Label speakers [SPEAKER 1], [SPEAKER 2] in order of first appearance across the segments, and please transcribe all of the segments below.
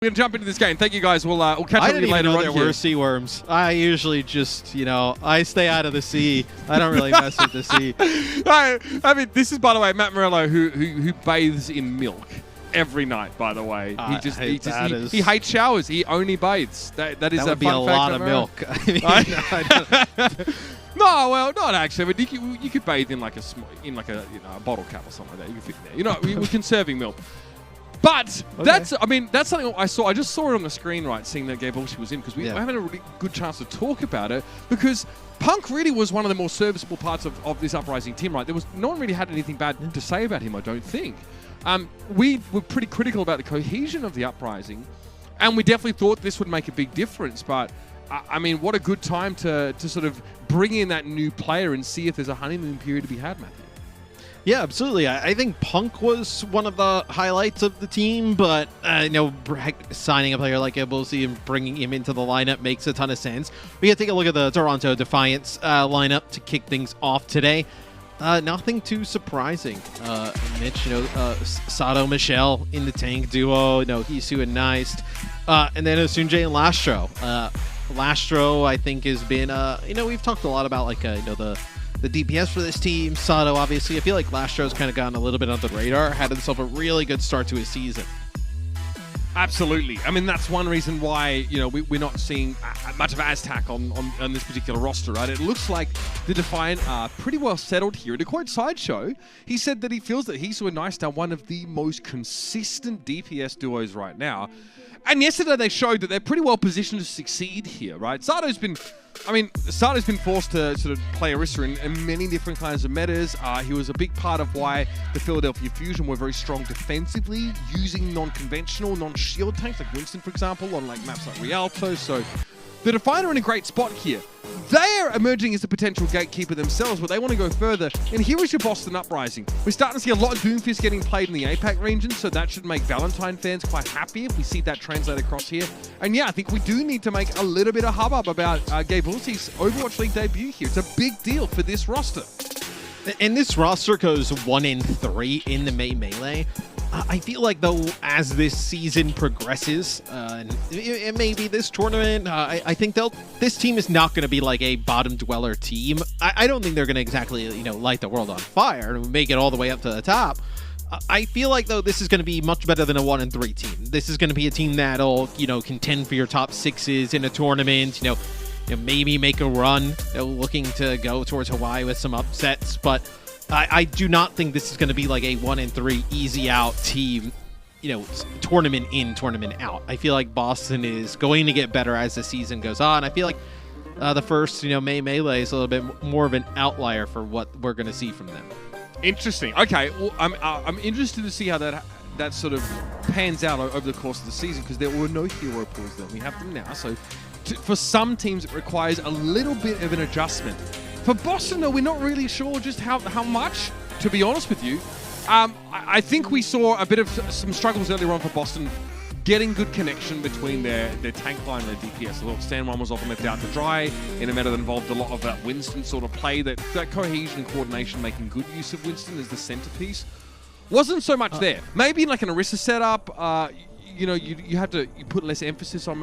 [SPEAKER 1] We're going to jump into this game. Thank you, guys. We'll catch up with you later on.
[SPEAKER 2] I didn't even know there
[SPEAKER 1] here.
[SPEAKER 2] were sea worms. I usually just, I stay out of the sea. I don't really mess with the sea.
[SPEAKER 1] I mean, this is, by the way, Matt Morello, who bathes in milk every night, by the way. He hates showers. He only bathes. That is
[SPEAKER 2] would be a lot of milk. I mean,
[SPEAKER 1] No, well, not actually. But you could bathe in like a bottle cap or something like that. You could fit in there. We're conserving milk. But that's something I saw. I just saw it on the screen, right, seeing that Gabe Olsey was in, because we haven't had a really good chance to talk about it, because Punk really was one of the more serviceable parts of this Uprising team, right? No one really had anything bad to say about him, I don't think. We were pretty critical about the cohesion of the Uprising, and we definitely thought this would make a big difference, but I mean, what a good time to sort of bring in that new player and see if there's a honeymoon period to be had, Matthew.
[SPEAKER 2] Yeah, absolutely. I think Punk was one of the highlights of the team, but signing a player like Ebelsi and bringing him into the lineup makes a ton of sense. We got to take a look at the Toronto Defiant lineup to kick things off today. Nothing too surprising. Mitch, Sato, Michelle in the tank duo. Hisu and Neist. And then Sunjae and Lastro. Lastro, I think, has been, we've talked a lot about the DPS for this team. Sato, obviously. I feel like Lastro's kind of gotten a little bit under the radar. Had himself a really good start to his season.
[SPEAKER 1] Absolutely. I mean, that's one reason why, we're not seeing much of Aztac on this particular roster, right? It looks like the Defiant are pretty well settled here. To quote Sideshow, he said that he feels that Hisu and Neist are one of the most consistent DPS duos right now. And yesterday they showed that they're pretty well positioned to succeed here, right? Sato's been forced to sort of play Orisa in many different kinds of metas. He was a big part of why the Philadelphia Fusion were very strong defensively, using non-conventional, non-shield tanks, like Winston, for example, on like maps like Rialto. So the Defiant are in a great spot here. They are emerging as a potential gatekeeper themselves, but they want to go further. And here is your Boston Uprising. We're starting to see a lot of Doomfist getting played in the APAC region, so that should make Valentine fans quite happy if we see that translate across here. And yeah, I think we do need to make a little bit of hubbub about Gabe Olsey's Overwatch League debut here. It's a big deal for this roster.
[SPEAKER 2] And this roster goes 1-3 in the Melee. I feel like, though, as this season progresses, and maybe this tournament, I think this team is not going to be like a bottom dweller team. I don't think they're going to exactly, light the world on fire and make it all the way up to the top. I feel like, though, this is going to be much better than a 1-3 team. This is going to be a team that'll, contend for your top sixes in a tournament, maybe make a run, looking to go towards Hawaii with some upsets, but I do not think this is going to be like a 1-3 easy out team, tournament in, tournament out. I feel like Boston is going to get better as the season goes on. I feel like the first, Melee is a little bit more of an outlier for what we're going to see from them.
[SPEAKER 1] Interesting. Okay, well, I'm interested to see how that sort of pans out over the course of the season, because there were no hero pools then. We have them now, so for some teams it requires a little bit of an adjustment. For Boston, though, we're not really sure just how much, to be honest with you. I think we saw a bit of some struggles earlier on for Boston getting good connection between their tank line and their DPS. Look, Stand 1 was often left out to dry in a meta that involved a lot of that Winston sort of play, that cohesion and coordination, making good use of Winston as the centerpiece. Wasn't so much there. Maybe in like an Orisa setup, you put less emphasis on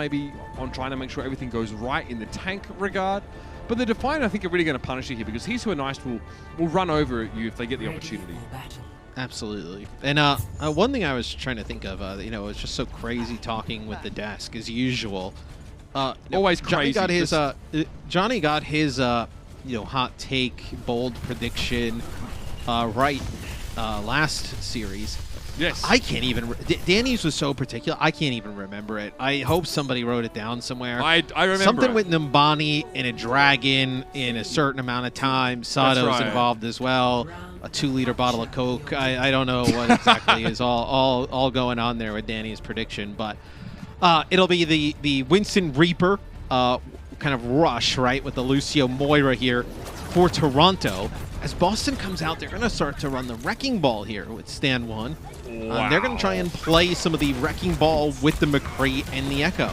[SPEAKER 1] trying to make sure everything goes right in the tank regard. But the Defiant, I think, are really going to punish you here, because Hisu and Neist will run over at you if they get the opportunity.
[SPEAKER 2] Absolutely. And one thing I was trying to think of, it was just so crazy talking with the desk as usual.
[SPEAKER 1] Always crazy.
[SPEAKER 2] Johnny got his hot take, bold prediction right last series.
[SPEAKER 1] Yes.
[SPEAKER 2] I can't even... Danny's was so particular, I can't even remember it. I hope somebody wrote it down somewhere.
[SPEAKER 1] I remember
[SPEAKER 2] something with Numbani and a dragon in a certain amount of time. Sato's involved as well. A 2-liter bottle of Coke. I don't know what exactly is all going on there with Danny's prediction, but it'll be the Winston Reaper kind of rush, right, with the Lucio Moira here for Toronto. As Boston comes out, they're going to start to run the Wrecking Ball here with Stand 1.
[SPEAKER 1] Wow.
[SPEAKER 2] They're going to try and play some of the Wrecking Ball with the McCree and the Echo.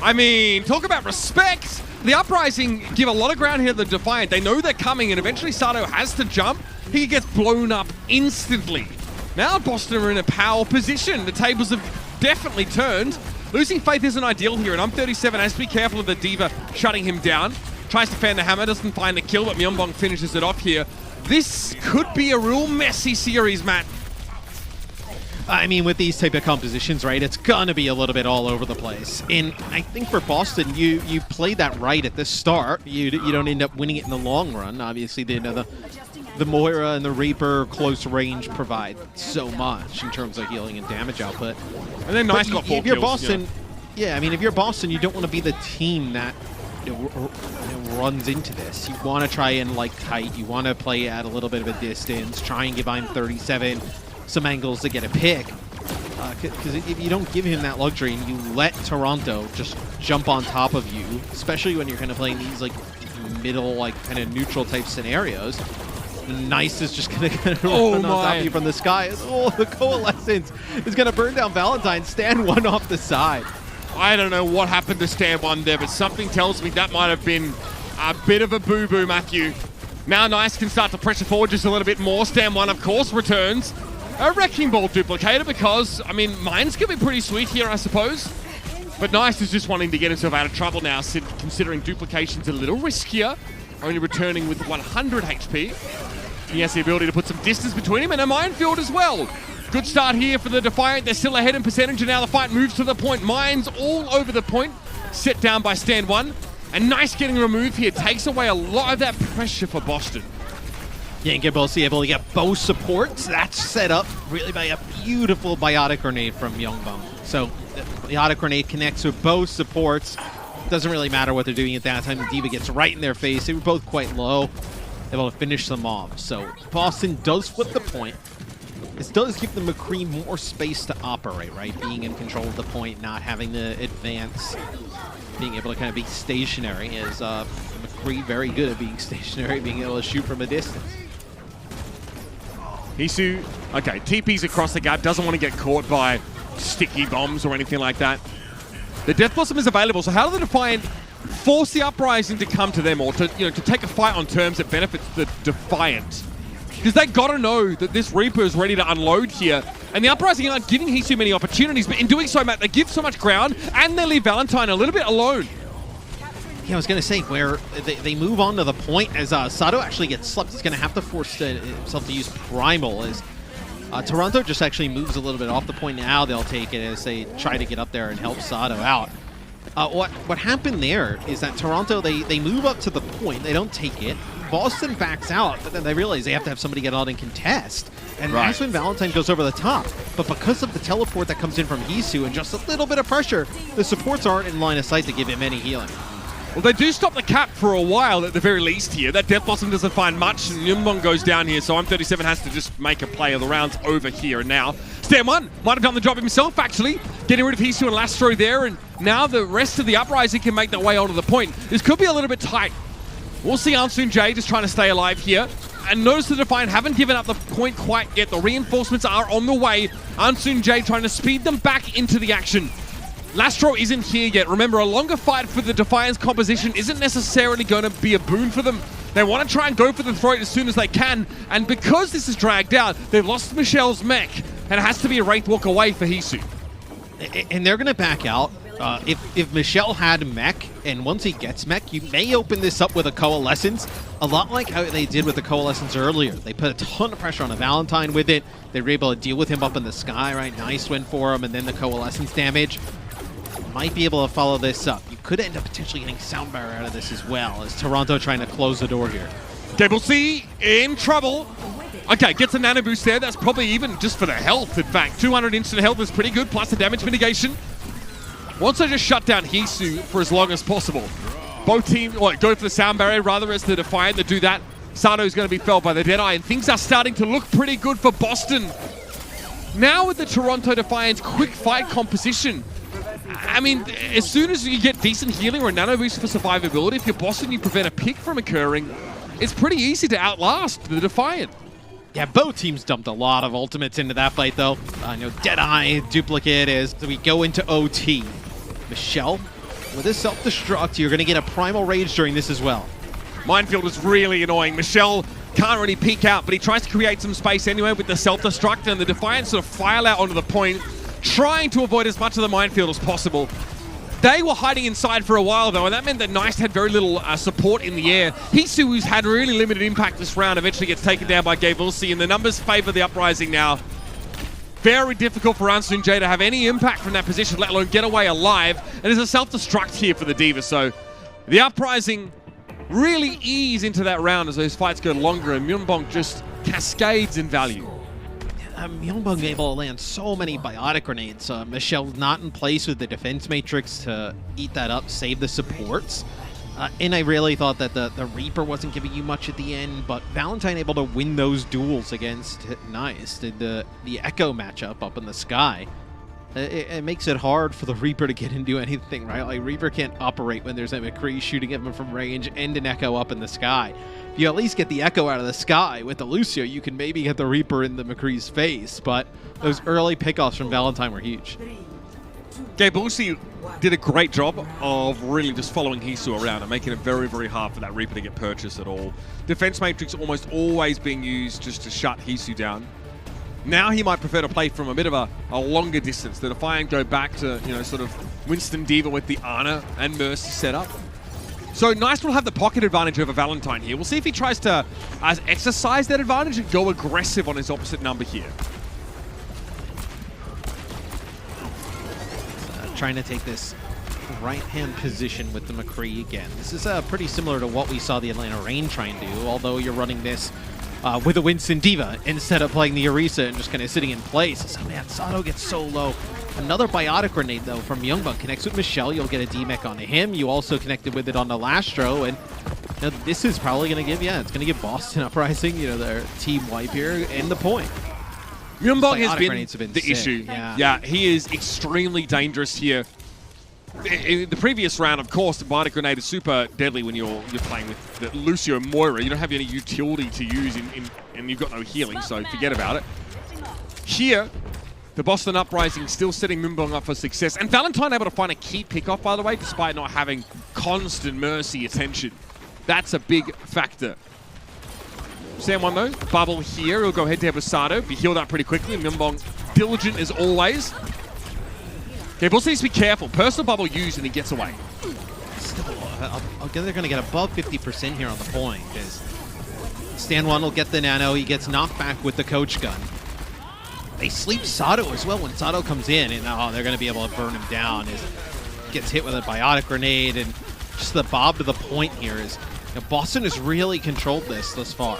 [SPEAKER 1] I mean, talk about respect. The Uprising give a lot of ground here to the Defiant. They know they're coming, and eventually Sato has to jump. He gets blown up instantly. Now Boston are in a power position. The tables have definitely turned. Losing faith isn't ideal here, and I'm37 has to be careful of the D.Va shutting him down. Tries to fan the hammer, doesn't find the kill, but Myeongbong finishes it off here. This could be a real messy series, Matt.
[SPEAKER 2] I mean, with these type of compositions, right, it's gonna be a little bit all over the place. And I think for Boston, you play that right at the start. You don't end up winning it in the long run. Obviously, the Moira and the Reaper close range provide so much in terms of healing and damage output.
[SPEAKER 1] And then Nice got 4
[SPEAKER 2] if you're
[SPEAKER 1] kills,
[SPEAKER 2] Boston, yeah, I mean, if you're Boston, you don't want to be the team that runs into this. You want to try and like kite. You want to play at a little bit of a distance. Try and give I'm37 some angles to get a pick. Because if you don't give him that luxury and you let Toronto just jump on top of you, especially when you're kind of playing these like middle, like kind of neutral type scenarios, Nice is just going to kind of run on top of you from the sky. Oh, the Coalescence is going to burn down Valentine. Stand one off the side.
[SPEAKER 1] I don't know what happened to Stand One there, but something tells me that might have been a bit of a boo-boo, Matthew. Now Nice can start to pressure forward just a little bit more. Stand One, of course, returns. A Wrecking Ball duplicator because, I mean, mine's going to be pretty sweet here, I suppose. But Nice is just wanting to get himself out of trouble now, considering duplication's a little riskier. Only returning with 100 HP. He has the ability to put some distance between him and a minefield as well. Good start here for the Defiant. They're still ahead in percentage, and now the fight moves to the point. Mines all over the point, set down by Stand One. And Nice getting removed here takes away a lot of that pressure for Boston.
[SPEAKER 2] Yeah, and Gibelsi able to get both supports. That's set up really by a beautiful Biotic Grenade from Myeongbong. So the Biotic Grenade connects with both supports. Doesn't really matter what they're doing at that time. The D.Va gets right in their face. They were both quite low. Able to finish them off. So Boston does flip the point. This does give the McCree more space to operate, right? Being in control of the point, not having to advance, being able to kind of be stationary. Is McCree very good at being stationary, being able to shoot from a distance.
[SPEAKER 1] Hisu, okay, TP's across the gap, doesn't want to get caught by sticky bombs or anything like that. The Death Blossom is available, so how do the Defiant force the Uprising to come to them, or to take a fight on terms that benefits the Defiant? Because they gotta know that this Reaper is ready to unload here, and the Uprising aren't giving Hisu many opportunities, but in doing so, Matt, they give so much ground, and they leave Valentine a little bit alone.
[SPEAKER 2] Yeah, I was going to say, where they move on to the point as Sato actually gets slept. He's going to have to force himself to use Primal as Toronto just actually moves a little bit off the point now. They'll take it as they try to get up there and help Sato out. What happened there is that Toronto, they move up to the point. They don't take it. Boston backs out, but then they realize they have to have somebody get out and contest. And that's when Valentine goes over the top. But because of the teleport that comes in from Hisu and just a little bit of pressure, the supports aren't in line of sight to give him any healing.
[SPEAKER 1] Well, they do stop the cap for a while at the very least here. That Death Blossom doesn't find much, and Myeongbong goes down here, so I'm37 has to just make a play of the rounds over here and now. Stand One might have done the job himself, actually, getting rid of Hisu and Lastro there, and now the rest of the Uprising can make their way onto the point. This could be a little bit tight. We'll see Ansoon J just trying to stay alive here. And notice the Defiant haven't given up the point quite yet. The reinforcements are on the way. Ansoon J trying to speed them back into the action. Lastro isn't here yet. Remember, a longer fight for the Defiant's composition isn't necessarily going to be a boon for them. They want to try and go for the throat as soon as they can, and because this is dragged out, they've lost Michelle's mech, and it has to be a Wraith Walk away for Hisu.
[SPEAKER 2] And they're going to back out. If Michelle had mech, and once he gets mech, you may open this up with a Coalescence, a lot like how they did with the Coalescence earlier. They put a ton of pressure on a Valentine with it. They were able to deal with him up in the sky, right? Nice win for him, and then the Coalescence damage. Might be able to follow this up. You could end up potentially getting Soundbar out of this as well, as Toronto trying to close the door here.
[SPEAKER 1] Gable C in trouble. Okay, gets a nano boost there. That's probably even just for the health, in fact. 200 instant health is pretty good, plus the damage mitigation. Wants to just shut down Hisu for as long as possible. Both teams go for the sound barrier rather as the Defiant to do that. Sato's going to be felled by the Deadeye, and things are starting to look pretty good for Boston. Now with the Toronto Defiant's quick fight composition, I mean, as soon as you get decent healing or a nano boost for survivability, if you're Boston, you prevent a pick from occurring, it's pretty easy to outlast the Defiant.
[SPEAKER 2] Yeah, both teams dumped a lot of ultimates into that fight, though. I know Deadeye duplicate as we go into OT. Michelle, with a self-destruct, you're going to get a Primal Rage during this as well.
[SPEAKER 1] Minefield is really annoying. Michelle can't really peek out, but he tries to create some space anyway with the self-destruct, and the Defiant sort of file out onto the point, trying to avoid as much of the minefield as possible. They were hiding inside for a while, though, and that meant that Nice had very little support in the air. Hisu, who's had really limited impact this round, eventually gets taken down by Gaevulsi, and the numbers favor the Uprising now. Very difficult for Ansun J to have any impact from that position, let alone get away alive. And there's a self-destruct here for the D.Va, so the Uprising really ease into that round as those fights go longer, and Myunbong just cascades in value.
[SPEAKER 2] Myunbong able to land so many biotic grenades. Michelle not in place with the defense matrix to eat that up, save the supports. And I really thought that the Reaper wasn't giving you much at the end, but Valentine able to win those duels against Nice. The Echo matchup up in the sky. It makes it hard for the Reaper to get into anything, right? Like, Reaper can't operate when there's a McCree shooting at him from range and an Echo up in the sky. If you at least get the Echo out of the sky with the Lucio, you can maybe get the Reaper in the McCree's face, but those early pickoffs from Valentine were huge.
[SPEAKER 1] Gaevulsi did a great job of really just following Hisu around and making it very, very hard for that Reaper to get purchased at all. Defense Matrix almost always being used just to shut Hisu down. Now he might prefer to play from a bit of a longer distance. The Defiant go back to, you know, sort of Winston D.Va with the Ana and Mercy setup. So Nice will have the pocket advantage over Valentine here. We'll see if he tries to exercise that advantage and go aggressive on his opposite number here.
[SPEAKER 2] Trying to take this right-hand position with the McCree again. This is pretty similar to what we saw the Atlanta Reign try and do, although you're running this with a Winston D.Va instead of playing the Orisa and just kind of sitting in place. So, man, Sato gets so low. Another biotic grenade, though, from Myunbong. Connects with Michelle. You'll get a D-Mech onto him. You also connected with it on the Lastro, and you know, this is probably going to give, it's going to give Boston Uprising, you know, their team wipe here and the point.
[SPEAKER 1] Myunbong has been the issue.
[SPEAKER 2] Yeah,
[SPEAKER 1] he is extremely dangerous here. In the previous round, of course, the biotic grenade is super deadly when you're playing with the Lucio and Moira. You don't have any utility to use, and you've got no healing, so forget about it. Here, the Boston Uprising still setting Myunbong up for success. And Valentine able to find a key pickoff, by the way, despite not having constant Mercy attention. That's a big factor. Sam one though, bubble here. He'll go head-to-head with Sato. Be healed up pretty quickly. Myunbong diligent as always. Okay, Bulls needs to be careful. Personal bubble used and he gets away.
[SPEAKER 2] Still, I'll guess they're going to get above 50% here on the point. Stan One will get the nano. He gets knocked back with the coach gun. They sleep Sato as well when Sato comes in, and they're going to be able to burn him down. He gets hit with a biotic grenade, and just the bob to the point here is, you know, Boston has really controlled this thus far.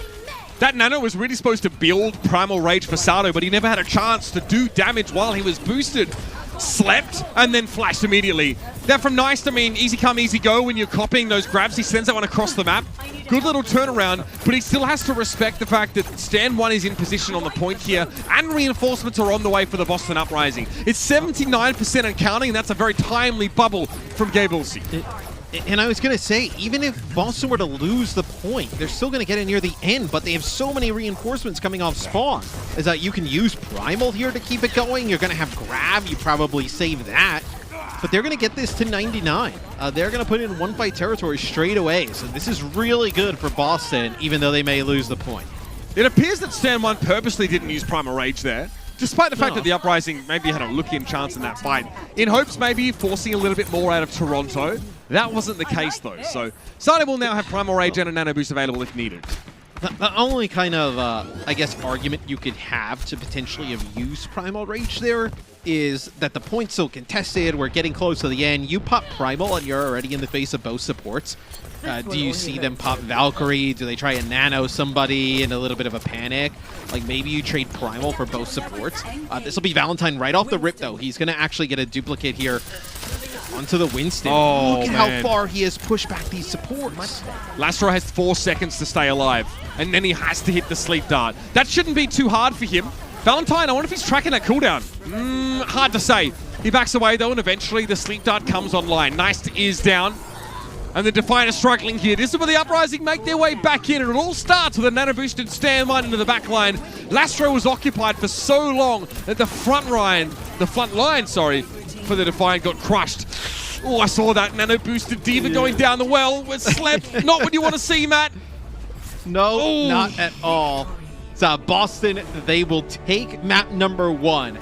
[SPEAKER 1] That nano was really supposed to build Primal Rage for Sato, but he never had a chance to do damage while he was boosted. Slept, and then flashed immediately. That from Nice, I mean, easy come, easy go when you're copying those grabs. He sends that one across the map. Good little turnaround, but he still has to respect the fact that Stan One is in position on the point here, and reinforcements are on the way for the Boston Uprising. It's 79% and counting, and that's a very timely bubble from Gaevulsi.
[SPEAKER 2] And I was going to say, even if Boston were to lose the point, they're still going to get it near the end, but they have so many reinforcements coming off spawn. Is that you can use Primal here to keep it going. You're going to have Grab. You probably save that. But they're going to get this to 99. They're going to put in one fight territory straight away. So this is really good for Boston, even though they may lose the point.
[SPEAKER 1] It appears that Stan One purposely didn't use Primal Rage there, despite the fact that the Uprising maybe had a look-in chance in that fight. In hopes maybe forcing a little bit more out of Toronto. That wasn't the case, though. So Sato will now have Primal Rage and a Nano Boost available if needed.
[SPEAKER 2] The only kind of, I guess, argument you could have to potentially have used Primal Rage there is that the point's so contested, we're getting close to the end. You pop Primal and you're already in the face of both supports. Do you see them pop Valkyrie? Do they try and nano somebody in a little bit of a panic? Like, maybe you trade Primal for both supports. This will be Valentine right off the rip, though. He's going to actually get a duplicate here onto the Winston.
[SPEAKER 1] Oh,
[SPEAKER 2] look at how far he has pushed back these supports.
[SPEAKER 1] Lastro has 4 seconds to stay alive, and then he has to hit the sleep dart. That shouldn't be too hard for him. Valentine, I wonder if he's tracking that cooldown. Hard to say. He backs away, though, and eventually the sleep dart comes online. Nice is down. And the Defiant is struggling here. This is where the Uprising make their way back in, and it all starts with a nano-boosted Stan One into the back line. Lastro was occupied for so long that the front line, for the Defiant got crushed. Oh, I saw that nano-boosted D.Va going down the well. It slept. Not what you want to see, Matt.
[SPEAKER 2] No, not at all. So Boston, they will take map number 1.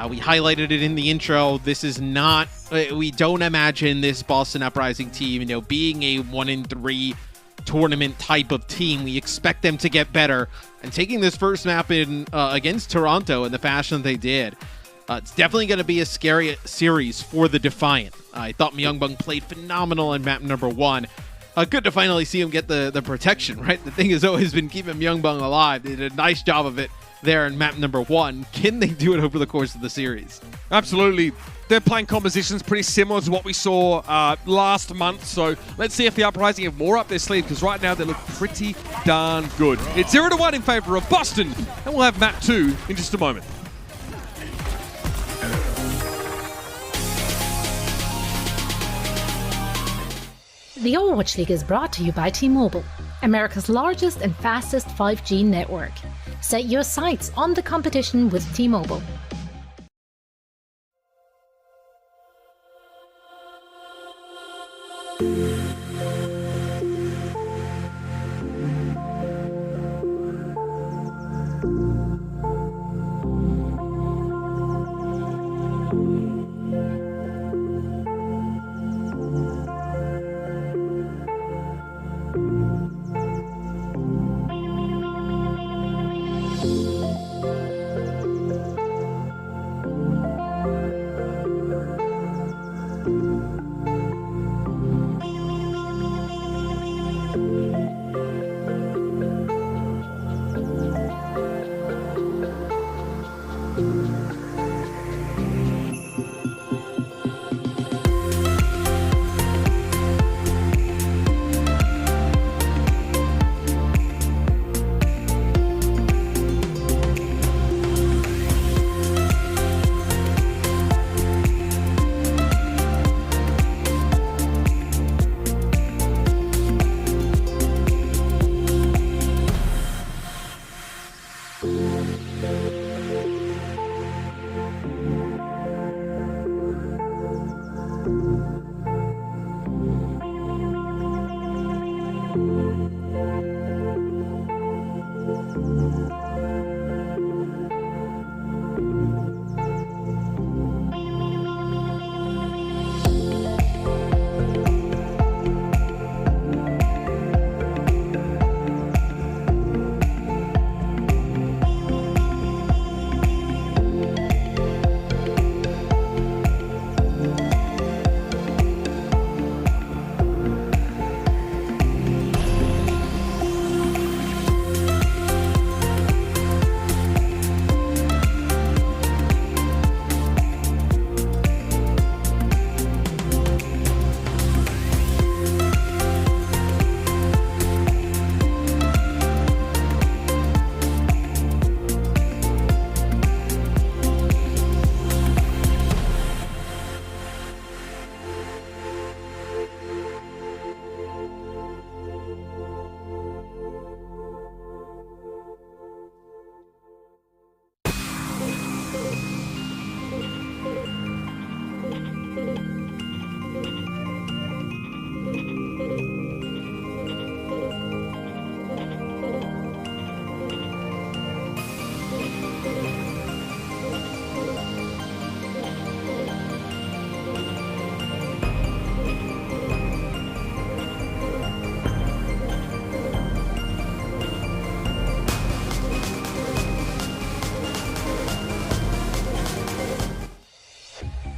[SPEAKER 2] We highlighted it in the intro. This is not, we don't imagine this Boston Uprising team, being a 1-3 tournament type of team. We expect them to get better. And taking this first map in against Toronto in the fashion they did, it's definitely going to be a scary series for the Defiant. I thought Myungbong played phenomenal on map number 1. Good to finally see him get the protection, right? The thing has always been keeping Myungbong alive. They did a nice job of it there in map number 1. Can they do it over the course of the series?
[SPEAKER 1] Absolutely. Their playing composition's pretty similar to what we saw last month, so let's see if the Uprising have more up their sleeve, because right now they look pretty darn good. It's 0-1 in favor of Boston, and we'll have map 2 in just a moment.
[SPEAKER 3] The Overwatch League is brought to you by T-Mobile, America's largest and fastest 5G network. Set your sights on the competition with T-Mobile.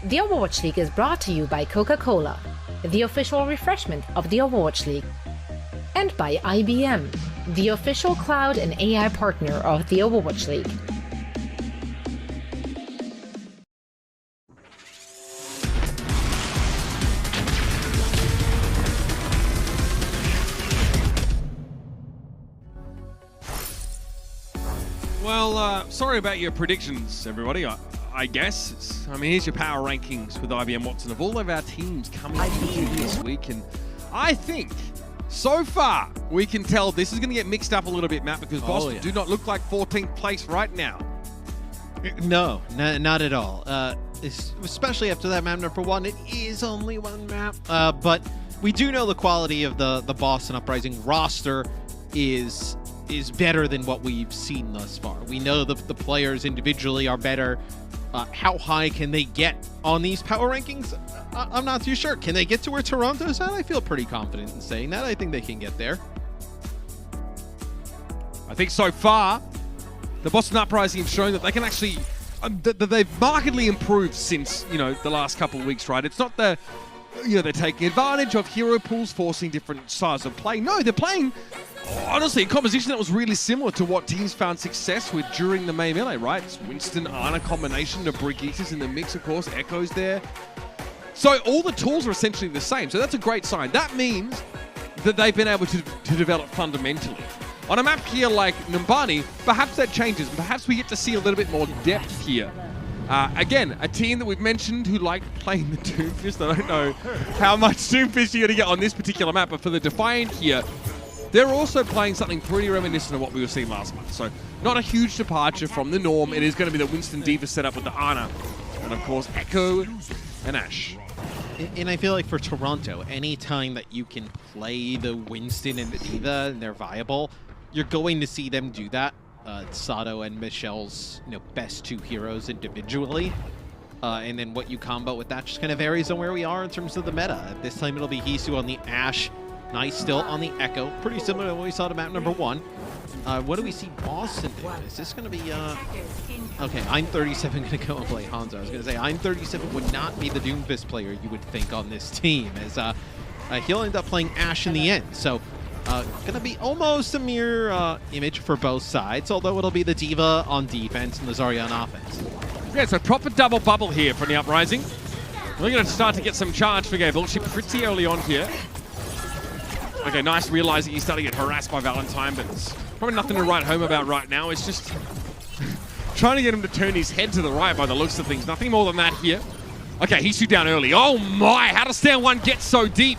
[SPEAKER 3] The Overwatch League is brought to you by Coca-Cola, the official refreshment of the Overwatch League, and by IBM, the official cloud and AI partner of the Overwatch League.
[SPEAKER 1] Well, sorry about your predictions, everybody. I guess. Here's your power rankings with IBM Watson of all of our teams coming into this week. And I think, so far, we can tell this is going to get mixed up a little bit, Matt, because Boston do not look like 14th place right now.
[SPEAKER 2] No, not at all. Especially after that map number 1. It is only one map. But we do know the quality of the Boston Uprising roster is better than what we've seen thus far. We know the players individually are better. How high can they get on these power rankings? I'm not too sure. Can they get to where Toronto's at? I feel pretty confident in saying that. I think they can get there.
[SPEAKER 1] I think so far, the Boston Uprising have shown that they can actually, that they've markedly improved since, the last couple of weeks, right? It's not they're taking advantage of hero pools, forcing different styles of play. No, they're playing, honestly, a composition that was really similar to what teams found success with during the May Melee, right? It's Winston-Ana combination, the Brigitte in the mix, of course, Echo's there. So all the tools are essentially the same. So that's a great sign. That means that they've been able to develop fundamentally. On a map here like Numbani, perhaps that changes. Perhaps we get to see a little bit more depth here. Again, a team that we've mentioned who like playing the Doomfist. I don't know how much Doomfist you're going to get on this particular map, but for the Defiant here, they're also playing something pretty reminiscent of what we were seeing last month. So not a huge departure from the norm. It is going to be the Winston D.Va setup with the Ana. And of course, Echo and Ashe.
[SPEAKER 2] And I feel like for Toronto, anytime that you can play the Winston and the D.Va and they're viable, you're going to see them do that. Sato and Michelle's best two heroes individually. And then what you combo with that just kind of varies on where we are in terms of the meta. This time it'll be Hisu on the Ashe. Nice still on the Echo. Pretty similar to what we saw to map number 1. What do we see Boston do? Is this going to be... Okay, I'm 37 going to go and play Hangzhou. I was going to say, I'm 37 would not be the Doomfist player you would think on this team, as he'll end up playing Ashe in the end. So, going to be almost a mirror image for both sides, although it'll be the D.Va on defense and the Zarya on offense.
[SPEAKER 1] Yeah, so proper double bubble here from the Uprising. We're going to start to get some charge for Gable. She pretty early on here. Okay, nice realizing he's starting to get harassed by Valentine, but it's probably nothing to write home about right now. It's just trying to get him to turn his head to the right by the looks of things. Nothing more than that here. Okay, Hisu down early. Oh my, how does stand 1 get so deep?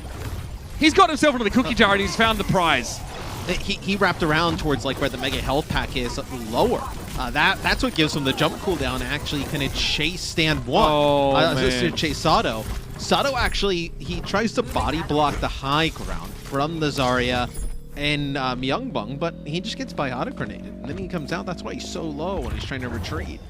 [SPEAKER 1] He's got himself into the cookie jar and he's found the prize.
[SPEAKER 2] He wrapped around towards like where the mega health pack is lower. That's what gives him the jump cooldown and actually kind of chase stand 1.
[SPEAKER 1] Oh, man.
[SPEAKER 2] To chase Sato. Sato actually, he tries to body block the high ground from the Zarya and Myungbong, but he just gets biotic grenaded. And then he comes out. That's why he's so low when he's trying to retreat.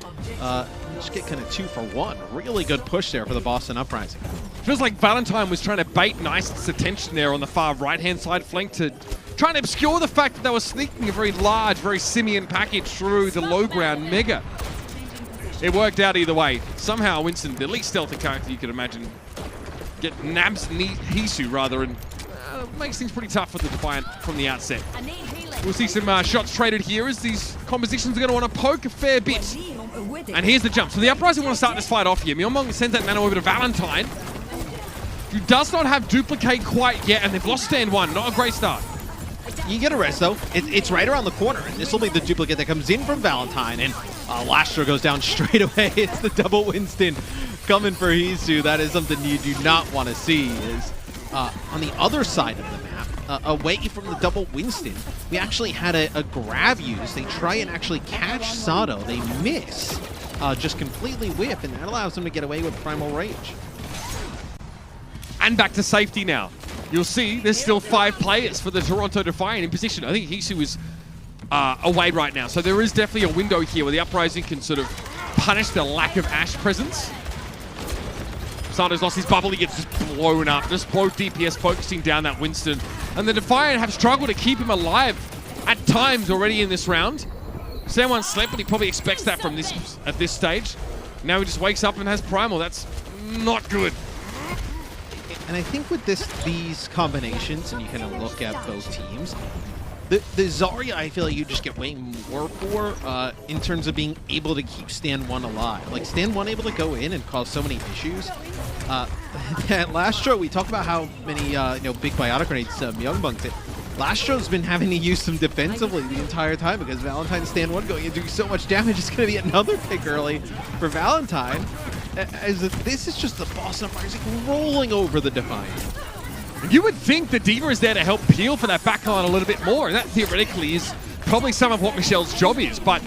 [SPEAKER 2] Just get kind of 2 for 1. Really good push there for the Boston Uprising.
[SPEAKER 1] Feels like Valentine was trying to bait Nice's attention there on the far right-hand side flank to try and obscure the fact that they were sneaking a very large, very simian package through the low ground mega. It worked out either way. Somehow Winston, the least stealthy character you could imagine, nabs Hisu rather, and makes things pretty tough for the Defiant from the outset. We'll see some shots traded here as these compositions are going to want to poke a fair bit. And here's the jump. So the Uprising want to start this fight off here. Myungbong sends that nano over to Valentine, who does not have duplicate quite yet, and they've lost stand 1. Not a great start.
[SPEAKER 2] You get a rest, though. It's right around the corner, and this will be the duplicate that comes in from Valentine, and Lastro goes down straight away. It's the double Winston coming for Hisu. That is something you do not want to see. Is on the other side of the map, away from the double Winston, we actually had a grab use. They try and actually catch Sato. They miss, just completely whip, and that allows them to get away with Primal Rage.
[SPEAKER 1] And back to safety now. You'll see there's still 5 players for the Toronto Defiant in position. I think Hisu is away right now. So there is definitely a window here where the Uprising can sort of punish the lack of Ashe presence. Sato's lost his bubble. He gets just blown up. Just both DPS focusing down that Winston. And the Defiant have struggled to keep him alive at times already in this round. Someone slept, but he probably expects that from this at this stage. Now he just wakes up and has Primal. That's not good.
[SPEAKER 2] And I think with these combinations, and you kind of look at both teams, the Zarya, I feel like you just get way more for in terms of being able to keep stand 1 alive. Like, stand 1 able to go in and cause so many issues. That last show, we talked about how many big biotic grenades Myungbong did. Lastro's been having to use them defensively the entire time because Valentine's stand 1 going and doing so much damage. It's going to be another pick early for Valentine. As this is just the Boston Uprising rolling over the Defiant.
[SPEAKER 1] You would think the D.Va is there to help peel for that backline a little bit more, and that theoretically is probably some of what Michelle's job is. But,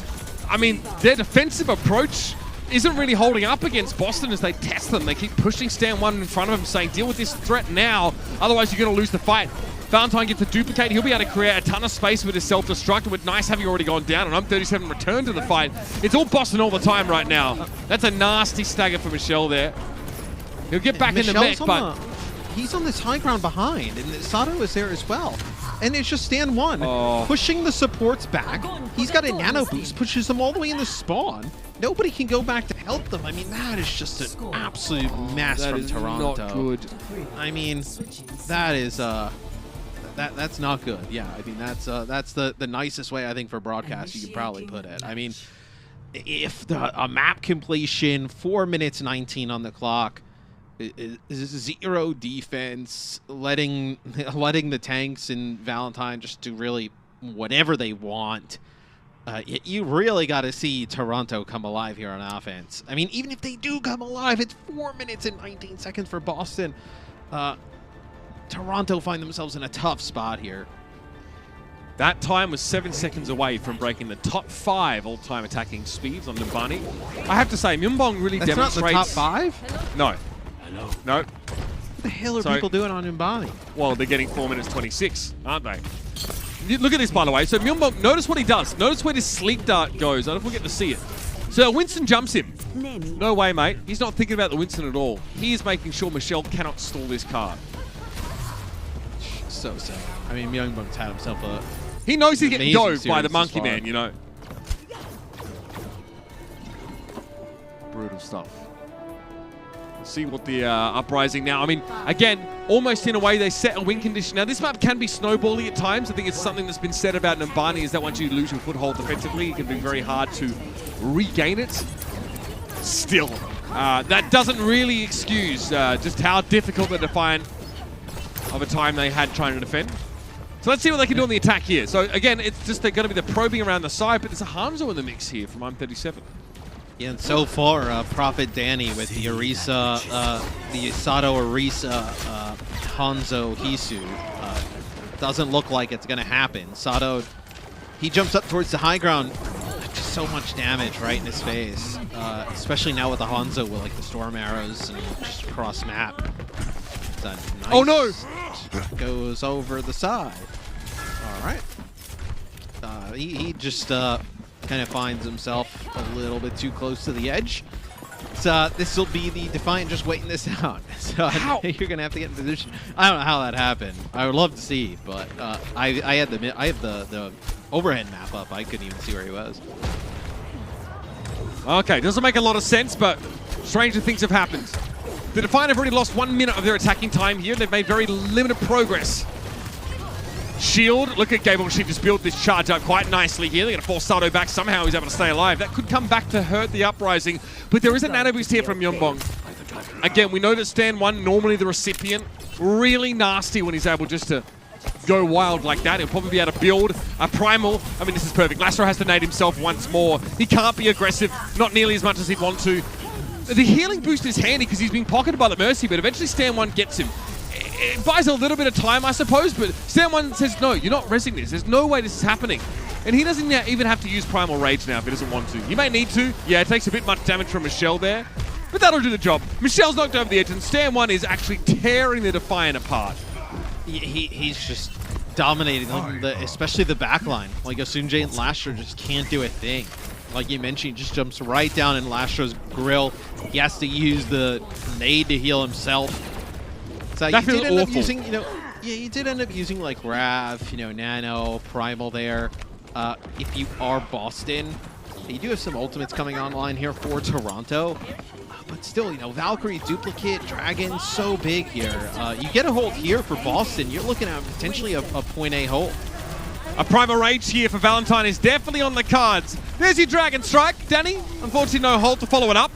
[SPEAKER 1] I mean, their defensive approach isn't really holding up against Boston as they test them. They keep pushing stand 1 in front of them, saying, deal with this threat now, otherwise you're going to lose the fight. Valentine gets the duplicate. He'll be able to create a ton of space with his self-destruct. And with Nice having already gone down, and UM37 return to the fight. It's all bossing all the time right now. That's a nasty stagger for Michelle there. He'll get back in the mech, but...
[SPEAKER 2] He's on this high ground behind, and Sato is there as well. And it's just stand one, pushing the supports back. He's got a nano boost, pushes them all the way in the spawn. Nobody can go back to help them. I mean, that is just an absolute mess from Toronto.
[SPEAKER 1] Not good.
[SPEAKER 2] I mean, that is that's not good. Yeah, I mean that's the nicest way I think for broadcast you could probably put it. I mean, if a map completion, 4 minutes 19 on the clock. Is zero defense, letting the tanks and Valentine just do really whatever they want. You really got to see Toronto come alive here on offense. I mean, even if they do come alive, it's 4 minutes and 19 seconds for Boston. Toronto find themselves in a tough spot here.
[SPEAKER 1] That time was 7 seconds away from breaking the top 5 all-time attacking speeds on Numbani. I have to say, Myunbong really demonstrates...
[SPEAKER 2] That's not the top 5?
[SPEAKER 1] No. No.
[SPEAKER 2] What the hell are people doing on Numbani?
[SPEAKER 1] Well, they're getting 4 minutes 26, aren't they? Look at this, by the way. So Myunbong, notice what he does. Notice where this sleep dart goes. I don't know if we'll get to see it. So Winston jumps him. No way, mate. He's not thinking about the Winston at all. He is making sure Michelle cannot stall this card.
[SPEAKER 2] So sad. I mean, Myunbong's had himself a...
[SPEAKER 1] He knows he's getting dove by the monkey man, you know. Brutal stuff. See what the Uprising now. I mean, again, almost in a way they set a win condition. Now, this map can be snowbally at times. I think it's something that's been said about Numbani is that once you lose your foothold defensively, it can be very hard to regain it. Still, that doesn't really excuse just how difficult the Defiant of a time they had trying to defend. So let's see what they can do on the attack here. So again, it's just they're going to be the probing around the side, but there's a Hangzhou in the mix here from UM37.
[SPEAKER 2] Yeah, and so far, Prophet Danny with the Orisa, the Sato Orisa Hanzo Hisu doesn't look like it's going to happen. Sato, he jumps up towards the high ground. Just so much damage right in his face, especially now with the Hanzo with like the storm arrows and just across map. Nice,
[SPEAKER 1] oh no!
[SPEAKER 2] Goes over the side. All right. He just kind of finds himself a little bit too close to the edge. So this will be the Defiant just waiting this out. So you're gonna have to get in position. I don't know how that happened. I would love to see, but I have the overhead map up. I couldn't even see where he was.
[SPEAKER 1] Okay, doesn't make a lot of sense, but stranger things have happened. The Defiant have already lost 1 minute of their attacking time here. They've made very limited progress. Shield, look at Gable. She just built this charge up quite nicely here. They're going to force Sato back. Somehow he's able to stay alive. That could come back to hurt the Uprising, but there is a nano boost here from Myunbong. Again, we know that Stand 1, normally the recipient, really nasty when he's able just to go wild like that. He'll probably be able to build a primal. I mean, this is perfect. Lastro has to nade himself once more. He can't be aggressive, not nearly as much as he'd want to. The healing boost is handy because he's being pocketed by the Mercy, but eventually Stand 1 gets him. It buys a little bit of time, I suppose, but Stand 1 says, no, you're not resing this. There's no way this is happening. And he doesn't even have to use Primal Rage now if he doesn't want to. He may need to. Yeah, it takes a bit much damage from Michelle there, but that'll do the job. Michelle's knocked over the edge, and Stand 1 is actually tearing the Defiant apart.
[SPEAKER 2] He's just dominating, especially the backline. Like, Osunjay and Lastro just can't do a thing. Like you mentioned, he just jumps right down in Lastro's grill. He has to use the nade to heal himself. So
[SPEAKER 1] that
[SPEAKER 2] you did end up using, you did end up using like Rav, Nano, Primal there. If you are Boston, you do have some ultimates coming online here for Toronto. But still, Valkyrie, Duplicate, Dragon, so big here. You get a hold here for Boston, you're looking at potentially a point A hold.
[SPEAKER 1] A Primal Rage here for Valentine is definitely on the cards. There's your Dragon Strike, Danny. Unfortunately, no hold to follow it up.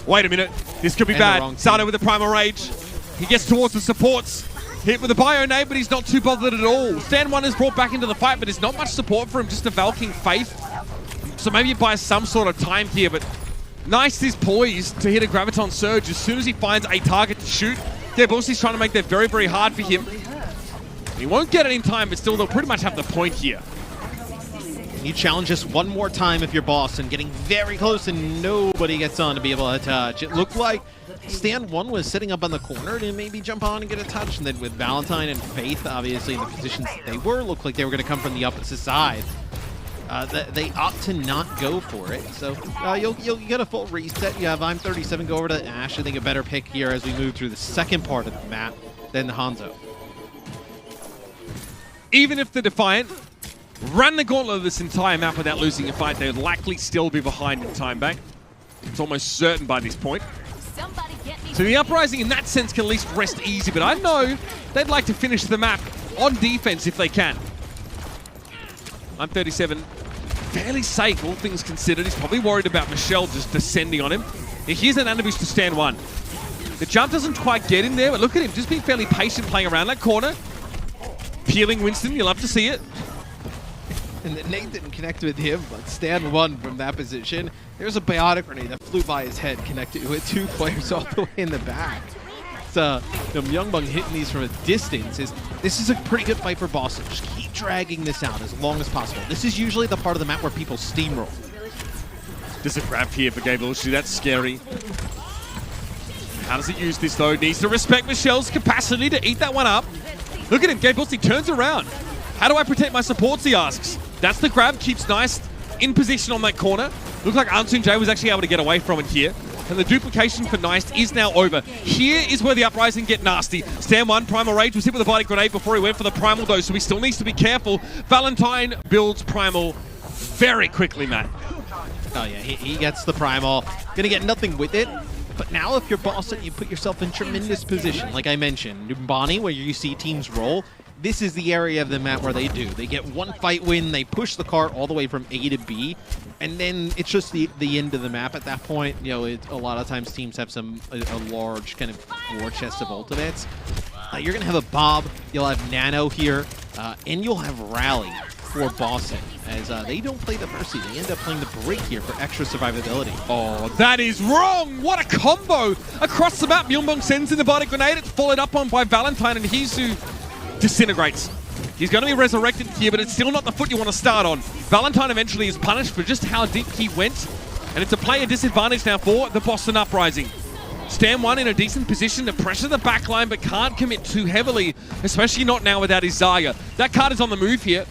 [SPEAKER 1] Wait a minute, this could be bad. Sato with the Primal Rage. He gets towards the supports. Hit with a Bio Nade, but he's not too bothered at all. Stand 1 is brought back into the fight, but there's not much support for him, just a Valking Faith. So maybe it buys some sort of time here, but Nice is poised to hit a Graviton Surge as soon as he finds a target to shoot. Yeah, Bossi's trying to make that very, very hard for him. He won't get it in time, but still they'll pretty much have the point here.
[SPEAKER 2] You challenge just one more time if you're Boston, getting very close and nobody gets on to be able to touch. It looked like Stand 1 was sitting up on the corner to maybe jump on and get a touch, and then with Valentine and Faith obviously in the positions that they were, looked like they were going to come from the opposite side. They opt to not go for it, so you'll get a full reset. You have I'm 37 go over to Ash. I think a better pick here as we move through the second part of the map than the Hangzhou.
[SPEAKER 1] Even if the Defiant run the gauntlet of this entire map without losing a fight, they would likely still be behind in time bank. It's almost certain by this point. So the Uprising in that sense can at least rest easy, but I know they'd like to finish the map on defense if they can. I'm 37, fairly safe, all things considered. He's probably worried about Michelle just descending on him. Here's an Anubis to Stand 1. The jump doesn't quite get him there, but look at him, just being fairly patient playing around that corner. Peeling Winston, you'll love to see it.
[SPEAKER 2] And the nade didn't connect with him, but Stand 1 from that position. There's a biotic grenade that flew by his head, connected with 2 players all the way in the back. So, Myungbong hitting these from a distance. This is a pretty good fight for Boston. Just keep dragging this out as long as possible. This is usually the part of the map where people steamroll.
[SPEAKER 1] There's a grab here for Gabe Ulshi, that's scary. How does he use this though? Needs to respect Michelle's capacity to eat that one up. Look at him, Gabe Ulshi turns around. How do I protect my supports, he asks. That's the grab, keeps Nice in position on that corner. Looks like Ansun J was actually able to get away from it here. And the duplication for Nice is now over. Here is where the Uprising get nasty. Stand 1, Primal Rage was hit with a body grenade before he went for the Primal though, so he still needs to be careful. Valentine builds Primal very quickly, Matt.
[SPEAKER 2] Oh yeah, he gets the Primal. Gonna get nothing with it. But now if you're Boston, you put yourself in tremendous position. Like I mentioned, Numbani, where you see teams roll, this is the area of the map where they do. They get one fight win, they push the cart all the way from A to B, and then it's just the end of the map at that point. You know, a lot of times teams have a large kind of war chest of ultimates. You're going to have a Bob, you'll have Nano here, and you'll have Rally for Boston, as they don't play the Mercy. They end up playing the Break here for extra survivability.
[SPEAKER 1] Oh, that is wrong! What a combo! Across the map, Myungbong sends in the body grenade. It's followed up on by Valentine, and Hisu disintegrates. He's going to be resurrected here, but it's still not the foot you want to start on. Valentine eventually is punished for just how deep he went, and it's a player disadvantage now for the Boston Uprising. Stand 1 in a decent position to pressure the backline, but can't commit too heavily, especially not now without his Zarya. That card is on the move here.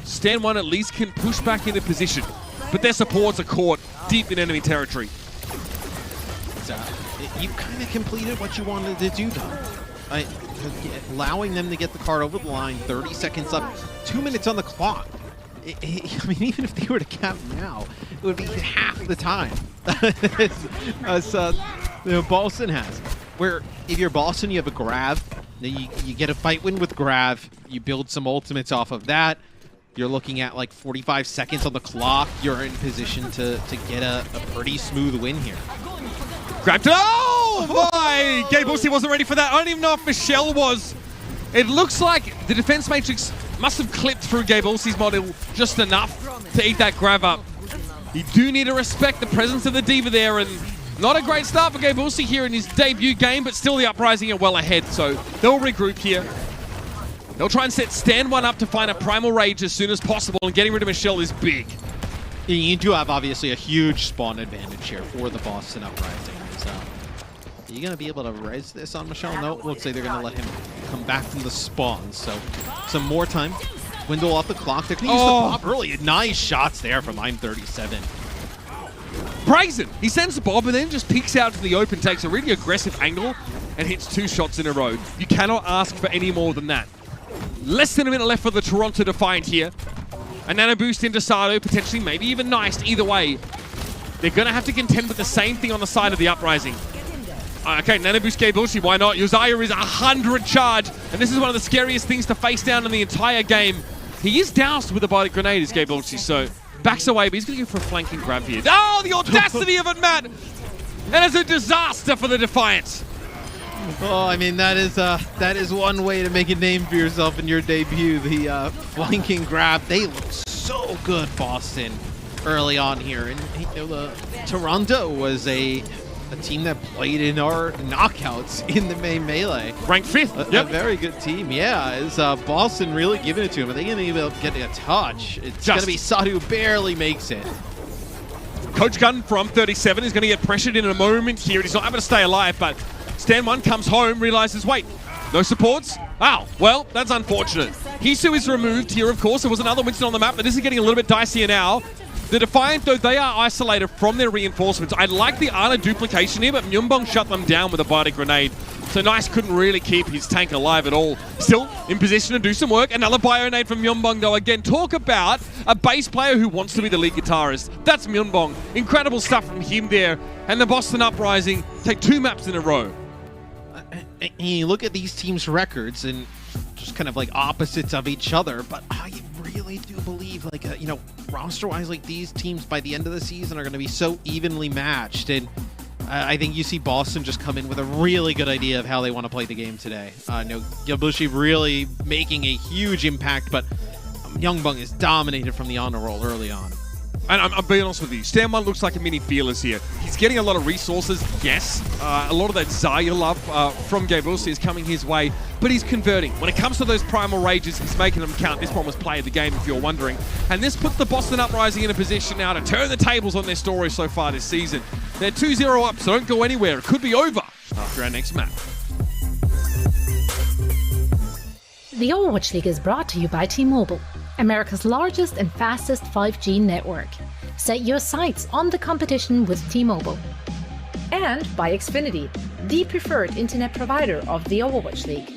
[SPEAKER 1] Stand 1 at least can push back into position, but their supports are caught deep in enemy territory.
[SPEAKER 2] You kind of completed what you wanted to do, though. Allowing them to get the card over the line, 30 seconds up, 2 minutes on the clock. I mean, even if they were to cap now, it would be half the time as Boston has. Where if you're Boston, you have a Grav, then you get a fight win with Grav, you build some ultimates off of that. You're looking at like 45 seconds on the clock. You're in position to get a pretty smooth win here.
[SPEAKER 1] Grabbed it. Oh my! Gabe Ulshi wasn't ready for that. I don't even know if Michelle was. It looks like the defense matrix must have clipped through Gabe Ulshi's model just enough to eat that grab up. You do need to respect the presence of the Diva there, and not a great start for Gabe Ulshi here in his debut game, but still the Uprising are well ahead, so they'll regroup here. They'll try and set Stand 1 up to find a Primal Rage as soon as possible, and getting rid of Michelle is big.
[SPEAKER 2] You do have obviously a huge spawn advantage here for the Boston Uprising. So, are you going to be able to res this on Michelle? No, it looks like they're going to let him come back from the spawn. So, some more time. Window off the clock. They're going to use the pop early. Nice shots there from I'm 37.
[SPEAKER 1] Brazen! He sends the bomb and then just peeks out to the open, takes a really aggressive angle, and hits 2 shots in a row. You cannot ask for any more than that. Less than a minute left for the Toronto Defiant here. A nano boost into Sado, potentially maybe even Nice. Either way, they're going to have to contend with the same thing on the side of the Uprising. Okay, nano boost Gabe Ulshi, why not? Uzziah is 100 charge, and this is one of the scariest things to face down in the entire game. He is doused with a body grenade, is Gabe Ulshi, so backs away, but he's going to go for a flanking grab here. Oh, the audacity of it, Matt! That is a disaster for the Defiant.
[SPEAKER 2] Oh, I mean, that is one way to make a name for yourself in your debut. The flanking grab. They look so good, Boston, early on here. And Toronto was a a team that played in our knockouts in the May Melee.
[SPEAKER 1] Ranked 5th.
[SPEAKER 2] A very good team, yeah. Is Boston really giving it to him? Are they going to even get a touch? It's going to be Sadu who barely makes it.
[SPEAKER 1] Coach Gunn from 37 is going to get pressured in a moment here. He's not able to stay alive, but Stan 1 comes home, realizes, wait, no supports? Wow, well, that's unfortunate. Hisu is removed here, of course. There was another Winston on the map, but this is getting a little bit dicier now. The Defiant, though, they are isolated from their reinforcements. I like the Ana duplication here, but Myunbong shut them down with a body grenade. So Nice couldn't really keep his tank alive at all. Still in position to do some work. Another bio-nade from Myunbong, though. Again, talk about a bass player who wants to be the lead guitarist. That's Myunbong. Incredible stuff from him there. And the Boston Uprising take 2 maps in a row.
[SPEAKER 2] And you look at these teams' records and just kind of like opposites of each other, but I really do believe, like, you know, roster-wise, like, these teams by the end of the season are going to be so evenly matched. And I think you see Boston just come in with a really good idea of how they want to play the game today. No, Yabushi really making a huge impact, but Myunbong is dominated from the honor roll early on.
[SPEAKER 1] And I'm being honest with you, Stan 1 looks like a mini Fearless here. He's getting a lot of resources, yes. A lot of that Zarya love from Gabrielsi is coming his way, but he's converting. When it comes to those primal rages, he's making them count. This one was play of the game, if you're wondering. And this puts the Boston Uprising in a position now to turn the tables on their story so far this season. They're 2-0 up, so don't go anywhere. It could be over after our next map.
[SPEAKER 3] The Overwatch League is brought to you by T-Mobile, America's largest and fastest 5G network. Set your sights on the competition with T-Mobile. And by Xfinity, the preferred internet provider of the Overwatch League.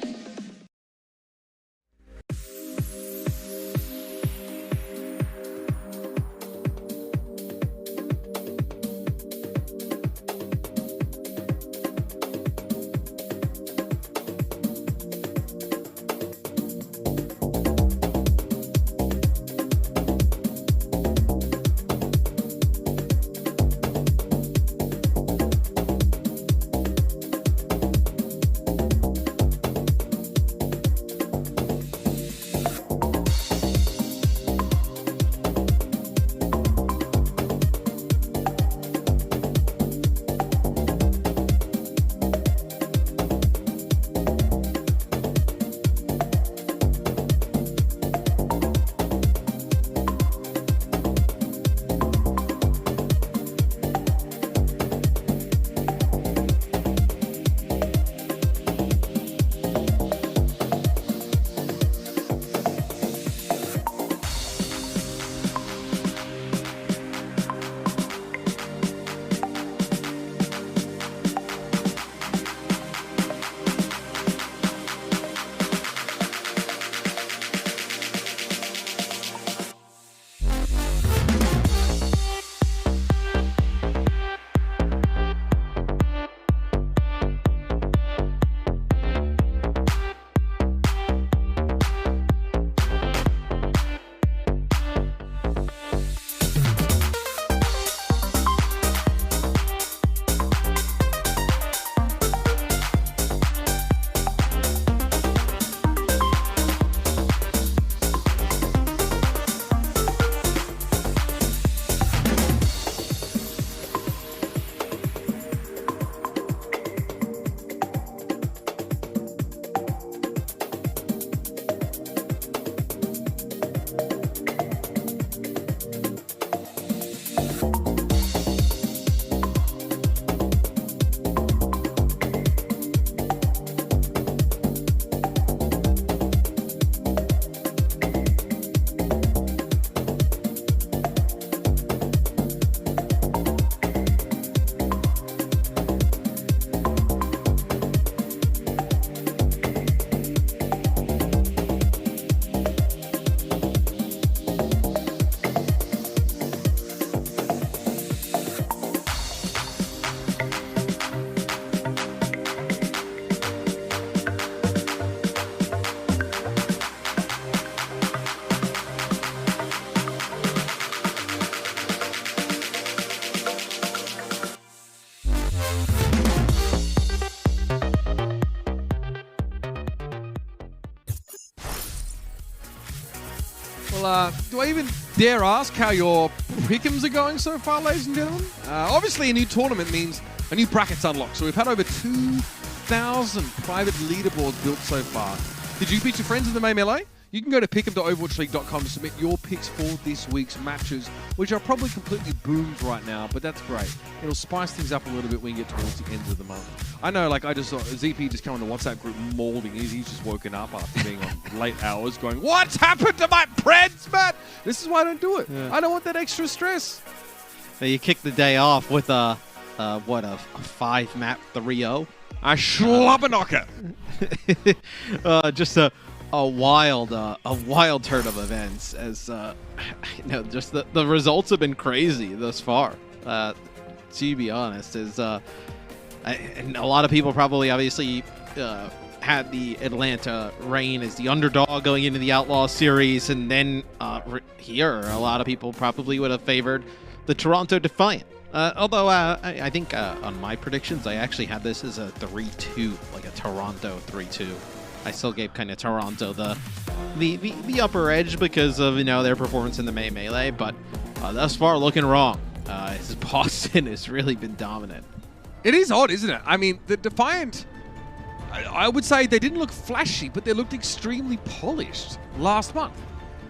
[SPEAKER 1] Well, do I even dare ask how your pick'ems are going so far, ladies and gentlemen? Obviously, a new tournament means a new bracket's unlocked. So we've had over 2,000 private leaderboards built so far. Did you beat your friends in the May Melee? You can go to pick'em.overwatchleague.com to submit your picks for this week's matches, which are probably completely boomed right now, but that's great. It'll spice things up a little bit when you get towards the end of the month. I know, like, I just saw ZP just come on the WhatsApp group molding. He's just woken up after being on late hours going, "What's happened to my Preds, Matt?" This is why I don't do it. Yeah. I don't want that extra stress.
[SPEAKER 2] Now you kick the day off with a 5-map 3-0.
[SPEAKER 1] A schlubberknocker.
[SPEAKER 2] Just a wild turn of events, as just the results have been crazy thus far. To be honest, and a lot of people probably obviously had the Atlanta Reign as the underdog going into the Outlaws series, and then here a lot of people probably would have favored the Toronto Defiant. Although I think on my predictions, I actually had this as a 3-2, like a Toronto 3-2. I still gave kind of Toronto the upper edge because of their performance in the May Melee, but thus far looking wrong. Boston has really been dominant.
[SPEAKER 1] It is odd, isn't it? I mean, the Defiant, I would say they didn't look flashy, but they looked extremely polished last month.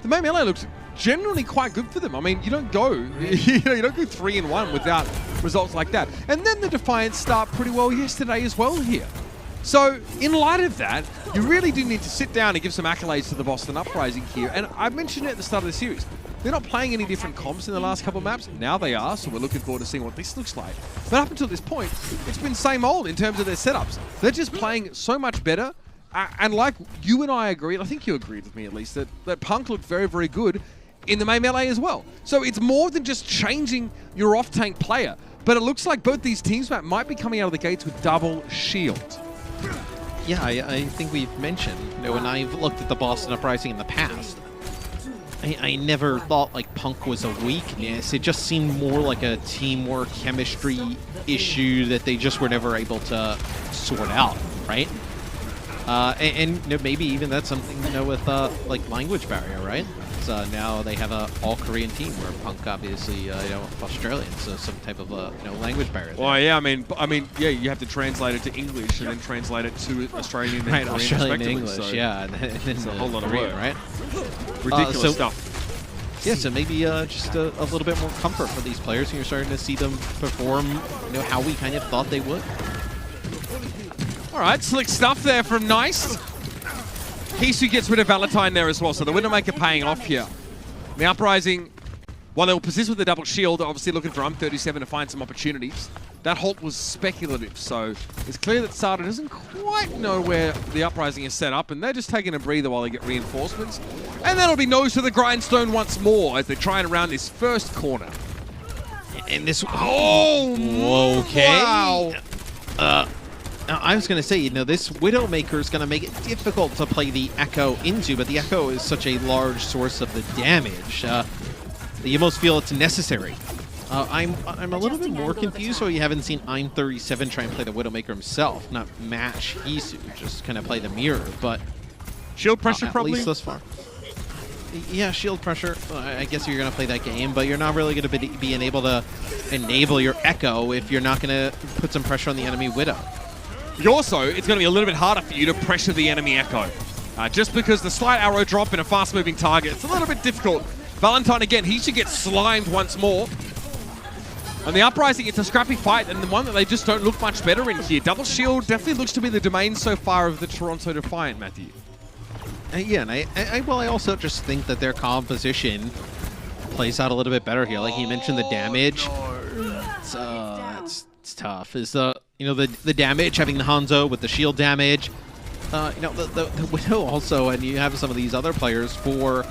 [SPEAKER 1] The May Melee looked generally quite good for them. I mean, you don't go, you don't go 3-1 without results like that. And then the Defiant start pretty well yesterday as well here. So, in light of that, you really do need to sit down and give some accolades to the Boston Uprising here. And I mentioned it at the start of the series. They're not playing any different comps in the last couple of maps. Now they are, so we're looking forward to seeing what this looks like. But up until this point, it's been same old in terms of their setups. They're just playing so much better. And like you and I agreed, I think you agreed with me at least, that Punk looked very, very good in the May Melee as well. So it's more than just changing your off-tank player. But it looks like both these teams, Matt, might be coming out of the gates with double shield.
[SPEAKER 2] Yeah, I think we've mentioned, when I've looked at the Boston Uprising in the past, I never thought like Punk was a weakness. It just seemed more like a teamwork chemistry issue that they just were never able to sort out, right? And maybe even that's something with like language barrier, right? So now they have a all-Korean team where Punk obviously Australian, so some type of language barrier there.
[SPEAKER 1] Well, yeah, I mean, yeah, you have to translate it to English and then translate it to Australian and Korean,
[SPEAKER 2] Australian to English,
[SPEAKER 1] so
[SPEAKER 2] yeah, and then
[SPEAKER 1] it's a whole lot of
[SPEAKER 2] Korean,
[SPEAKER 1] work,
[SPEAKER 2] right?
[SPEAKER 1] Ridiculous stuff.
[SPEAKER 2] Yeah, so maybe just a little bit more comfort for these players, and you're starting to see them perform, how we kind of thought they would.
[SPEAKER 1] All right, slick stuff there from Nice. Hisu gets rid of Valentine there as well, so the Widowmaker paying off here. The Uprising, while they will persist with the double shield, obviously looking for UM37 to find some opportunities. That halt was speculative, so it's clear that Sada doesn't quite know where the Uprising is set up, and they're just taking a breather while they get reinforcements. And then it'll be nose to the grindstone once more as they try and round this first corner.
[SPEAKER 2] And this...
[SPEAKER 1] Oh!
[SPEAKER 2] Okay.
[SPEAKER 1] Wow!
[SPEAKER 2] Now, I was going to say, this Widowmaker is going to make it difficult to play the Echo into, but the Echo is such a large source of the damage that you almost feel it's necessary. I'm a little bit more confused, so you haven't seen I'm37 try and play the Widowmaker himself, not match Hisu, just kind of play the mirror, but...
[SPEAKER 1] Shield pressure probably?
[SPEAKER 2] At least thus far. Yeah, shield pressure. I guess you're going to play that game, but you're not really going to be able to enable your Echo if you're not going to put some pressure on the enemy Widow.
[SPEAKER 1] Also, it's going to be a little bit harder for you to pressure the enemy Echo. Just because the slight arrow drop in a fast-moving target, it's a little bit difficult. Valentine, again, he should get slimed once more. And the Uprising, it's a scrappy fight, and the one that they just don't look much better in here. Double shield definitely looks to be the domain so far of the Toronto Defiant, Matthew.
[SPEAKER 2] Yeah, and I also just think that their composition plays out a little bit better here. Like you mentioned, the damage. No. It's tough. Is the damage, having the Hangzhou with the shield damage. The Widow also, and you have some of these other players for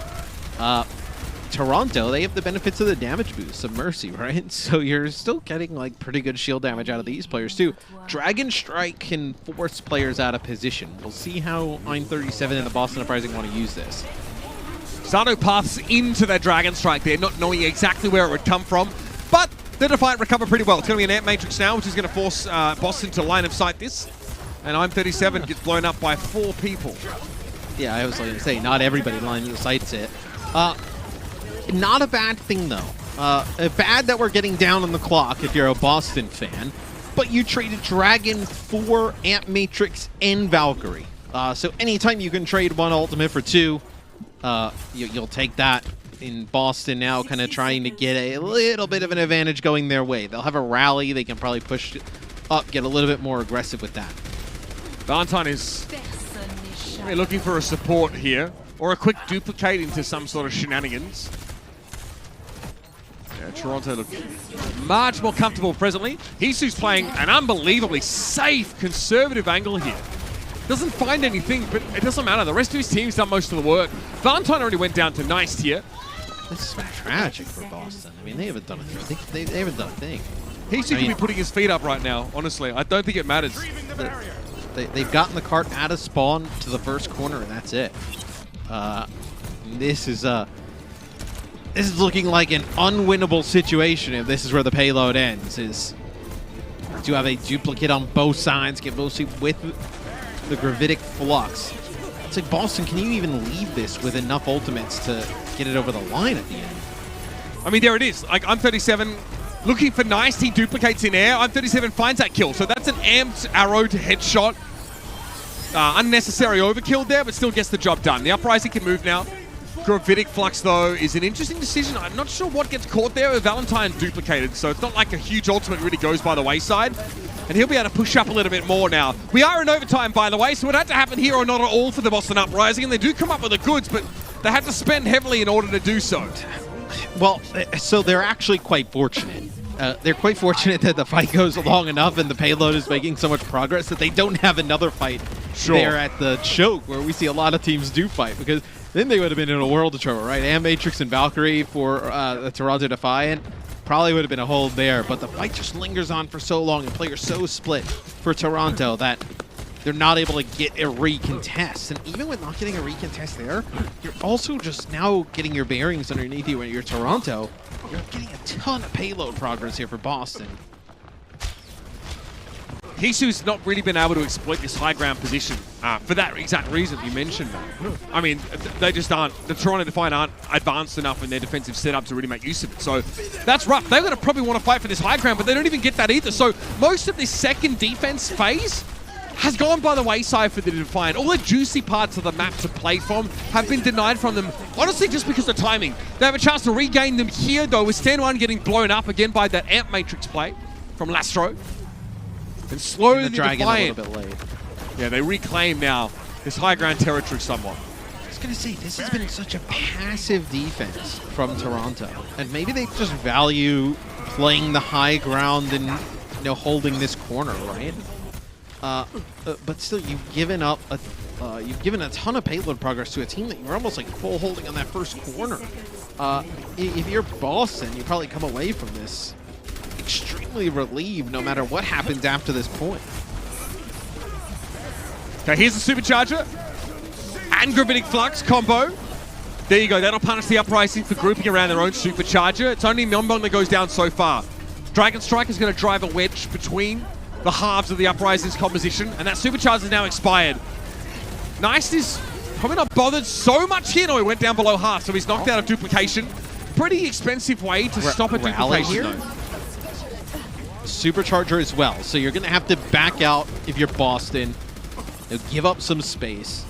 [SPEAKER 2] Toronto, they have the benefits of the damage boost of Mercy, right? So you're still getting like pretty good shield damage out of these players too. Dragon Strike can force players out of position. We'll see how I'm37 and the Boston Uprising want to use this.
[SPEAKER 1] Zato paths into their Dragon Strike there, not knowing exactly where it would come from, but the Defiant recover pretty well. It's going to be an Ant Matrix now, which is going to force Boston to line of sight this. And I'm37 gets blown up by 4 people.
[SPEAKER 2] Yeah, I was going to say, not everybody lines of sights it. Not a bad thing, though. Bad that we're getting down on the clock if you're a Boston fan. but you traded Dragon for Amp Matrix and Valkyrie. So anytime you can trade one ultimate for two, you'll take that. In Boston now, kind of trying to get a little bit of an advantage going their way. They'll have a rally. They can probably push it up, get a little bit more aggressive with that.
[SPEAKER 1] Valentine is looking for a support here, or a quick duplicate into some sort of shenanigans. Yeah, Toronto look much more comfortable presently. Hisu's playing an unbelievably safe, conservative angle here. Doesn't find anything, but it doesn't matter. The rest of his team's done most of the work. Valentine already went down to Nice here.
[SPEAKER 2] This is tragic for Boston. I mean, they haven't done a thing. They haven't done a thing.
[SPEAKER 1] Hisu could be putting his feet up right now, honestly. I don't think it matters.
[SPEAKER 2] They've gotten the cart out of spawn to the first corner, and that's it. This is looking like an unwinnable situation if this is where the payload ends. Is to have a duplicate on both sides, get mostly with the gravitic flux. It's like, Boston, can you even leave this with enough ultimates to get it over the line at the end?
[SPEAKER 1] I mean, there it is. Like, I'm 37, looking for Nice. He duplicates in air. I'm 37 finds that kill. So that's an amped arrow to headshot. Unnecessary overkill there, but still gets the job done. The Uprising can move now. Gravitic Flux, though, is an interesting decision. I'm not sure what gets caught there with Valentine duplicated, so it's not like a huge ultimate really goes by the wayside. And he'll be able to push up a little bit more now. We are in overtime, by the way, so it had to happen here or not at all for the Boston Uprising, and they do come up with the goods, but they had to spend heavily in order to do so.
[SPEAKER 2] Well, so they're actually quite fortunate. They're quite fortunate that the fight goes long enough and the payload is making so much progress that they don't have another fight there at the choke, where we see a lot of teams do fight, because then they would have been in a world of trouble, right? Amp Matrix and Valkyrie for the Toronto Defiant. Probably would have been a hold there, but the fight just lingers on for so long and players so split for Toronto that they're not able to get a recontest. And even with not getting a recontest there, you're also just now getting your bearings underneath you when you're Toronto. You're getting a ton of payload progress here for Boston.
[SPEAKER 1] Hisu's not really been able to exploit this high ground position for that exact reason you mentioned. I mean, they just aren't, the Toronto Defiant aren't advanced enough in their defensive setup to really make use of it. So that's rough. They're going to probably want to fight for this high ground, but they don't even get that either. So most of this second defense phase has gone by the wayside for the Defiant. All the juicy parts of the map to play from have been denied from them, honestly, just because of timing. They have a chance to regain them here, though, with Stand 1 getting blown up again by that Amp Matrix play from Lastro. And slowly
[SPEAKER 2] the Dragon
[SPEAKER 1] Defiant,
[SPEAKER 2] a little bit late.
[SPEAKER 1] Yeah, they reclaim now this high ground territory somewhat.
[SPEAKER 2] I was going to say, this has been such a passive defense from Toronto. And maybe they just value playing the high ground and, you know, holding this corner, right? But still, you've given up you've given a ton of payload progress to a team that you're almost like full holding on that first corner. If you're Boston, you probably come away from this extremely relieved no matter what happens after this point.
[SPEAKER 1] Okay, here's the Supercharger and Gravitic Flux combo. There you go, that'll punish the Uprising for grouping around their own Supercharger. It's only Numbani that goes down so far. Dragon Strike is going to drive a wedge between the halves of the Uprising's composition, and that Supercharger is now expired. Nice is probably not bothered so much here. No, he went down below half, so he's knocked out of duplication. Pretty expensive way to stop a duplication
[SPEAKER 2] here. Supercharger as well, so you're going to have to back out if you're Boston. They'll give up some space.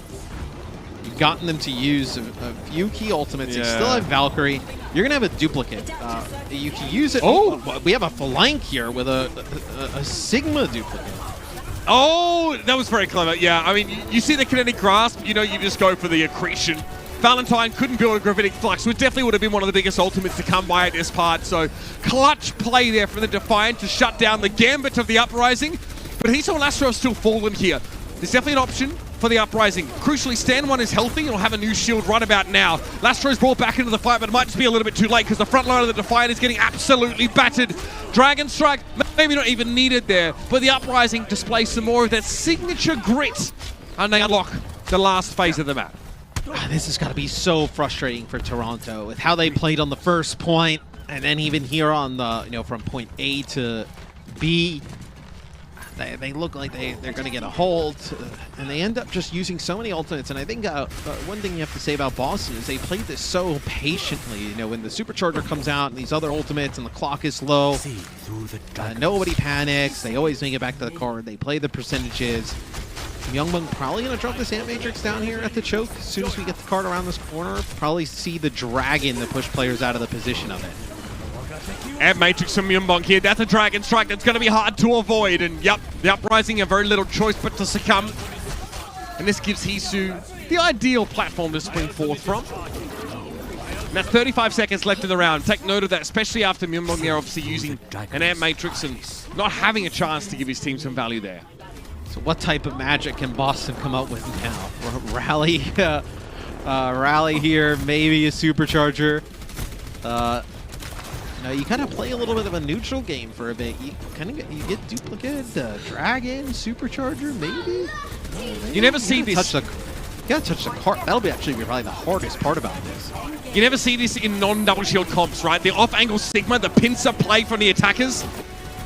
[SPEAKER 2] You've gotten them to use a few key ultimates. You still have Valkyrie. You're going to have a duplicate. You can use it. Oh, we have a flank here with a Sigma duplicate.
[SPEAKER 1] Oh, that was very clever. Yeah, I mean, you see the kinetic grasp, you know, you just go for the accretion. Valentine couldn't build a Gravitic Flux, which definitely would have been one of the biggest ultimates to come by at this part. So, clutch play there from the Defiant to shut down the gambit of the Uprising. But he saw Lastro still fallen here. There's definitely an option for the Uprising. Crucially, Stand 1 is healthy and will have a new shield right about now. Lastro's brought back into the fight, but it might just be a little bit too late because the front line of the Defiant is getting absolutely battered. Dragon Strike, maybe not even needed there, but the Uprising displays some more of that signature grit and they unlock the last phase of the map.
[SPEAKER 2] This has got to be so frustrating for Toronto with how they played on the first point, and then even here on the, you know, from point A to B. They look like they're going to get a hold, and they end up just using so many ultimates. And I think one thing you have to say about Boston is they played this so patiently. You know, when the Supercharger comes out and these other ultimates and the clock is low, nobody panics. They always make it back to the card. They play the percentages. Myungbong probably going to drop this Ant Matrix down here at the choke as soon as we get the card around this corner. Probably see the Dragon to push players out of the position of it.
[SPEAKER 1] And Matrix from Myungbong here. That's a Dragon Strike that's going to be hard to avoid. And yep, the Uprising have very little choice but to succumb. And this gives Hisu the ideal platform to spring forth from. And that's 35 seconds left in the round. Take note of that, especially after Myungbong there obviously using an Ant Matrix and not having a chance to give his team some value there.
[SPEAKER 2] So what type of magic can Boston come up with now? Rally, rally here, maybe a Supercharger. You kind of play a little bit of a neutral game for a bit. You get duplicate, Dragon, Supercharger, maybe.
[SPEAKER 1] You never see this.
[SPEAKER 2] You gotta touch the card. That'll be actually probably the hardest part about this.
[SPEAKER 1] You never see this in non-double shield comps, right? The off-angle Sigma, the pincer play from the attackers.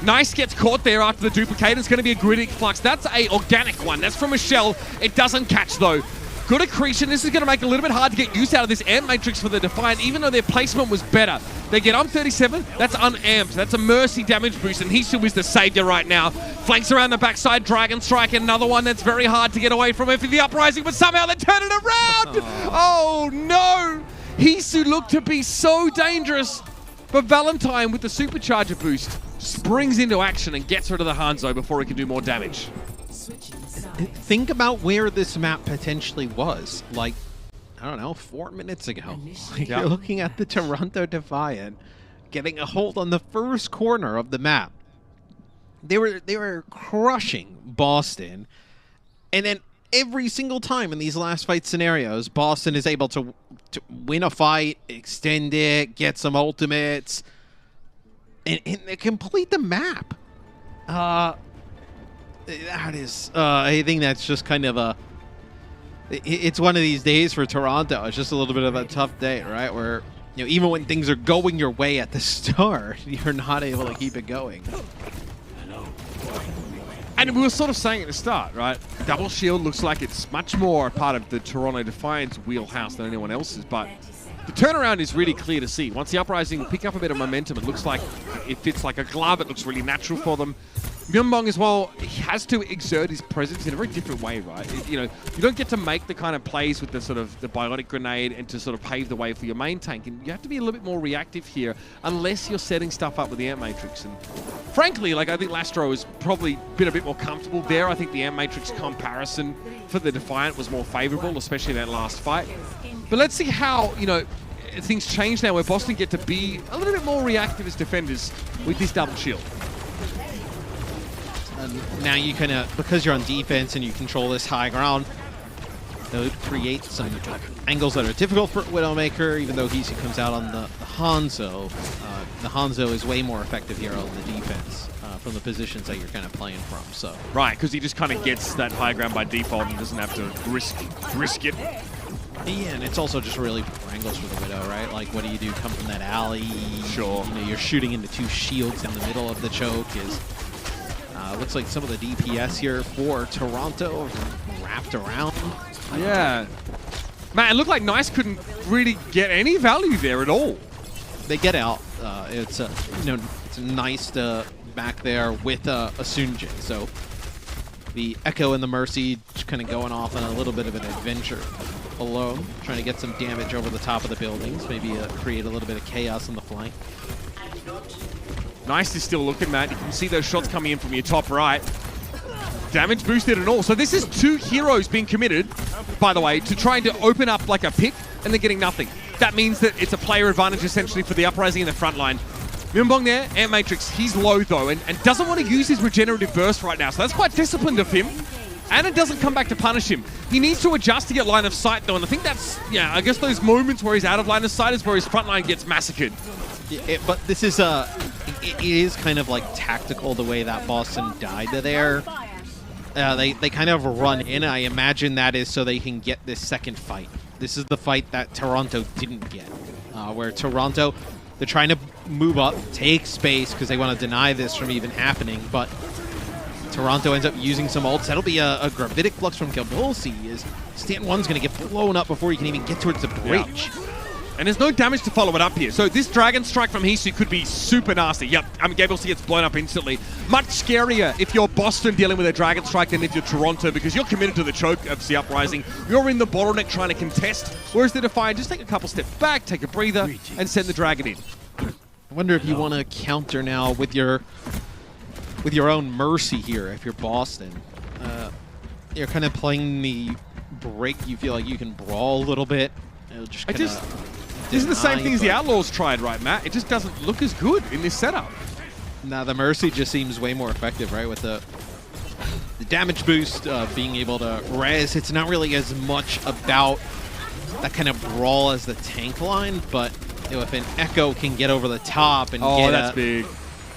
[SPEAKER 1] Nice gets caught there after the duplicate. It's going to be a gritty flux. That's a organic one. That's from a shell. It doesn't catch though. Good accretion. This is going to make it a little bit hard to get use out of this Ant Matrix for the Defiant, even though their placement was better. They get on 37. That's unamped. That's a mercy damage boost, and Hisu is the savior right now. Flanks around the backside. Dragon Strike, another one that's very hard to get away from it for the Uprising, but somehow they turn it around. Oh no! Hisu looked to be so dangerous, but Valentine with the Supercharger boost springs into action and gets rid of the Hangzhou before he can do more damage.
[SPEAKER 2] Think about where this map potentially was, like, I don't know, 4 minutes ago. You're looking at the Toronto Defiant getting a hold on the first corner of the map. They were crushing Boston, and then every single time in these last fight scenarios, Boston is able to win a fight, extend it, get some ultimates, and complete the map. That is, I think that's just kind of it's one of these days for Toronto. It's just a little bit of a tough day, right? Where, even when things are going your way at the start, you're not able to keep it going.
[SPEAKER 1] And we were sort of saying at the start, right? Double shield looks like it's much more a part of the Toronto Defiant's wheelhouse than anyone else's, but the turnaround is really clear to see. Once the Uprising pick up a bit of momentum, it looks like it fits like a glove. It looks really natural for them. Myungbong as well, he has to exert his presence in a very different way, right? You don't get to make the kind of plays with the sort of the biotic grenade and to sort of pave the way for your main tank. And you have to be a little bit more reactive here unless you're setting stuff up with the Ant Matrix. And frankly, I think Lastro has probably been a bit more comfortable there. I think the Ant Matrix comparison for the Defiant was more favorable, especially in that last fight. But let's see how, things change now where Boston get to be a little bit more reactive as defenders with this double shield.
[SPEAKER 2] Now you kind of, because you're on defense and you control this high ground, it create some angles that are difficult for Widowmaker, even though Hisu comes out on the Hangzhou. The Hangzhou is way more effective here on the defense from the positions that you're kind of playing from. So
[SPEAKER 1] right, because he just kind of gets that high ground by default and doesn't have to risk it.
[SPEAKER 2] Yeah, and it's also just really poor angles for the Widow, right? Like, what do you do? Come from that alley?
[SPEAKER 1] Sure.
[SPEAKER 2] You're shooting into two shields in the middle of the choke. Looks like some of the DPS here for Toronto wrapped around.
[SPEAKER 1] Yeah. Man, it looked like Nice couldn't really get any value there at all.
[SPEAKER 2] They get out. It's Nice back there with a Sunjin. So the Echo and the Mercy just kind of going off on a little bit of an adventure alone, trying to get some damage over the top of the buildings, maybe create a little bit of chaos on the flank.
[SPEAKER 1] Nice is still looking, Matt. You can see those shots coming in from your top right. Damage boosted and all. So this is 2 heroes being committed, by the way, to trying to open up like a pick, and they're getting nothing. That means that it's a player advantage essentially for the Uprising in the front line. Myungbong there, Ant Matrix, he's low though, and doesn't want to use his regenerative burst right now. So that's quite disciplined of him. And it doesn't come back to punish him. He needs to adjust to get line of sight though, and I think that's, I guess those moments where he's out of line of sight is where his front line gets massacred.
[SPEAKER 2] But this is it is kind of like tactical the way that Boston died there. They kind of run in. I imagine that is so they can get this second fight. This is the fight that Toronto didn't get, where Toronto, they're trying to move up, take space because they want to deny this from even happening, but Toronto ends up using some ults. That'll be a Gravitic Flux from Gabolsi, as Stand 1's going to get blown up before he can even get towards the bridge.
[SPEAKER 1] Yeah. And there's no damage to follow it up here. So this Dragon Strike from Hisu could be super nasty. Yep, I mean, Gabolsi gets blown up instantly. Much scarier if you're Boston dealing with a Dragon Strike than if you're Toronto, because you're committed to the choke of the Uprising. You're in the bottleneck trying to contest, whereas the Defiant just take a couple steps back, take a breather, and send the Dragon in.
[SPEAKER 2] I wonder if you want to counter now with your own Mercy here if you're Boston. You're kind of playing the break. You feel like you can brawl a little bit. It'll just kind of...
[SPEAKER 1] This is the same thing as the Outlaws tried, right, Matt? It just doesn't look as good in this setup.
[SPEAKER 2] Nah, the Mercy just seems way more effective, right? With the damage boost, being able to res. It's not really as much about that kind of brawl as the tank line, but if an Echo can get over the top and get
[SPEAKER 1] big.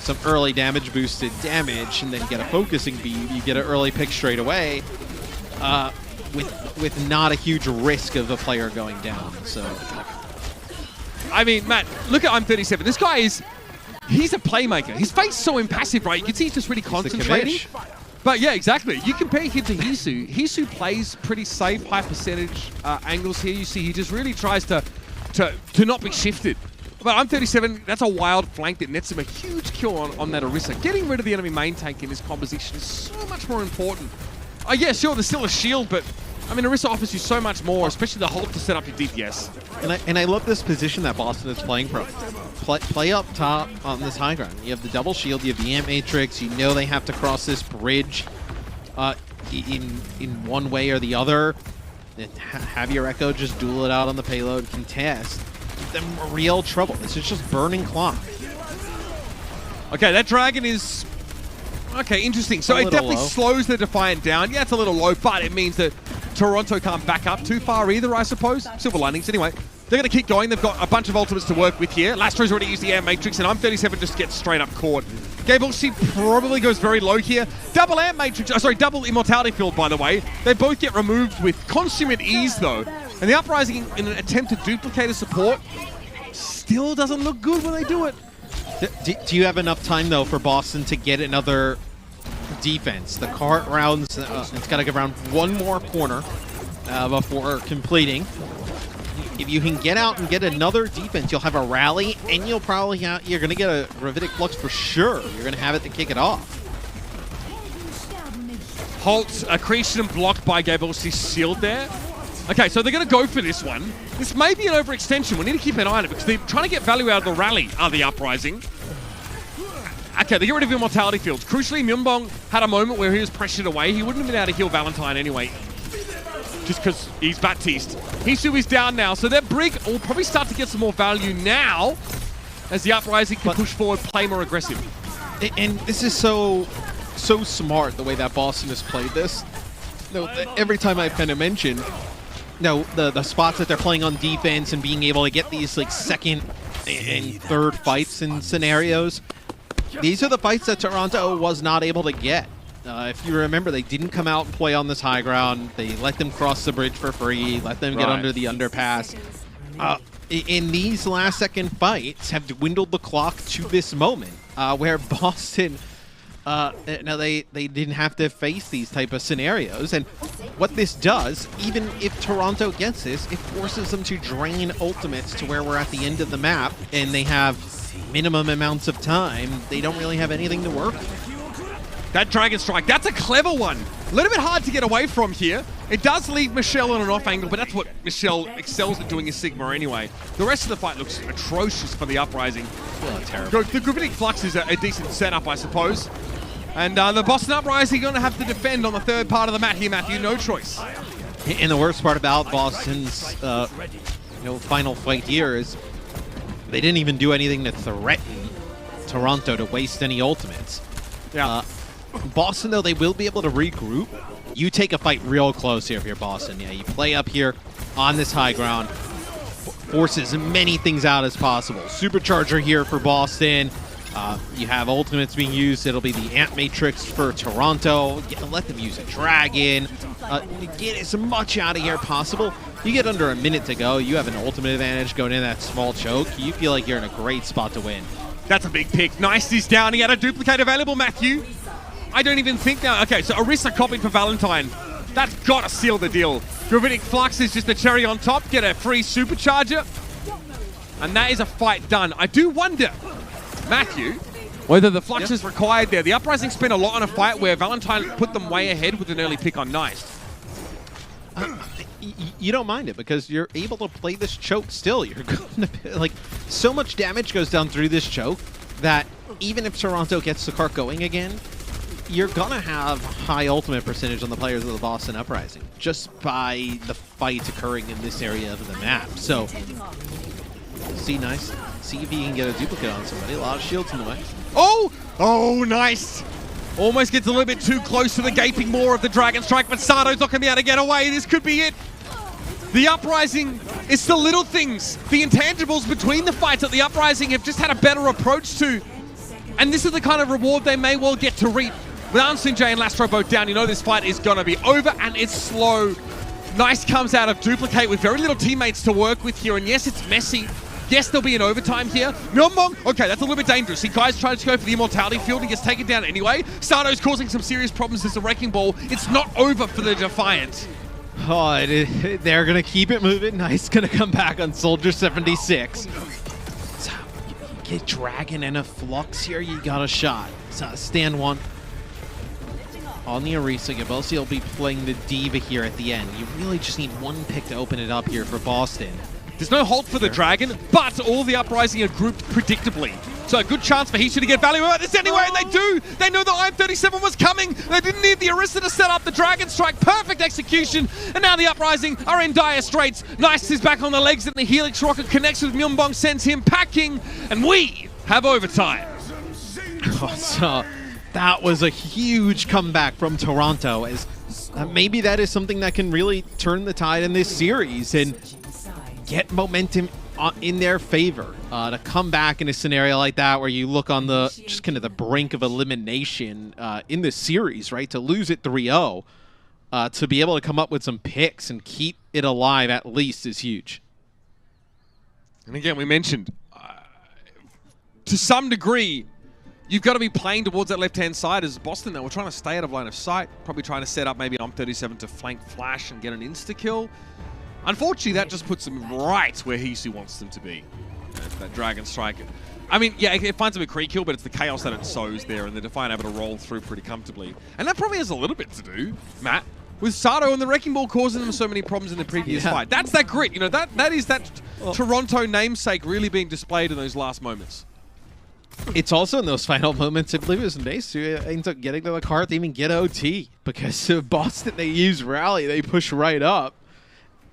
[SPEAKER 2] Some early damage boosted damage and then get a focusing beam, you get an early pick straight away with not a huge risk of a player going down. So,
[SPEAKER 1] I mean, Matt, look at I'm37. This guy he's a playmaker. His face is so impassive, right? You can see he's just really concentrating. But yeah, exactly. You compare him to Hisu. Hisu plays pretty safe, high percentage angles here. You see he just really tries to not be shifted. But I'm37, that's a wild flank that nets him a huge kill on that Orisa. Getting rid of the enemy main tank in this composition is so much more important. Yeah, sure, there's still a shield, but I mean, Orisa offers you so much more, especially the hold to set up your DPS.
[SPEAKER 2] And I love this position that Boston is playing from. Play up top on this high ground. You have the double shield, you have the Ant Matrix, you know they have to cross this bridge in one way or the other. And have your Echo just duel it out on the payload, contest. Give them real trouble. This is just burning clock.
[SPEAKER 1] Okay, that Dragon is... Okay, interesting. So it definitely slows the Defiant down. Yeah, it's a little low, but it means that Toronto can't back up too far either, I suppose. Silver linings. Anyway, they're going to keep going. They've got a bunch of ultimates to work with here. Lastro's already used the Air Matrix, and I'm37 just gets straight up caught. Gabolsi probably goes very low here. Double Air Matrix, double Immortality Field, by the way. They both get removed with consummate ease, though. And the Uprising, in an attempt to duplicate a support, still doesn't look good when they do it.
[SPEAKER 2] Do you have enough time, though, for Boston to get another defense? The cart rounds, it's got to go around one more corner before completing. If you can get out and get another defense, you'll have a rally, and you'll probably you're going to get a Gravitic Flux for sure. You're going to have it to kick it off.
[SPEAKER 1] Halt, accretion blocked by Gabolsi, shield there. Okay, so they're going to go for this one. This may be an overextension. We need to keep an eye on it because they're trying to get value out of the rally, the Uprising. Okay, they get rid of Immortality Fields. Crucially, Myunbong had a moment where he was pressured away. He wouldn't have been able to heal Valentine anyway, just because he's Baptiste. Hisu is down now, so their Brig will probably start to get some more value now as the Uprising can push forward, play more aggressive.
[SPEAKER 2] And this is so smart, the way that Boston has played this. Every time I've kind of mentioned, the spots that they're playing on defense and being able to get these like second and third fights in scenarios, these are the fights that Toronto was not able to get. If you remember, they didn't come out and play on this high ground. They let them cross the bridge for free, let them get under the underpass. In these last second fights have dwindled the clock to this moment, where Boston, they didn't have to face these type of scenarios. And what this does, even if Toronto gets this, it forces them to drain ultimates to where we're at the end of the map, and they have minimum amounts of time. They don't really have anything to work with.
[SPEAKER 1] That Dragon Strike, that's a clever one. A little bit hard to get away from here. It does leave Michelle on an off angle, but that's what Michelle excels at doing, is Sigma anyway. The rest of the fight looks atrocious for the Uprising.
[SPEAKER 2] Oh, terrible.
[SPEAKER 1] The Gravitic Flux is a decent setup, I suppose. And the Boston Uprising are going to have to defend on the third part of the mat here, Matthew. No choice.
[SPEAKER 2] And the worst part about Boston's final fight here is they didn't even do anything to threaten Toronto to waste any ultimates.
[SPEAKER 1] Yeah.
[SPEAKER 2] Boston, though, they will be able to regroup. You take a fight real close here if you're Boston. Yeah, you play up here on this high ground, force as many things out as possible. Supercharger here for Boston. You have ultimates being used. It'll be the Ant Matrix for Toronto. Let them use a Dragon. Get as much out of here possible. You get under a minute to go. You have an ultimate advantage going in that small choke. You feel like you're in a great spot to win.
[SPEAKER 1] That's a big pick. Nice is down. He had a duplicate available, Matthew. I don't even think now. Okay, so Orisa copied for Valentine. That's got to seal the deal. Gravitic Flux is just the cherry on top. Get a free supercharger. And that is a fight done. I do wonder, Matthew, whether the Flux is required there. The Uprising spent a lot on a fight where Valentine put them way ahead with an early pick on Nice.
[SPEAKER 2] You don't mind it because you're able to play this choke still. You're going to, like, so much damage goes down through this choke that even if Toronto gets the cart going again, you're going to have high ultimate percentage on the players of the Boston Uprising just by the fight occurring in this area of the map. So, see Nice. See if he can get a duplicate on somebody. A lot of shields in the way.
[SPEAKER 1] Oh! Oh, Nice! Almost gets a little bit too close to the gaping maw of the Dragon Strike, but Sato's not going to be able to get away. This could be it. The Uprising, it's the little things, the intangibles between the fights that the Uprising have just had a better approach to. And this is the kind of reward they may well get to reap. With Ansung J and Lastro both down, you know this fight is going to be over, and it's slow. Nice comes out of Duplicate with very little teammates to work with here, and yes, it's messy. Yes, there'll be an overtime here. Myeonbong, okay, that's a little bit dangerous. He guys tries to go for the Immortality Field and gets taken down anyway. Sato's causing some serious problems as a Wrecking Ball. It's not over for the Defiant.
[SPEAKER 2] Oh, they're going to keep it moving. Nice going to come back on Soldier 76. So, you get Dragon and a Flux here, you got a shot. So, stand one. On the Orisa, Gabosi will be playing the Diva here at the end. You really just need one pick to open it up here for Boston.
[SPEAKER 1] There's no halt for the Dragon, but all the Uprising are grouped predictably. So a good chance for Hishu to get value out of this anyway, and they do! They know the IM-37 was coming! They didn't need the Orisa to set up the Dragon Strike. Perfect execution, and now the Uprising are in dire straits. Nice is back on the legs, and the Helix Rocket connects with Myeonbong, sends him packing, and we have overtime.
[SPEAKER 2] Oh, so that was a huge comeback from Toronto, as maybe that is something that can really turn the tide in this series and get momentum in their favor. To come back in a scenario like that where you look on the just kind of the brink of elimination in the series, right? To lose it 3-0, to be able to come up with some picks and keep it alive at least is huge.
[SPEAKER 1] And again, we mentioned, to some degree, you've got to be playing towards that left-hand side as Boston. Now, we're trying to stay out of line of sight, probably trying to set up maybe an UM-37 to flank Flash and get an insta-kill. Unfortunately, that just puts them right where Hishu wants them to be. That Dragon Strike. I mean, yeah, it finds them a Kree kill, but it's the chaos that it sows there, and the Defiant able to roll through pretty comfortably. And that probably has a little bit to do, Matt, with Sato and the Wrecking Ball causing them so many problems in the previous fight. That's that grit, you know, that is that Toronto namesake really being displayed in those last moments.
[SPEAKER 2] It's also in those final moments, I believe it was Mace who ends up getting to the cart. They even get OT because of Boston. They use Rally, they push right up.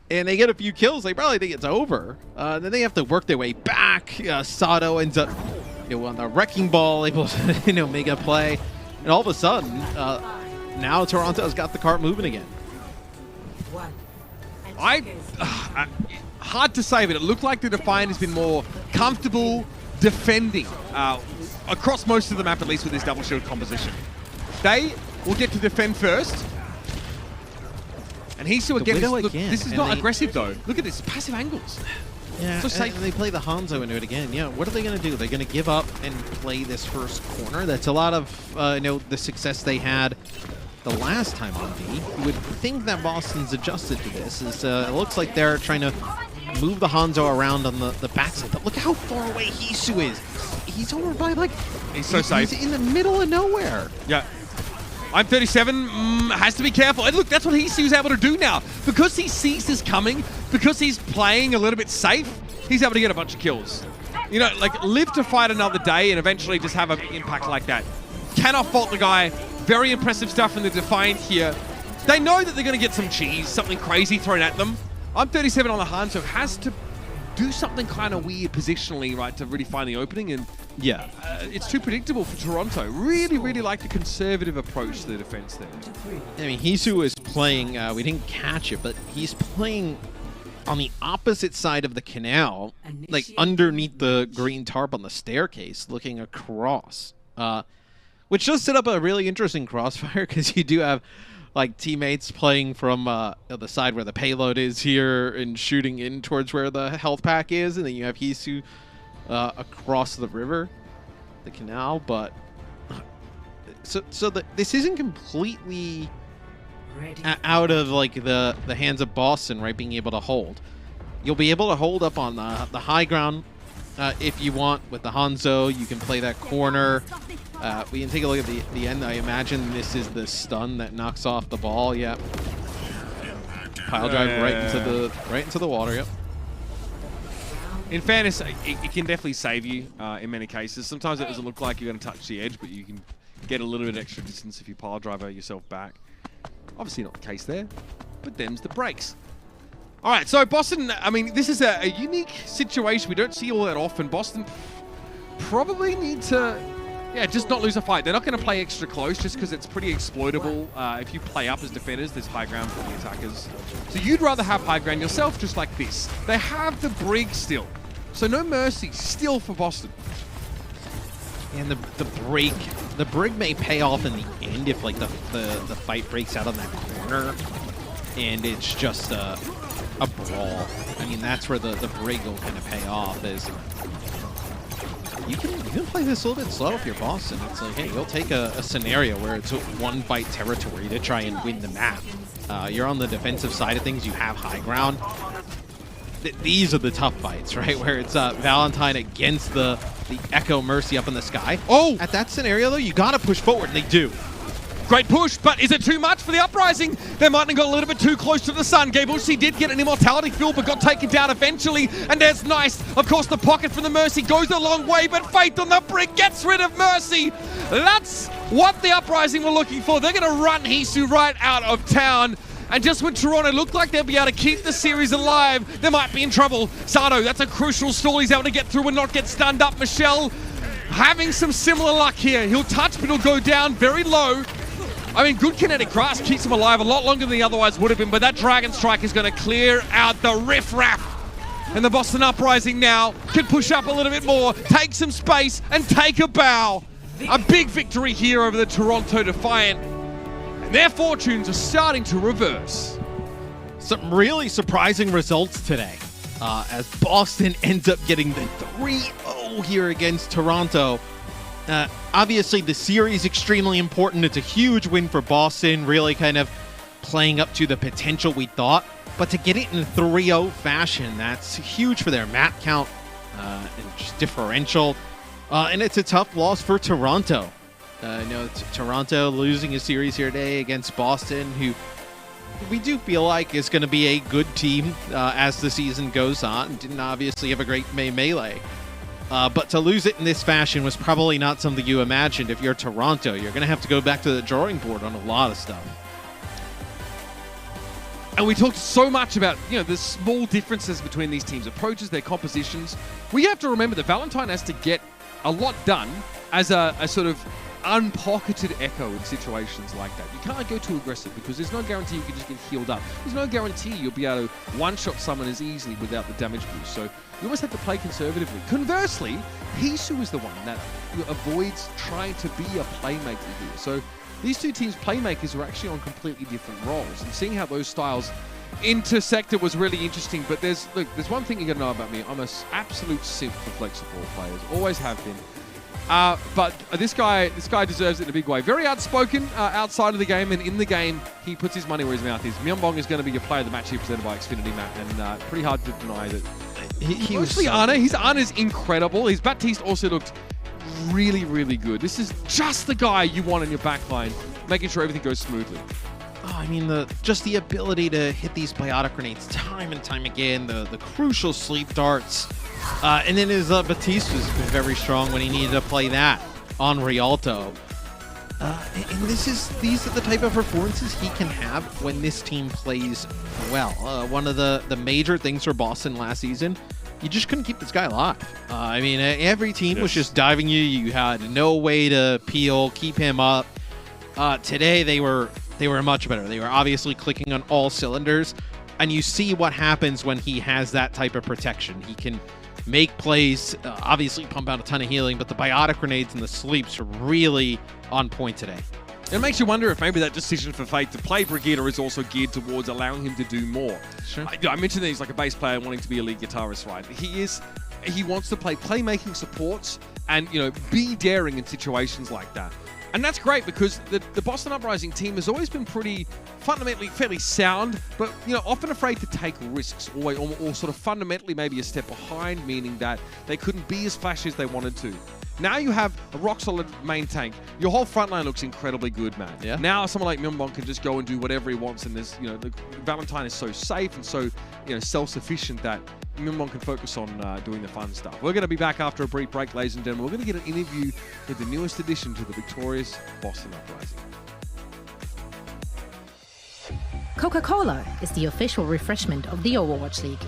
[SPEAKER 2] And they get a few kills. They probably think it's over. Then they have to work their way back. Sato ends up on the Wrecking Ball, able to make a play. And all of a sudden, now Toronto's got the cart moving again.
[SPEAKER 1] Hard to say, but it looked like the Defiant has been more comfortable defending across most of the map, at least with this double shield composition. They will get to defend first. And Hishu again, this is not aggressive though. Look at this, passive angles.
[SPEAKER 2] Yeah, so and they play the Hangzhou into it again. Yeah, what are they going to do? They're going to give up and play this first corner. That's a lot of the success they had the last time on B. You would think that Boston's adjusted to this. It looks like they're trying to move the Hangzhou around on the backside. But look how far away Hishu is. He's over by like...
[SPEAKER 1] He's so safe.
[SPEAKER 2] He's in the middle of nowhere.
[SPEAKER 1] Yeah. IM-37 has to be careful. And look, that's what Hishu's able to do now. Because he sees this coming, because he's playing a little bit safe, he's able to get a bunch of kills. You know, like, live to fight another day and eventually just have an impact like that. Cannot fault the guy. Very impressive stuff in the Defiant here. They know that they're going to get some cheese, something crazy thrown at them. IM-37 on the Hangzhou has to do something kind of weird positionally, right, to really find the opening. And yeah, it's too predictable for Toronto. Really, really like the conservative approach to the defense there.
[SPEAKER 2] I mean, Hishu is playing, we didn't catch it, but he's playing on the opposite side of the canal, like underneath the green tarp on the staircase, looking across. Which does set up a really interesting crossfire, because you do have like teammates playing from the side where the payload is here and shooting in towards where the health pack is, and then you have Hishu across the river, the canal. But This isn't completely out of like the hands of Boston, right? Being able to hold. You'll be able to hold up on the high ground if you want with the Hangzhou. You can play that corner. We can take a look at the end. I imagine this is the stun that knocks off the ball. Yep. Pile drive right into the water. Yep.
[SPEAKER 1] In fairness, it can definitely save you in many cases. Sometimes it doesn't look like you're going to touch the edge, but you can get a little bit extra distance if you pile driver yourself back. Obviously not the case there, but them's the breaks. All right, so Boston, I mean, this is a unique situation. We don't see all that often. Boston probably need to, just not lose a fight. They're not going to play extra close just because it's pretty exploitable. If you play up as defenders, there's high ground for the attackers. So you'd rather have high ground yourself just like this. They have the brig still. So no mercy still for Boston.
[SPEAKER 2] And the brig may pay off in the end if like the fight breaks out on that corner and it's just a brawl. I mean, that's where the brig will kind of pay off. Is you can play this a little bit slow if you're Boston. It's like, hey, you'll take a scenario where it's one fight territory to try and win the map. You're on the defensive side of things. You have high ground. These are the tough fights, right? Where it's Valentine against the Echo Mercy up in the sky.
[SPEAKER 1] Oh!
[SPEAKER 2] At that scenario, though, you got to push forward, and they do.
[SPEAKER 1] Great push, but is it too much for the Uprising? They might have got a little bit too close to the sun. Gabushi did get an immortality field, but got taken down eventually. And there's nice. Of course, the pocket from the Mercy goes a long way, but Faith on the brig gets rid of Mercy. That's what the Uprising were looking for. They're going to run Hisu right out of town. And just when Toronto looked like they'll be able to keep the series alive, they might be in trouble. Sato, that's a crucial stall. He's able to get through and not get stunned up. Michelle having some similar luck here. He'll touch, but he'll go down very low. I mean, good kinetic grasp keeps him alive a lot longer than he otherwise would have been, but that Dragon Strike is going to clear out the riffraff. And the Boston Uprising now can push up a little bit more, take some space, and take a bow. A big victory here over the Toronto Defiant. Their fortunes are starting to reverse.
[SPEAKER 2] Some really surprising results today as Boston ends up getting the 3-0 here against Toronto. Obviously, the series extremely important. It's a huge win for Boston, really kind of playing up to the potential we thought. But to get it in a 3-0 fashion, that's huge for their map count and just differential. And it's a tough loss for Toronto. Toronto losing a series here today against Boston, who we do feel like is going to be a good team as the season goes on. Didn't obviously have a great melee. But to lose it in this fashion was probably not something you imagined. If you're Toronto, you're going to have to go back to the drawing board on a lot of stuff.
[SPEAKER 1] And we talked so much about, the small differences between these teams' approaches, their compositions. We have to remember that Valentine has to get a lot done as a sort of unpocketed Echo in situations like that. You can't go too aggressive because there's no guarantee you can just get healed up. There's no guarantee you'll be able to one-shot someone as easily without the damage boost. So you always have to play conservatively. Conversely, Hisu is the one that avoids trying to be a playmaker here. So these two teams' playmakers are actually on completely different roles. And seeing how those styles intersected was really interesting. But there's one thing you got to know about me. I'm an absolute simp for flex support players. Always have been. But this guy deserves it in a big way. Very outspoken outside of the game, and in the game, he puts his money where his mouth is. Myeonbong is going to be your player of the match here presented by Xfinity Matt, and pretty hard to deny that.
[SPEAKER 2] He
[SPEAKER 1] Mostly
[SPEAKER 2] was
[SPEAKER 1] Ana. His Ana is incredible. His Baptiste also looked really, really good. This is just the guy you want in your backline, making sure everything goes smoothly.
[SPEAKER 2] Oh, I mean, just the ability to hit these biotic grenades time and time again, the crucial sleep darts. And then his Baptiste was very strong when he needed to play that on Rialto. And these are the type of performances he can have when this team plays well. One of the major things for Boston last season, you just couldn't keep this guy alive. I mean, every team was just diving you. You had no way to peel, keep him up. Today, they were much better. They were obviously clicking on all cylinders. And you see what happens when he has that type of protection. He can make plays, obviously pump out a ton of healing, but the biotic grenades and the sleeps are really on point today.
[SPEAKER 1] It makes you wonder if maybe that decision for Fate to play Brigitte is also geared towards allowing him to do more.
[SPEAKER 2] Sure.
[SPEAKER 1] I mentioned that he's like a bass player wanting to be a lead guitarist, right? He wants to play playmaking supports and, be daring in situations like that. And that's great because the Boston Uprising team has always been pretty fundamentally fairly sound, but often afraid to take risks, or sort of fundamentally maybe a step behind, meaning that they couldn't be as flashy as they wanted to. Now you have a rock-solid main tank. Your whole front line looks incredibly good, man.
[SPEAKER 2] Yeah.
[SPEAKER 1] Now someone like Numbani can just go and do whatever he wants, and there's, the Valentine is so safe and so, self-sufficient that Numbani can focus on doing the fun stuff. We're going to be back after a brief break, ladies and gentlemen. We're going to get an interview with the newest addition to the victorious Boston Uprising.
[SPEAKER 3] Coca-Cola is the official refreshment of the Overwatch League.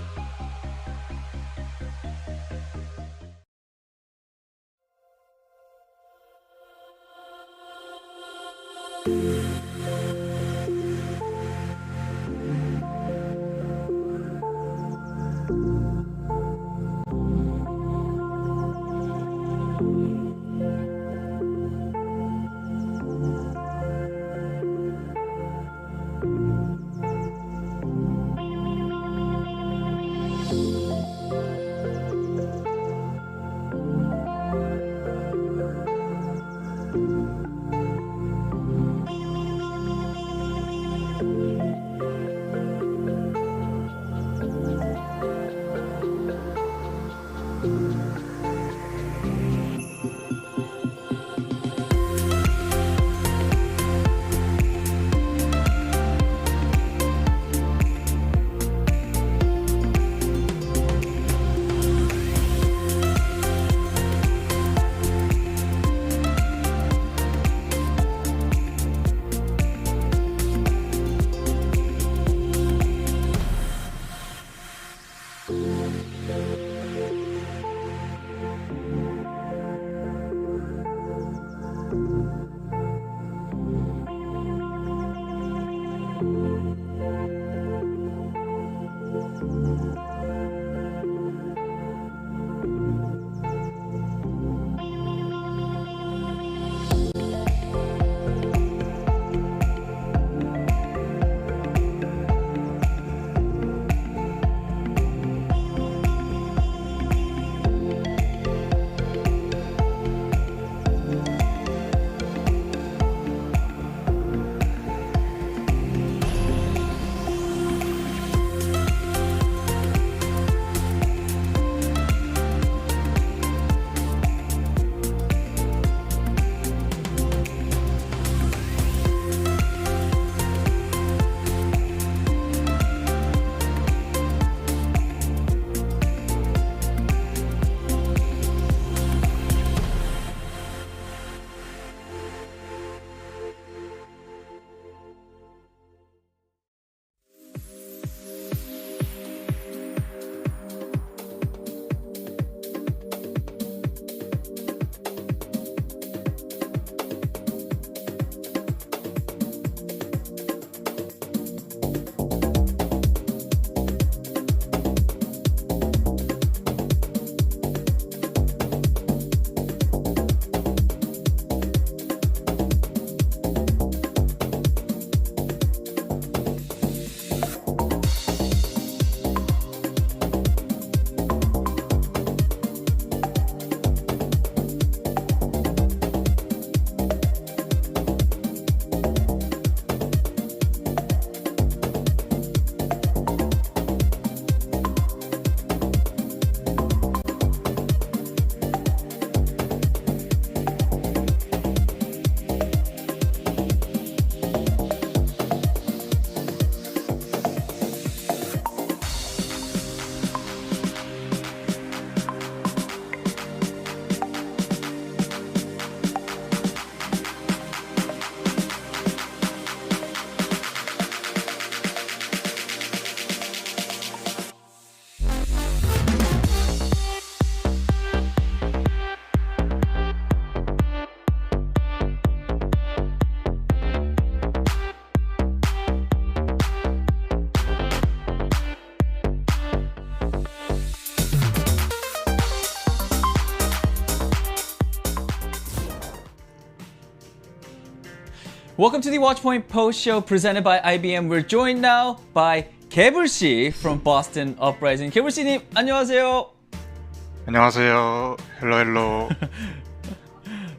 [SPEAKER 4] Welcome to the Watchpoint Post Show presented by IBM. We're joined now by 개불씨 from Boston Uprising. 개불씨님 안녕하세요.
[SPEAKER 5] 안녕하세요. 헬로 헬로.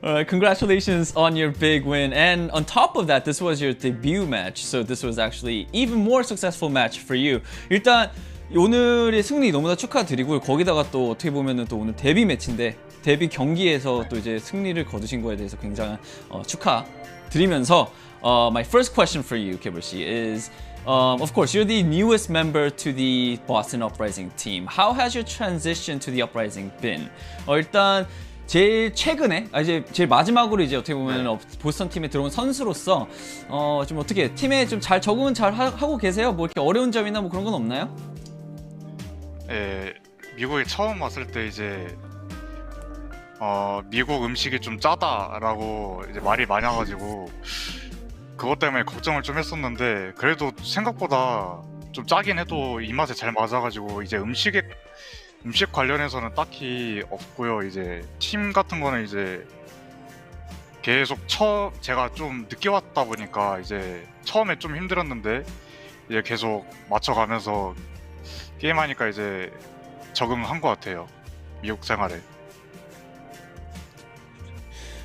[SPEAKER 4] Congratulations on your big win. And on top of that, this was your debut match. So this was actually even more successful match for you. 일단 오늘의 승리 너무나 축하드리고요. 거기다가 또 어떻게 보면은 또 오늘 데뷔 매치인데 데뷔 경기에서 또 이제 승리를 거두신 거에 대해서 굉장한 축하드리면서 my first question for you, 개불씨, is of course, you're the newest member to the Boston Uprising team. How has your transition to the Uprising been? 일단 제일 최근에, 이제 제일 마지막으로 이제 어떻게 보면 보스턴 팀에 들어온 선수로서 좀 어떻게 팀에 좀 잘 적응은 잘 하고 계세요? 뭐 이렇게 어려운 점이나 뭐 그런 건 없나요?
[SPEAKER 5] 미국에 처음 왔을 때 이제 미국 음식이 좀 짜다라고 이제 말이 많아가지고. 그것 때문에 걱정을 좀 했었는데 그래도 생각보다 좀 짜긴 해도 입맛에 잘 맞아가지고 이제 음식 관련해서는 딱히 없고요. 이제 팀 같은 거는 이제 계속 제가 좀 늦게 왔다 보니까 이제 처음에 좀 힘들었는데 이제 계속 맞춰가면서 게임하니까 이제 적응한 것 같아요. 미국 생활에.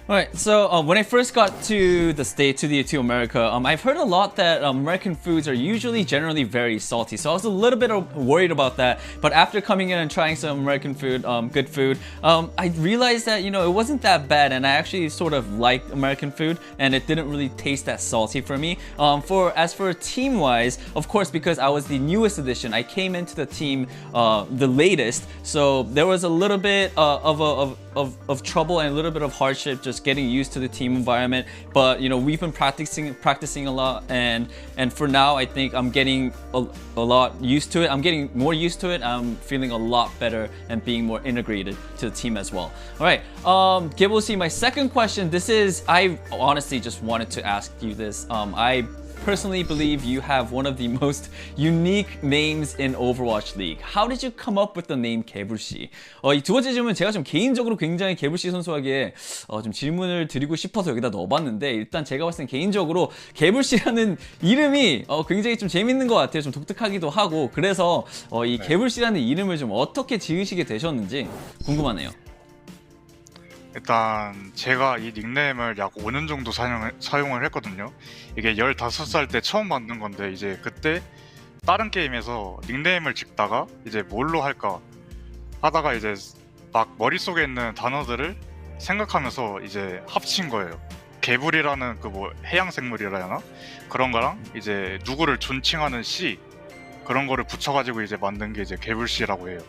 [SPEAKER 4] Alright, so when I first got to the States, to America, I've heard a lot that American foods are usually generally very salty. So I was a little bit worried about that. But after coming in and trying some American food, good food, I realized that, you know, it wasn't that bad. And I actually sort of liked American food and it didn't really taste that salty for me. As for team-wise, of course, because I was the newest addition, I came into the team the latest. So there was a little bit of trouble and a little bit of hardship just getting used to the team environment, but you know, we've been practicing a lot, and for now I think I'm getting a lot used to it. I'm getting more used to it. I'm feeling a lot better and being more integrated to the team as well. All right, Gibblesy, my second question, I honestly just wanted to ask you this. I personally believe you have one of the most unique names in Overwatch League. How did you come up with the name 개불씨? 이 두 번째 질문은 제가 좀 개인적으로 굉장히 개불씨 선수에게 좀 질문을 드리고 싶어서 여기다 넣어봤는데, 일단 제가 봤을 땐 개인적으로 개불씨라는 이름이 굉장히 좀 재밌는 것 같아요. 좀 독특하기도 하고, 그래서 이 개불씨라는 이름을 좀 어떻게 지으시게 되셨는지 궁금하네요.
[SPEAKER 5] 일단 제가 이 닉네임을 약 5년 정도 사용을 했거든요. 이게 15살 때 처음 만든 건데, 이제 그때 다른 게임에서 닉네임을 짓다가 이제 뭘로 할까 하다가 이제 막 머릿속에 있는 단어들을 생각하면서 이제 합친 거예요. 개불이라는 그 뭐 해양생물이라 하나? 그런 거랑 이제 누구를 존칭하는 씨, 그런 거를 붙여가지고 이제 만든 게 이제 개불씨라고 해요.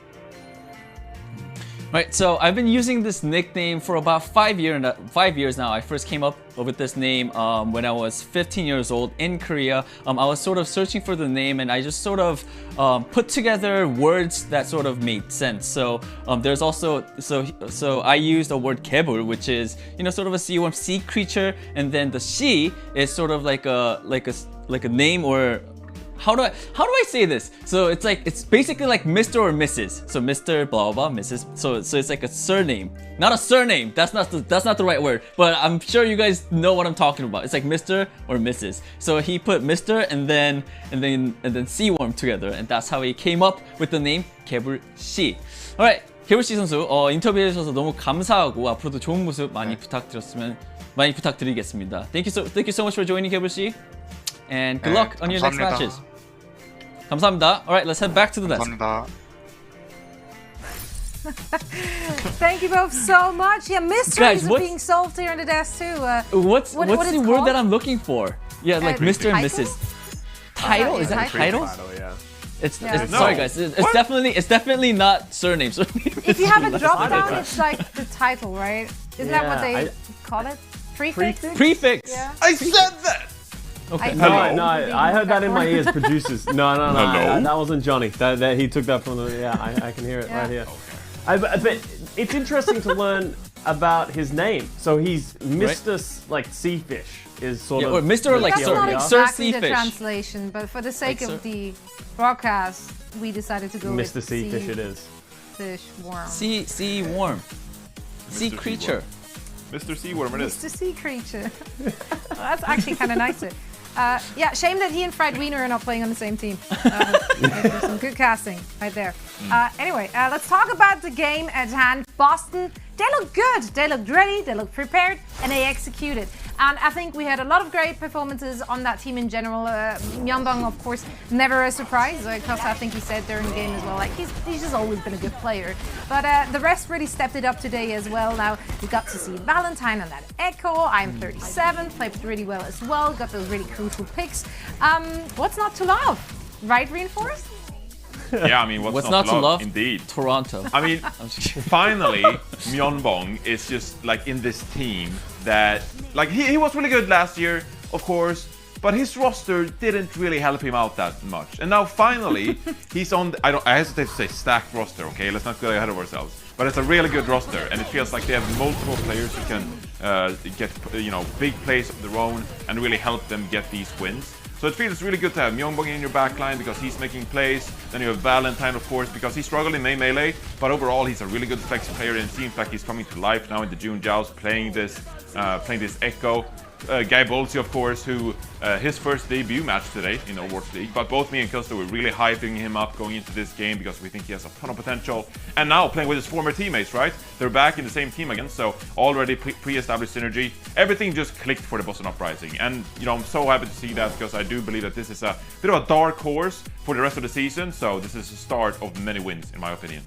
[SPEAKER 4] Right, so I've been using this nickname for about 5 years now. I first came up with this name when I was 15 years old in Korea. I was sort of searching for the name, and I just sort of put together words that sort of made sense. So there's also so I used the word 개불, which is, you know, sort of a sea creature, and then the she is sort of like a name, or how do I say this? So it's basically like Mr. or Mrs. So Mr. blah blah blah, Mrs. So it's like a surname, not a surname. That's not the right word. But I'm sure you guys know what I'm talking about. It's like Mr. or Mrs. So he put Mr. and then Seaworm together, and that's how he came up with the name 개불씨. Alright, 개불씨 선수 인터뷰해 주셔서 너무 감사하고 앞으로도 좋은 모습 많이 부탁드리겠습니다. Thank you so much for joining, 개불씨, and good luck on your next matches. 감사합니다. All right, let's head back to the desk.
[SPEAKER 5] 감사합니다.
[SPEAKER 6] Thank you both so much. Yeah, mysteries
[SPEAKER 4] Guys,
[SPEAKER 6] are being solved here on the desk too.
[SPEAKER 4] What's
[SPEAKER 6] what
[SPEAKER 4] the
[SPEAKER 6] it's
[SPEAKER 4] word
[SPEAKER 6] called?
[SPEAKER 4] that I'm looking for? Yeah, like Mr. and Mrs. Title? Is that a title?
[SPEAKER 7] Yeah.
[SPEAKER 4] It's sorry guys. It's definitely not surname.
[SPEAKER 6] If you have a drop down, it's like the title, right? Isn't that what they call it? Prefix?
[SPEAKER 4] Prefix.
[SPEAKER 6] Yeah.
[SPEAKER 7] I said that!
[SPEAKER 4] Okay.
[SPEAKER 6] I
[SPEAKER 7] No, I heard that in my ears, producers. No, that wasn't Johnny. That he took that from the. Yeah, I can hear it right here. But it's interesting to learn about his name. So he's Mr. Like Seafish is sort of.
[SPEAKER 4] Or Mr. or like
[SPEAKER 6] That's
[SPEAKER 4] Sir.
[SPEAKER 6] not
[SPEAKER 4] Like Sir
[SPEAKER 6] exactly the
[SPEAKER 4] Seafish.
[SPEAKER 6] translation, but for the sake
[SPEAKER 4] Like
[SPEAKER 6] of the broadcast, we decided to go with
[SPEAKER 7] Mr. Seafish it is.
[SPEAKER 6] Fish worm.
[SPEAKER 4] Sea worm. Sea creature.
[SPEAKER 8] Mr. Seaworm it is.
[SPEAKER 6] Mr. Sea Creature. Well, that's actually kind of nice. Yeah, shame that he and Fried Wiener are not playing on the same team. Some good casting right there. Anyway, let's talk about the game at hand. Boston they looked good. They looked ready, they looked prepared, and they executed. And I think we had a lot of great performances on that team in general. Myeonbong, of course, never a surprise, because I think he said during the game as well, like he's just always been a good player. But the rest really stepped it up today as well. Now we got to see Valentine on that Echo. I'm 37, played really well as well. Got those really crucial picks. What's not to love, right, Reinforced?
[SPEAKER 8] Yeah, I mean, what's
[SPEAKER 4] not to love?
[SPEAKER 8] Indeed.
[SPEAKER 4] Toronto.
[SPEAKER 8] I mean, finally, Myeonbong is just like in this team that, like, he was really good last year, of course, but his roster didn't really help him out that much. And now finally, he's on. I hesitate to say stacked roster. Okay, let's not go ahead of ourselves. But it's a really good roster, and it feels like they have multiple players who can get big plays of their own and really help them get these wins. So it feels really good to have Myeonbong in your backline because he's making plays. Then you have Valentine, of course, because he struggled in Melee, but overall he's a really good flex player, and it seems like he's coming to life now in the June Joust, playing this Echo. Guy Bolsey, of course, who his first debut match today in Overwatch League, but both me and Costa were really hyping him up going into this game because we think he has a ton of potential. And now playing with his former teammates, right? They're back in the same team again, so already pre-established synergy. Everything just clicked for the Boston Uprising, and I'm so happy to see that because I do believe that this is a bit of a dark horse for the rest of the season. So this is the start of many wins, in my opinion.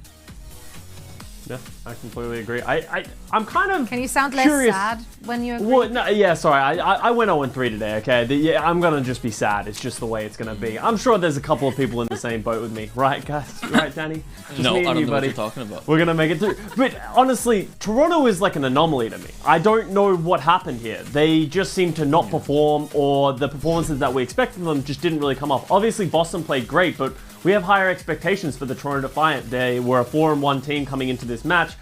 [SPEAKER 7] Yeah, I completely agree. I'm kind of
[SPEAKER 6] Can you sound
[SPEAKER 7] curious.
[SPEAKER 6] less sad when you agree?
[SPEAKER 7] Well, no, yeah, sorry. I went 0-3 today, okay? Yeah, I'm going to just be sad. It's just the way it's going to be. I'm sure there's a couple of people in the same boat with me. Right, guys? Right, Danny? Just
[SPEAKER 4] No,
[SPEAKER 7] me
[SPEAKER 4] I
[SPEAKER 7] and
[SPEAKER 4] don't
[SPEAKER 7] you,
[SPEAKER 4] know what
[SPEAKER 7] buddy.
[SPEAKER 4] you're talking about.
[SPEAKER 7] We're going to make it through. But honestly, Toronto is like an anomaly to me. I don't know what happened here. They just seem to not perform, or the performances that we expect from them just didn't really come off. Obviously, Boston played great, but we have higher expectations for the Toronto Defiant. They were a 4-1 team coming into this match.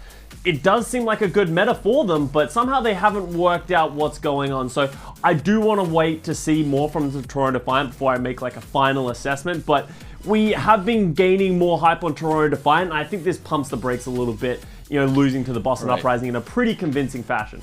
[SPEAKER 7] It does seem like a good meta for them, but somehow they haven't worked out what's going on. So I do want to wait to see more from the Toronto Defiant before I make like a final assessment. But we have been gaining more hype on Toronto Defiant, and I think this pumps the brakes a little bit, losing to the Boston Uprising in a pretty convincing fashion.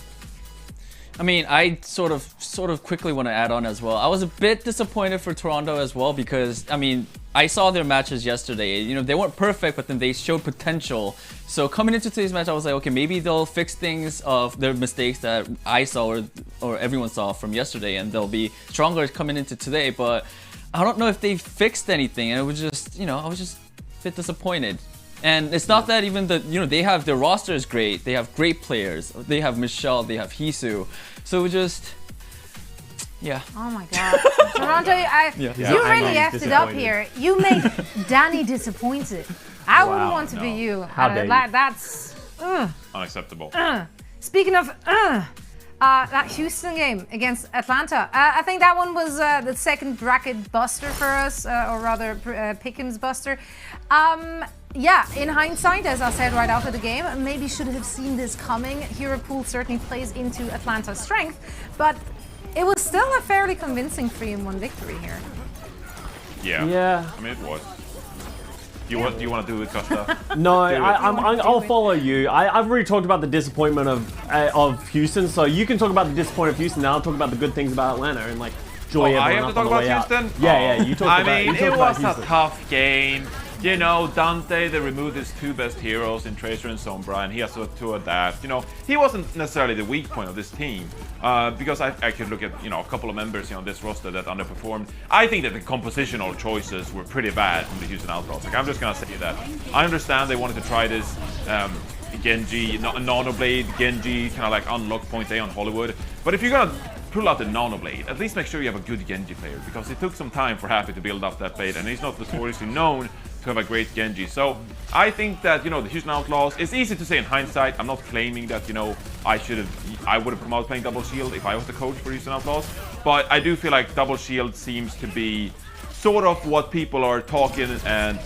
[SPEAKER 4] I mean, I sort of quickly want to add on as well. I was a bit disappointed for Toronto as well because, I mean, I saw their matches yesterday. They weren't perfect, but then they showed potential. So coming into today's match, I was like, okay, maybe they'll fix things of their mistakes that I saw or everyone saw from yesterday, and they'll be stronger coming into today. But I don't know if they fixed anything, and it was just, I was just a bit disappointed. And it's not that even they have, their roster is great. They have great players. They have Michelle, they have Hisu. So it just, yeah.
[SPEAKER 6] Oh my god. Toronto, you really effed it up here. You made Danny disappointed. I wouldn't want to be you.
[SPEAKER 7] How dare you.
[SPEAKER 6] That's
[SPEAKER 8] Unacceptable.
[SPEAKER 6] Speaking of that Houston game against Atlanta, I think that one was the second bracket buster for us, or rather Pickham's buster. Yeah, in hindsight, as I said right after the game, maybe should have seen this coming. Hero pool certainly plays into Atlanta's strength, but it was still a fairly convincing 3-1 victory here.
[SPEAKER 7] Yeah.
[SPEAKER 8] I mean, it was. Do you want to do it, Costa?
[SPEAKER 7] No, I'll follow you. I've already talked about the disappointment of Houston, so you can talk about the disappointment of Houston, and I'll talk about the good things about Atlanta and like joy everyone
[SPEAKER 8] I have to
[SPEAKER 7] up
[SPEAKER 8] talk
[SPEAKER 7] on the
[SPEAKER 8] about
[SPEAKER 7] way out.
[SPEAKER 8] Houston?
[SPEAKER 7] Yeah, you talk about
[SPEAKER 8] it
[SPEAKER 7] about
[SPEAKER 8] was
[SPEAKER 7] Houston.
[SPEAKER 8] a tough game. Dante, they removed his two best heroes in Tracer and Sombra, and he has to adapt. He wasn't necessarily the weak point of this team, because I could look at, a couple of members on this roster that underperformed. I think that the compositional choices were pretty bad from the Houston Outlaws. Like, I'm just gonna say that. I understand they wanted to try this Genji, Nanoblade, Genji, kind of like unlock point A on Hollywood, but if you're gonna pull out the Nanoblade, at least make sure you have a good Genji player, because it took some time for Happy to build up that blade, and he's not notoriously known to have a great Genji. So I think that, the Houston Outlaws, it's easy to say in hindsight. I'm not claiming that, I would have come out playing Double Shield if I was the coach for Houston Outlaws, but I do feel like Double Shield seems to be sort of what people are talking and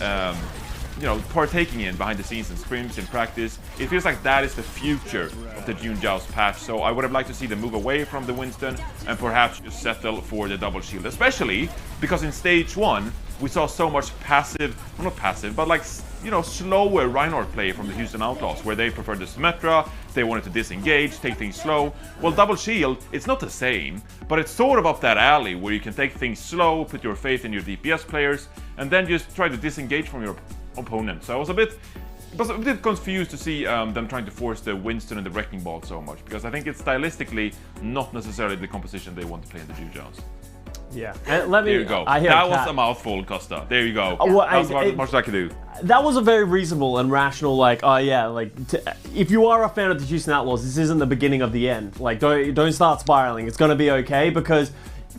[SPEAKER 8] partaking in behind the scenes in scrims, in practice. It feels like that is the future of the June Joust patch. So I would have liked to see them move away from the Winston and perhaps just settle for the Double Shield, especially because in stage 1 we saw so much passive, well, not passive, but like, slower Reinhardt play from the Houston Outlaws, where they preferred the Symmetra, they wanted to disengage, take things slow. Well, Double Shield, it's not the same, but it's sort of up that alley where you can take things slow, put your faith in your DPS players, and then just try to disengage from your opponent. So I was a bit was a bit confused to see them trying to force the Winston and the Wrecking Ball so much, because I think it's stylistically not necessarily the composition they want to play in the June Joust.
[SPEAKER 7] Yeah, and let me.
[SPEAKER 8] There you go. That was a mouthful, Costa. There you go.
[SPEAKER 7] Well,
[SPEAKER 8] That's as much as I can do.
[SPEAKER 7] That was a very reasonable and rational, like, oh yeah, like, if you are a fan of the Houston Outlaws, this isn't the beginning of the end. Like, don't start spiraling. It's going to be okay, because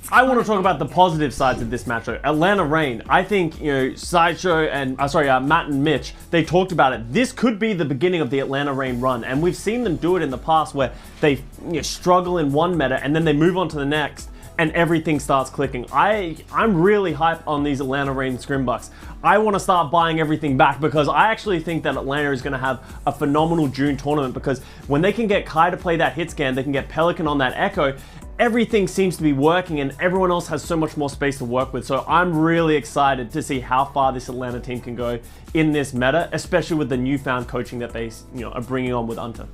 [SPEAKER 7] I want to talk about the positive sides of this matchup. Atlanta Reign, I think, Sideshow and, Matt and Mitch, they talked about it. This could be the beginning of the Atlanta Reign run, and we've seen them do it in the past where they struggle in one meta and then they move on to the next, and everything starts clicking. I'm really hyped on these Atlanta Reign Scrimbucks. I want to start buying everything back, because I actually think that Atlanta is going to have a phenomenal June tournament, because when they can get Kai to play that hit scan, they can get Pelican on that Echo, everything seems to be working and everyone else has so much more space to work with. So I'm really excited to see how far this Atlanta team can go in this meta, especially with the newfound coaching that they are bringing on with Unta.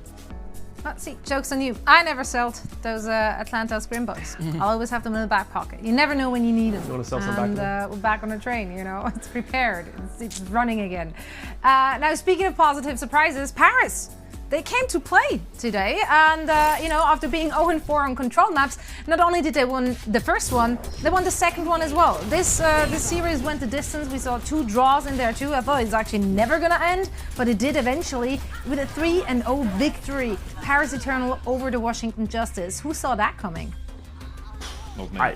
[SPEAKER 6] Let's see, joke's on you. I never sold those Atlanta Scrimbucks. I'll always have them in the back pocket. You never know when you need them.
[SPEAKER 7] You want to sell some back?
[SPEAKER 6] We're back on the train, it's prepared. It's running again. Now, speaking of positive surprises, Paris. They came to play today, and after being 0-4 on control maps, not only did they win the first one, they won the second one as well. This series went the distance. We saw 2 draws in there too. I thought it was actually never gonna end, but it did eventually with a 3-0 victory. Paris Eternal over the Washington Justice. Who saw that coming?
[SPEAKER 7] I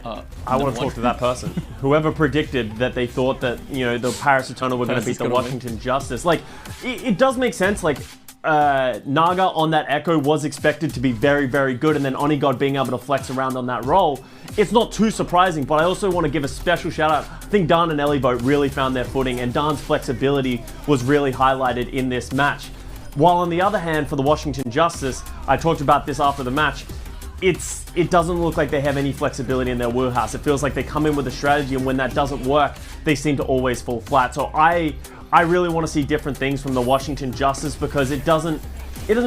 [SPEAKER 7] want to talk to that person. Whoever predicted that they thought that the Paris Eternal were going to beat the Washington Justice. Like, it does make sense. Like, Naga on that Echo was expected to be very, very good, and then Onigod being able to flex around on that role, it's not too surprising. But I also want to give a special shout out. I think Dan and Elliboat really found their footing, and Dan's flexibility was really highlighted in this match. While on the other hand, for the Washington Justice, I talked about this after the match, it doesn't look like they have any flexibility in their wheelhouse. It feels like they come in with a strategy, and when that doesn't work, they seem to always fall flat. So I really want to see different things from the Washington Justice, because it doesn't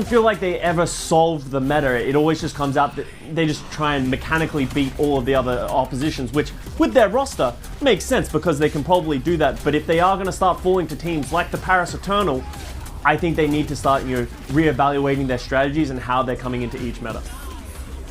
[SPEAKER 7] feel like they ever solved the meta. It always just comes out that they just try and mechanically beat all of the other oppositions, which with their roster makes sense because they can probably do that. But if they are going to start falling to teams like the Paris Eternal, I think they need to start reevaluating their strategies and how they're coming into each meta.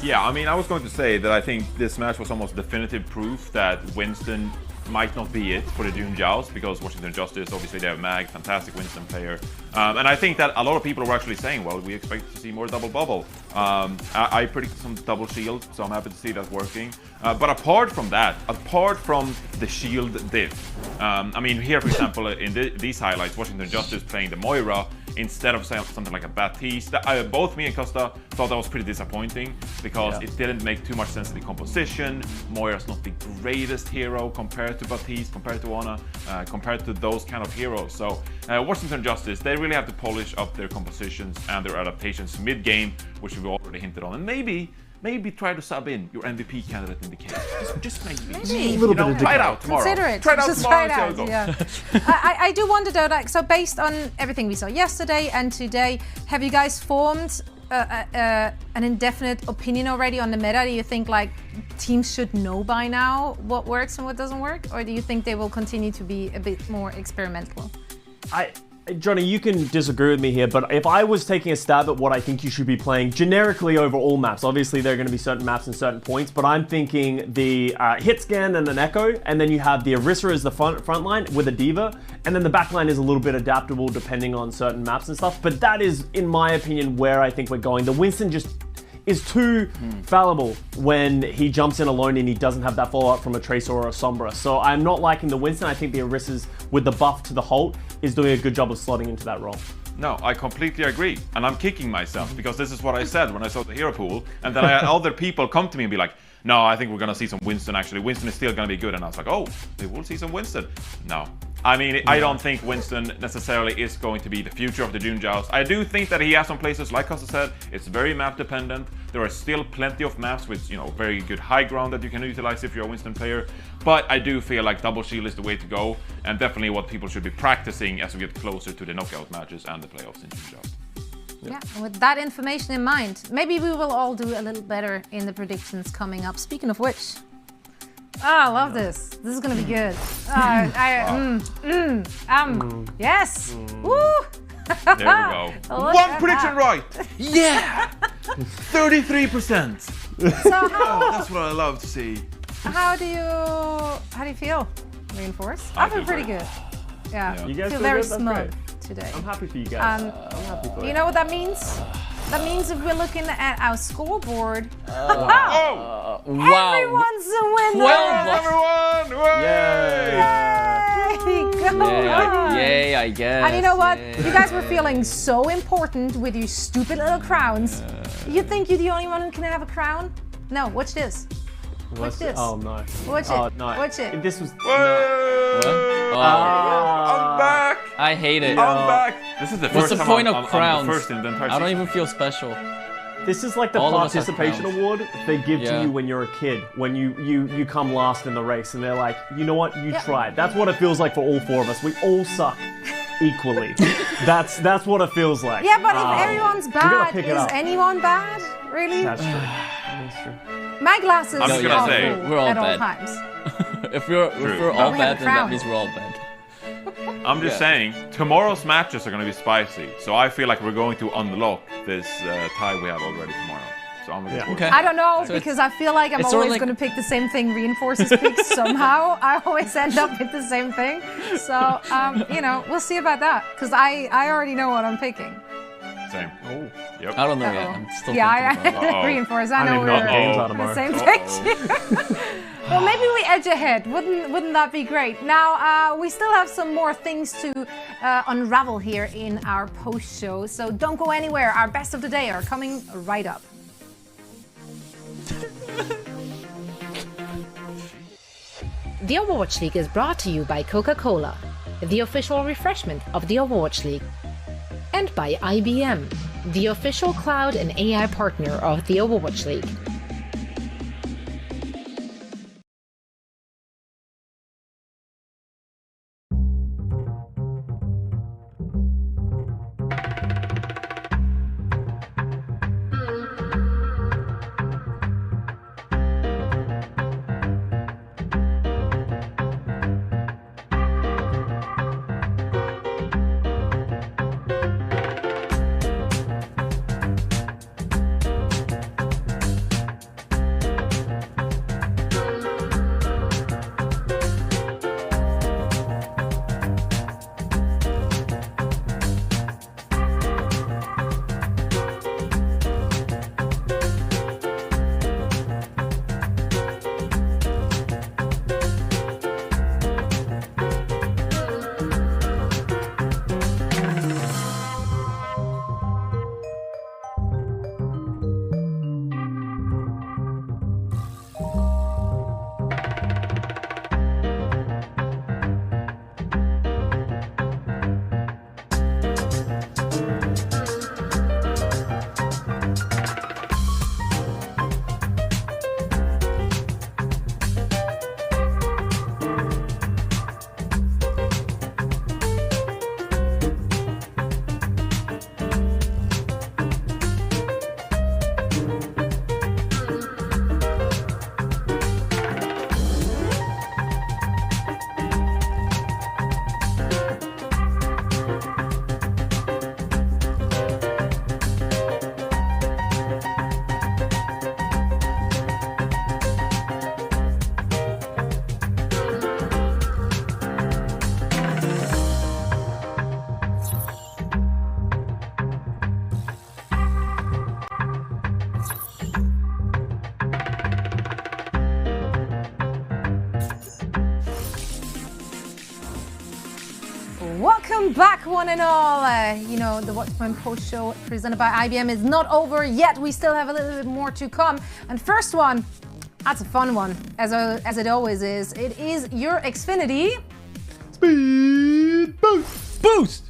[SPEAKER 8] Yeah, I mean, I was going to say that I think this match was almost definitive proof that Winston might not be it for the June Joust, because Washington Justice, obviously they have Mag, fantastic Winston player. And I think that a lot of people were actually saying, well, we expect to see more double bubble. I predicted some double shield, so I'm happy to see that working. But apart from that, apart from the shield diff, I mean, here, for example, in these highlights, Washington Justice playing the Moira instead of something like a Baptiste. Both me and Costa thought that was pretty disappointing, because it didn't make too much sense in the composition. Moira's not the greatest hero compared to Baptiste, compared to Ana, compared to those kind of heroes. So Washington Justice, they really have to polish up their compositions and their adaptations mid-game, which we've already hinted on. And maybe try to sub in your MVP candidate in the case. Just maybe.
[SPEAKER 7] A little bit of
[SPEAKER 8] try it out tomorrow.
[SPEAKER 6] Consider it.
[SPEAKER 8] Try it out
[SPEAKER 6] Just
[SPEAKER 8] tomorrow.
[SPEAKER 6] try it out. Yeah. I do wonder though, like, so based on everything we saw yesterday and today, have you guys formed an indefinite opinion already on the meta? Do you think like teams should know by now what works and what doesn't work, or do you think they will continue to be a bit more experimental?
[SPEAKER 7] Johnny, you can disagree with me here, but if I was taking a stab at what I think you should be playing generically over all maps, obviously there are going to be certain maps and certain points, but I'm thinking the hit scan and an Echo, and then you have the Orisa as the front line with a Diva, and then the back line is a little bit adaptable depending on certain maps and stuff, but that is, in my opinion, where I think we're going. The Winston just is too fallible when he jumps in alone and he doesn't have that follow-up from a Tracer or a Sombra. So I'm not liking the Winston. I think the Orisa's with the buff to the Holt is doing a good job of slotting into that role.
[SPEAKER 8] No, I completely agree. And I'm kicking myself, because this is what I said when I saw the hero pool. And then I had other people come to me and be like, no, I think we're going to see some Winston actually. Winston is still going to be good. And I was like, oh, they will see some Winston. No. I mean, I don't think Winston necessarily is going to be the future of the June Joust. I do think that he has some places, like Costa said, it's very map dependent. There are still plenty of maps with, very good high ground that you can utilize if you're a Winston player. But I do feel like double shield is the way to go, and definitely what people should be practicing as we get closer to the knockout matches and the playoffs in June Joust.
[SPEAKER 6] Yeah, and with that information in mind, maybe we will all do a little better in the predictions coming up. Speaking of which, I love this. This is gonna be good. Yes. Woo!
[SPEAKER 8] There we go.
[SPEAKER 6] Look
[SPEAKER 8] One
[SPEAKER 6] at
[SPEAKER 8] prediction
[SPEAKER 6] that.
[SPEAKER 8] right. Yeah. 33%.
[SPEAKER 6] So
[SPEAKER 8] Oh, that's what I love to see.
[SPEAKER 6] how do you feel? Reinforce? I feel pretty good. Yeah.
[SPEAKER 7] You guys
[SPEAKER 6] feel
[SPEAKER 7] feel
[SPEAKER 6] very
[SPEAKER 7] good? That's
[SPEAKER 6] smug
[SPEAKER 7] great.
[SPEAKER 6] today.
[SPEAKER 7] I'm happy for you guys. I'm happy for
[SPEAKER 6] You know what that means? That means if we're looking at our scoreboard,
[SPEAKER 8] Oh,
[SPEAKER 4] Wow.
[SPEAKER 6] everyone's a winner!
[SPEAKER 4] 12.
[SPEAKER 8] everyone! Way!
[SPEAKER 6] Yay! Go
[SPEAKER 4] Yay,
[SPEAKER 6] on!
[SPEAKER 4] yay, I guess.
[SPEAKER 6] And you know what?
[SPEAKER 4] Yay.
[SPEAKER 6] You guys were feeling so important with your stupid little crowns. You think you're the only one who can have a crown? No, watch this. Watch this.
[SPEAKER 7] Oh no.
[SPEAKER 6] Watch it.
[SPEAKER 7] Oh no.
[SPEAKER 6] Watch it.
[SPEAKER 7] This was.
[SPEAKER 8] Way!
[SPEAKER 4] Oh,
[SPEAKER 8] I'm back!
[SPEAKER 4] I hate it.
[SPEAKER 8] I'm back! This is the
[SPEAKER 4] What's
[SPEAKER 8] first
[SPEAKER 4] the
[SPEAKER 8] time
[SPEAKER 4] point
[SPEAKER 8] I'm
[SPEAKER 4] of crowns?
[SPEAKER 8] the first in the entire
[SPEAKER 4] I don't
[SPEAKER 8] season.
[SPEAKER 4] even feel special.
[SPEAKER 7] This is like the
[SPEAKER 4] All of us have
[SPEAKER 7] participation
[SPEAKER 4] crowns.
[SPEAKER 7] award they give
[SPEAKER 4] Yeah.
[SPEAKER 7] to you when you're a kid, when you come last in the race, and they're like, you know what, you tried. That's what it feels like for all four of us. We all suck equally. That's what it feels like.
[SPEAKER 6] Yeah, but if everyone's
[SPEAKER 7] gotta
[SPEAKER 6] bad,
[SPEAKER 7] pick it
[SPEAKER 6] is
[SPEAKER 7] up.
[SPEAKER 6] anyone bad? Really?
[SPEAKER 7] That's true. That's true.
[SPEAKER 6] My glasses
[SPEAKER 8] I'm
[SPEAKER 6] are
[SPEAKER 8] just gonna
[SPEAKER 6] full
[SPEAKER 8] say,
[SPEAKER 4] we're all
[SPEAKER 6] at all
[SPEAKER 4] bad.
[SPEAKER 6] times.
[SPEAKER 4] If we're all
[SPEAKER 6] We have a
[SPEAKER 4] bad, then that
[SPEAKER 6] crown.
[SPEAKER 4] means we're all bad.
[SPEAKER 8] I'm just saying, tomorrow's matches are going to be spicy. So I feel like we're going to unlock this tie we have already tomorrow. So I'm looking forward to
[SPEAKER 4] Okay.
[SPEAKER 8] it.
[SPEAKER 6] I don't know,
[SPEAKER 4] So
[SPEAKER 6] because I feel like I'm
[SPEAKER 4] it's sort of
[SPEAKER 6] always
[SPEAKER 4] like-
[SPEAKER 6] going to pick the same thing Reinforces picks somehow. I always end up with the same thing. So, you know, we'll see about that, because I already know what I'm picking.
[SPEAKER 8] Same.
[SPEAKER 7] Oh.
[SPEAKER 8] Yep.
[SPEAKER 4] I don't know yet.
[SPEAKER 6] Uh-oh.
[SPEAKER 4] I'm still
[SPEAKER 6] Yeah,
[SPEAKER 4] thinking about it.
[SPEAKER 8] Uh-oh.
[SPEAKER 6] Reinforce. I
[SPEAKER 7] I
[SPEAKER 6] know
[SPEAKER 7] don't even know what games
[SPEAKER 6] we're
[SPEAKER 7] are
[SPEAKER 6] the
[SPEAKER 7] tomorrow.
[SPEAKER 6] same
[SPEAKER 8] Uh-oh.
[SPEAKER 6] page. Well, maybe we edge ahead. Wouldn't that be great? Now, we still have some more things to unravel here in our post show. So don't go anywhere. Our best of the day are coming right up.
[SPEAKER 3] The Overwatch League is brought to you by Coca-Cola, the official refreshment of the Overwatch League, and by IBM, the official cloud and AI partner of the Overwatch League.
[SPEAKER 6] Welcome back, one and all. You know, the Watchpoint Post Show presented by IBM is not over yet. We still have a little bit more to come. And first one, that's a fun one, as it always is. It is your Xfinity.
[SPEAKER 7] Speed boost.
[SPEAKER 4] Boost!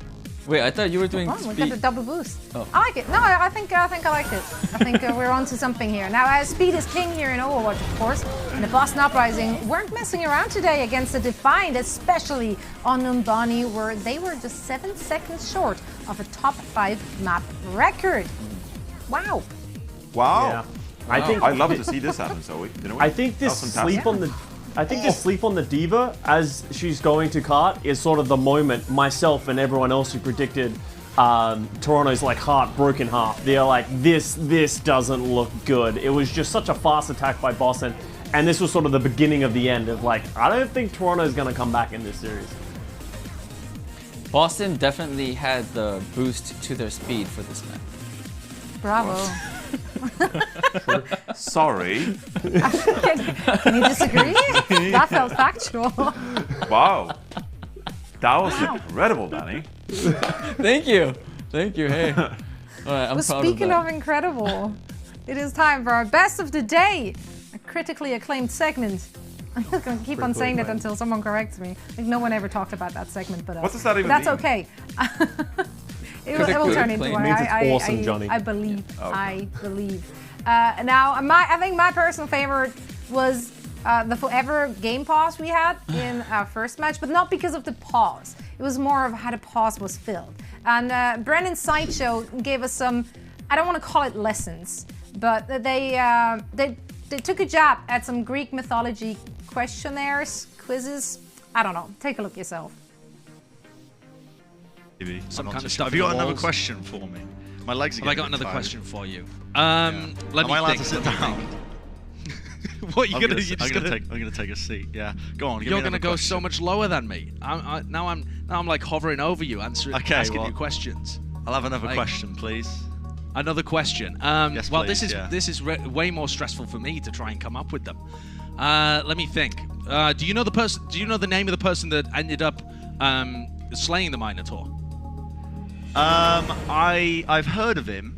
[SPEAKER 4] Wait, I thought you were doing
[SPEAKER 6] Oh, we got
[SPEAKER 4] speed.
[SPEAKER 6] the double boost.
[SPEAKER 4] Oh.
[SPEAKER 6] I like it. No, I think I liked it. I think we're onto something here. Now, speed is king here in Overwatch, of course. And the Boston Uprising weren't messing around today against the Defiant, especially on Numbani, where they were just 7 seconds short of a top 5 map record. Wow.
[SPEAKER 8] Wow.
[SPEAKER 7] Yeah. I think
[SPEAKER 8] I'd love to see this happen, Zoe. You know what?
[SPEAKER 7] I think this
[SPEAKER 8] That was fantastic.
[SPEAKER 7] sleep on the I think this sleep on the Diva as she's going to cart is sort of the moment myself and everyone else who predicted Toronto's like heart broke in half. They're like, this doesn't look good. It was just such a fast attack by Boston, and this was sort of the beginning of the end of like, I don't think Toronto's going to come back in this series.
[SPEAKER 4] Boston definitely had the boost to their speed for this match.
[SPEAKER 6] Bravo.
[SPEAKER 8] Sorry.
[SPEAKER 6] Can you disagree? That felt factual.
[SPEAKER 8] Wow. That was incredible, Danny.
[SPEAKER 4] Thank you. Hey. All right, I'm
[SPEAKER 6] Well,
[SPEAKER 4] proud
[SPEAKER 6] speaking
[SPEAKER 4] of
[SPEAKER 6] of incredible, it is time for our best of the day, a critically acclaimed segment. I'm just going to keep on saying that until someone corrects me. Like, no one ever talked about that segment but us.
[SPEAKER 8] What does that even
[SPEAKER 6] But that's
[SPEAKER 8] mean?
[SPEAKER 6] okay. it will turn into one.
[SPEAKER 7] It means it's awesome, Johnny.
[SPEAKER 6] I believe.
[SPEAKER 8] Okay.
[SPEAKER 6] I believe. Now, I think my personal favorite was the forever game pause we had in our first match, but not because of the pause. It was more of how the pause was filled. And Brennan's Sideshow gave us some, I don't want to call it lessons, but they took a jab at some Greek mythology questionnaires, quizzes. I don't know. Take a look yourself.
[SPEAKER 9] Some kind of stuff. Have you got another question for me? My legs are getting
[SPEAKER 10] Have I got another
[SPEAKER 9] tired.
[SPEAKER 10] question for you?
[SPEAKER 9] Yeah.
[SPEAKER 10] Let
[SPEAKER 9] Am
[SPEAKER 10] me
[SPEAKER 9] I allowed
[SPEAKER 10] think.
[SPEAKER 9] to sit down?
[SPEAKER 10] What you
[SPEAKER 9] I'm
[SPEAKER 10] gonna?
[SPEAKER 9] I'm gonna take a seat. Yeah, go on. Give
[SPEAKER 10] You're
[SPEAKER 9] me
[SPEAKER 10] gonna
[SPEAKER 9] another
[SPEAKER 10] go
[SPEAKER 9] question.
[SPEAKER 10] so much lower than me. Now I'm like hovering over you, asking you questions.
[SPEAKER 9] I'll have another
[SPEAKER 10] Like-
[SPEAKER 9] question, please.
[SPEAKER 10] Another question.
[SPEAKER 9] Yes,
[SPEAKER 10] well,
[SPEAKER 9] please,
[SPEAKER 10] this is way more stressful for me to try and come up with them. Let me think. Do you know the person? Do you know the name of the person that ended up slaying the Minotaur?
[SPEAKER 9] I've heard of him.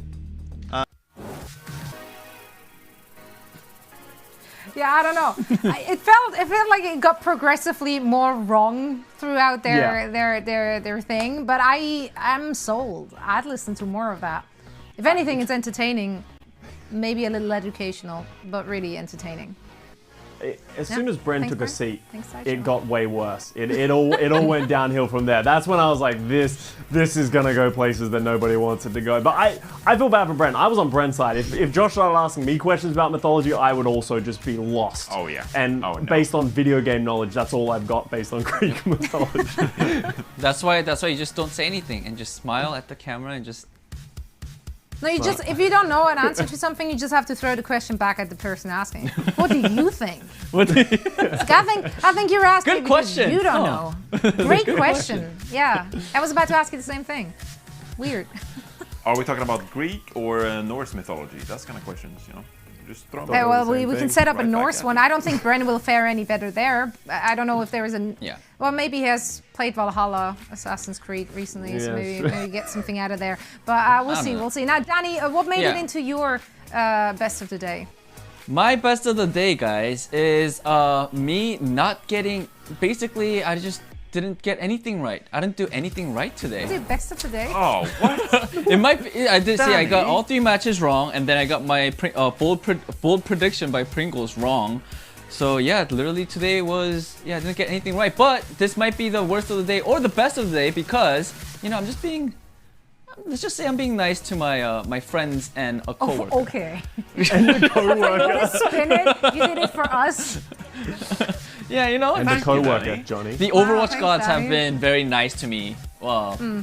[SPEAKER 6] Yeah, I don't know. It felt like it got progressively more wrong throughout their thing. But I'm sold. I'd listen to more of that. If anything, it's entertaining, maybe a little educational, but really entertaining.
[SPEAKER 7] As soon as Bren took a seat,
[SPEAKER 6] Sideshow.
[SPEAKER 7] it got way worse. It all went downhill from there. That's when I was like, this is gonna go places that nobody wants it to go. But I feel bad for Bren. I was on Bren's side. If Josh started asking me questions about mythology, I would also just be lost.
[SPEAKER 8] Oh, yeah.
[SPEAKER 7] And
[SPEAKER 8] Oh, no.
[SPEAKER 7] based on video game knowledge, that's all I've got based on Greek mythology.
[SPEAKER 4] That's why you just don't say anything and just smile at the camera and just.
[SPEAKER 6] No, if you don't know an answer to something, you just have to throw the question back at the person asking. What do you think? I think you're asking
[SPEAKER 4] Good
[SPEAKER 6] because
[SPEAKER 4] question.
[SPEAKER 6] you don't
[SPEAKER 4] Oh.
[SPEAKER 6] know. Great question. Yeah, I was about to ask you the same thing. Weird.
[SPEAKER 8] Are we talking about Greek or Norse mythology? That's kind of questions, Just throw them.
[SPEAKER 6] Well, we can set up a Norse one. I don't think Bren will fare any better there. I don't know if there is a...
[SPEAKER 4] Yeah.
[SPEAKER 6] Well, maybe he has played Valhalla, Assassin's Creed recently, so
[SPEAKER 7] Yes.
[SPEAKER 6] maybe get something out of there. But we'll see, we'll see. Now, Danny, what made it into your best of the day?
[SPEAKER 4] My best of the day, guys, is me not getting. Basically, I just didn't get anything right. I didn't do anything right today.
[SPEAKER 6] The best of the day?
[SPEAKER 8] Oh, what?
[SPEAKER 4] It might be. I did see. I got
[SPEAKER 8] Danny.
[SPEAKER 4] all 3 matches wrong, and then I got my bold prediction by Pringles wrong. So yeah, literally today was I didn't get anything right. But this might be the worst of the day or the best of the day because I'm just being. Let's just say I'm being nice to my friends and a coworker.
[SPEAKER 6] Oh, okay.
[SPEAKER 7] And the co-worker.
[SPEAKER 6] Spin it. You did it for us.
[SPEAKER 4] Yeah,
[SPEAKER 7] And the
[SPEAKER 8] Thank you,
[SPEAKER 7] co-worker,
[SPEAKER 8] Danny.
[SPEAKER 7] Johnny.
[SPEAKER 4] The Overwatch
[SPEAKER 6] thanks,
[SPEAKER 4] gods have
[SPEAKER 6] Danny.
[SPEAKER 4] been very nice to me.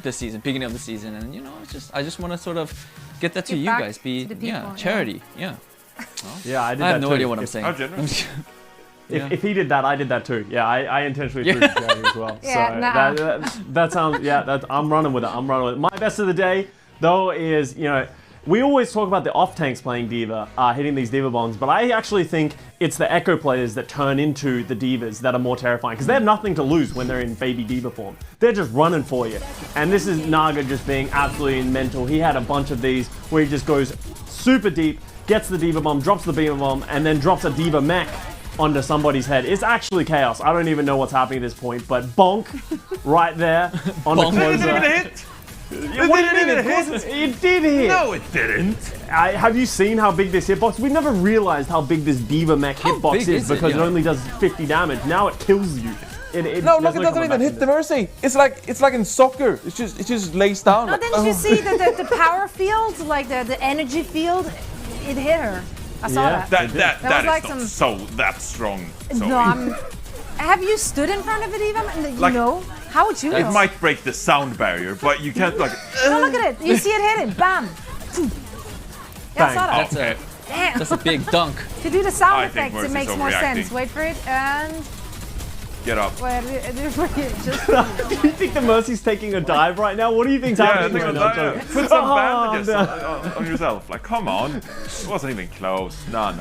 [SPEAKER 4] This season, beginning of the season, and I just want to sort of get that to
[SPEAKER 6] Give
[SPEAKER 4] you
[SPEAKER 6] back
[SPEAKER 4] guys. Be
[SPEAKER 6] to the people,
[SPEAKER 4] charity. Yeah.
[SPEAKER 7] Yeah, I did
[SPEAKER 4] I
[SPEAKER 7] that
[SPEAKER 4] have no
[SPEAKER 7] too.
[SPEAKER 4] idea what I'm
[SPEAKER 7] If-
[SPEAKER 4] saying.
[SPEAKER 8] How generous.
[SPEAKER 7] If he did that, I did that too. Yeah, I intentionally threw the charity as well.
[SPEAKER 6] Yeah,
[SPEAKER 7] so
[SPEAKER 6] nah.
[SPEAKER 7] that sounds, I'm running with it. My best of the day, though, is, we always talk about the off-tanks playing D.Va, hitting these D.Va bombs, but I actually think it's the Echo players that turn into the D.Vas that are more terrifying, because they have nothing to lose when they're in baby D.Va form. They're just running for you. And this is Naga just being absolutely mental. He had a bunch of these where he just goes super deep, gets the D.Va bomb, drops the D.Va bomb, and then drops a D.Va mech onto somebody's head. It's actually chaos. I don't even know what's happening at this point, but bonk right there on the closer.
[SPEAKER 8] hit.
[SPEAKER 7] What do you mean? Of course it did hit.
[SPEAKER 8] No, it didn't.
[SPEAKER 7] Have you seen how big this hitbox? We never realized how big this D.Va mech hitbox
[SPEAKER 4] big
[SPEAKER 7] is
[SPEAKER 4] is it?
[SPEAKER 7] because it
[SPEAKER 4] Yeah.
[SPEAKER 7] only does 50 damage. Now it kills you.
[SPEAKER 11] No,
[SPEAKER 7] there's
[SPEAKER 11] look, it
[SPEAKER 7] coming
[SPEAKER 11] doesn't
[SPEAKER 7] back
[SPEAKER 11] even hit
[SPEAKER 7] from
[SPEAKER 11] the
[SPEAKER 7] this.
[SPEAKER 11] mercy. It's like in soccer. It just lays down.
[SPEAKER 6] No,
[SPEAKER 11] like,
[SPEAKER 6] didn't you see the power field, like the energy field? It hit her. I saw
[SPEAKER 7] Yeah.
[SPEAKER 6] that.
[SPEAKER 8] That
[SPEAKER 6] was
[SPEAKER 8] is
[SPEAKER 6] like
[SPEAKER 8] not
[SPEAKER 6] some-
[SPEAKER 8] so that strong. So
[SPEAKER 6] No, have you stood in front of it even? And
[SPEAKER 8] Like-
[SPEAKER 6] you know How would you know?
[SPEAKER 8] It might break the sound barrier, but you can't like.
[SPEAKER 6] No, look at it. You see it hitting. Bam. Yeah, I saw that.
[SPEAKER 8] Okay.
[SPEAKER 6] Damn.
[SPEAKER 4] That's a big dunk.
[SPEAKER 6] To do the sound
[SPEAKER 8] I think
[SPEAKER 6] effects, it
[SPEAKER 8] Mercy's
[SPEAKER 6] makes more sense.
[SPEAKER 8] overreacting.
[SPEAKER 6] Wait for it and.
[SPEAKER 8] Get up.
[SPEAKER 6] Wait, just.
[SPEAKER 7] Do you think the Mercy's taking a dive right now? What do you think's happening right now, Johnny?
[SPEAKER 8] Put some
[SPEAKER 7] Oh,
[SPEAKER 8] bandages
[SPEAKER 7] no.
[SPEAKER 8] on yourself. Like, come on. It wasn't even close. No.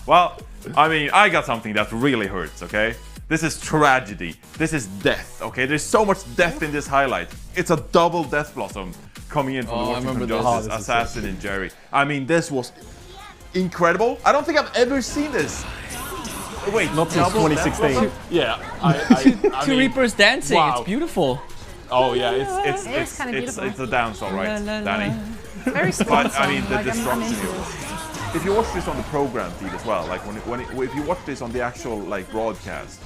[SPEAKER 8] Well, I mean, I got something that really hurts, okay? This is tragedy. This is death, okay? There's so much death in this highlight. It's a double Death Blossom coming in from the Washington Justice, Assassin and Jerry. I mean, this was incredible. I don't think I've ever seen this. Wait,
[SPEAKER 7] not since 2016.
[SPEAKER 8] Yeah,
[SPEAKER 4] Two Reapers dancing.
[SPEAKER 8] Wow.
[SPEAKER 4] It's beautiful.
[SPEAKER 8] Oh yeah, it's
[SPEAKER 6] kinda beautiful.
[SPEAKER 8] it's a dance, all right, Danny.
[SPEAKER 6] Very
[SPEAKER 8] But I mean, the
[SPEAKER 6] like, I'm
[SPEAKER 8] destruction.
[SPEAKER 6] into it.
[SPEAKER 8] If you watch this on the program feed as well, like if you watch this on the actual like broadcast,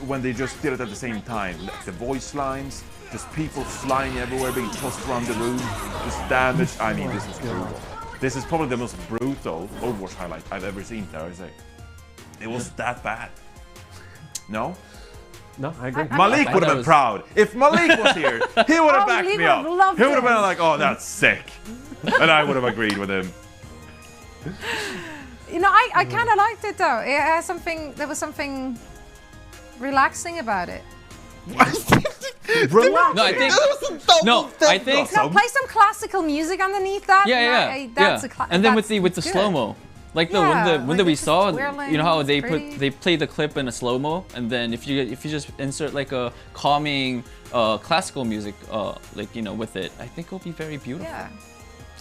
[SPEAKER 8] when they just did it at the same time, the voice lines, just people flying everywhere, being tossed around the room, just damage. I mean, this is brutal. This is probably the most brutal Overwatch highlight I've ever seen, dare I say. It was that bad. No?
[SPEAKER 7] No, I agree.
[SPEAKER 8] Malik would have been proud. If Malik was here, he would have backed
[SPEAKER 6] Malik
[SPEAKER 8] me
[SPEAKER 6] would
[SPEAKER 8] up.
[SPEAKER 6] have loved
[SPEAKER 8] He would have
[SPEAKER 6] it.
[SPEAKER 8] been like, oh, that's sick. And I would have agreed with him.
[SPEAKER 6] You know, I kind of liked it though. It has something. There was something relaxing about it.
[SPEAKER 7] Relax.
[SPEAKER 4] No, I think. No, I think.
[SPEAKER 6] No, play some classical music underneath that.
[SPEAKER 4] Yeah.
[SPEAKER 6] That's
[SPEAKER 4] And then with
[SPEAKER 6] that's
[SPEAKER 4] the
[SPEAKER 6] good.
[SPEAKER 4] slow mo, like
[SPEAKER 6] Yeah,
[SPEAKER 4] the one that
[SPEAKER 6] like
[SPEAKER 4] we
[SPEAKER 6] it's
[SPEAKER 4] saw,
[SPEAKER 6] swirling,
[SPEAKER 4] you know how
[SPEAKER 6] it's
[SPEAKER 4] they
[SPEAKER 6] pretty.
[SPEAKER 4] play the clip in a slow mo, and then if you just insert like a calming classical music, like you know with it, I think it'll be very beautiful.
[SPEAKER 6] Yeah.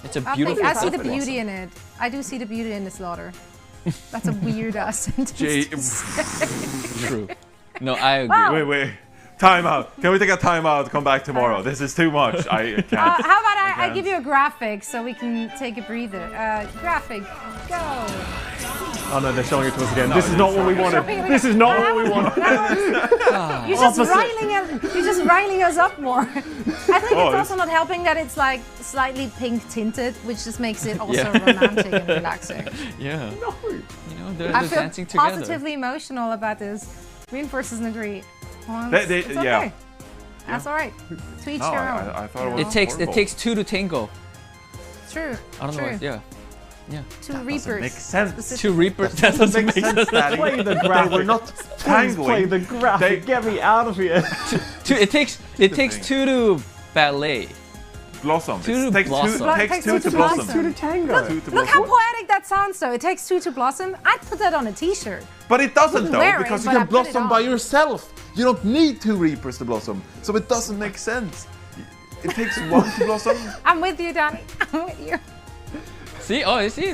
[SPEAKER 4] It's a
[SPEAKER 6] I
[SPEAKER 4] beautiful.
[SPEAKER 6] see the
[SPEAKER 4] Death
[SPEAKER 6] beauty in it. I do see the beauty in the slaughter. That's a weird ass sentence. to say.
[SPEAKER 4] True. No, I agree.
[SPEAKER 8] Wait. Time out. Can we take a time out? Come back tomorrow. This is too much. I can't.
[SPEAKER 6] How about I
[SPEAKER 8] can't.
[SPEAKER 6] give you a graphic so we can take a breather? Graphic, go.
[SPEAKER 7] Oh no, they're showing it to us again. This is not what we wanted. This is not what we wanted.
[SPEAKER 6] You're just riling us up more. I think it's also not helping that it's like slightly pink tinted, which just makes it also romantic and relaxing.
[SPEAKER 4] Yeah. No. You know, they're
[SPEAKER 6] I feel
[SPEAKER 4] dancing together.
[SPEAKER 6] positively emotional about this. Reinforces agree. Well, it's okay.
[SPEAKER 8] Yeah.
[SPEAKER 6] That's all right. To each
[SPEAKER 8] No,
[SPEAKER 6] their own.
[SPEAKER 8] I thought it was
[SPEAKER 4] It takes two to tango.
[SPEAKER 6] True.
[SPEAKER 4] I don't know.
[SPEAKER 6] True.
[SPEAKER 4] What, yeah.
[SPEAKER 6] Two Reapers.
[SPEAKER 8] Makes sense.
[SPEAKER 4] Two Reapers. That doesn't make sense.
[SPEAKER 8] Daddy.
[SPEAKER 7] Play the graphic.
[SPEAKER 8] We're not
[SPEAKER 7] Please
[SPEAKER 8] tangling.
[SPEAKER 7] play the graphic. Get me out of here.
[SPEAKER 4] It takes two to ballet.
[SPEAKER 8] Blossom.
[SPEAKER 4] Two to
[SPEAKER 8] It takes
[SPEAKER 4] blossom.
[SPEAKER 8] two. It takes two to blossom.
[SPEAKER 7] Two to tango.
[SPEAKER 6] Look how poetic that sounds, though. It takes two to blossom. I'd put that on a T-shirt.
[SPEAKER 5] But it doesn't
[SPEAKER 6] Wouldn't wear
[SPEAKER 5] though,
[SPEAKER 6] it,
[SPEAKER 5] because you
[SPEAKER 6] but I
[SPEAKER 5] can
[SPEAKER 6] put it
[SPEAKER 5] blossom by
[SPEAKER 6] on.
[SPEAKER 5] yourself. You don't need two Reapers to blossom, so it doesn't make sense. It takes one to blossom.
[SPEAKER 6] I'm with you, Danny. I'm with you.
[SPEAKER 4] See,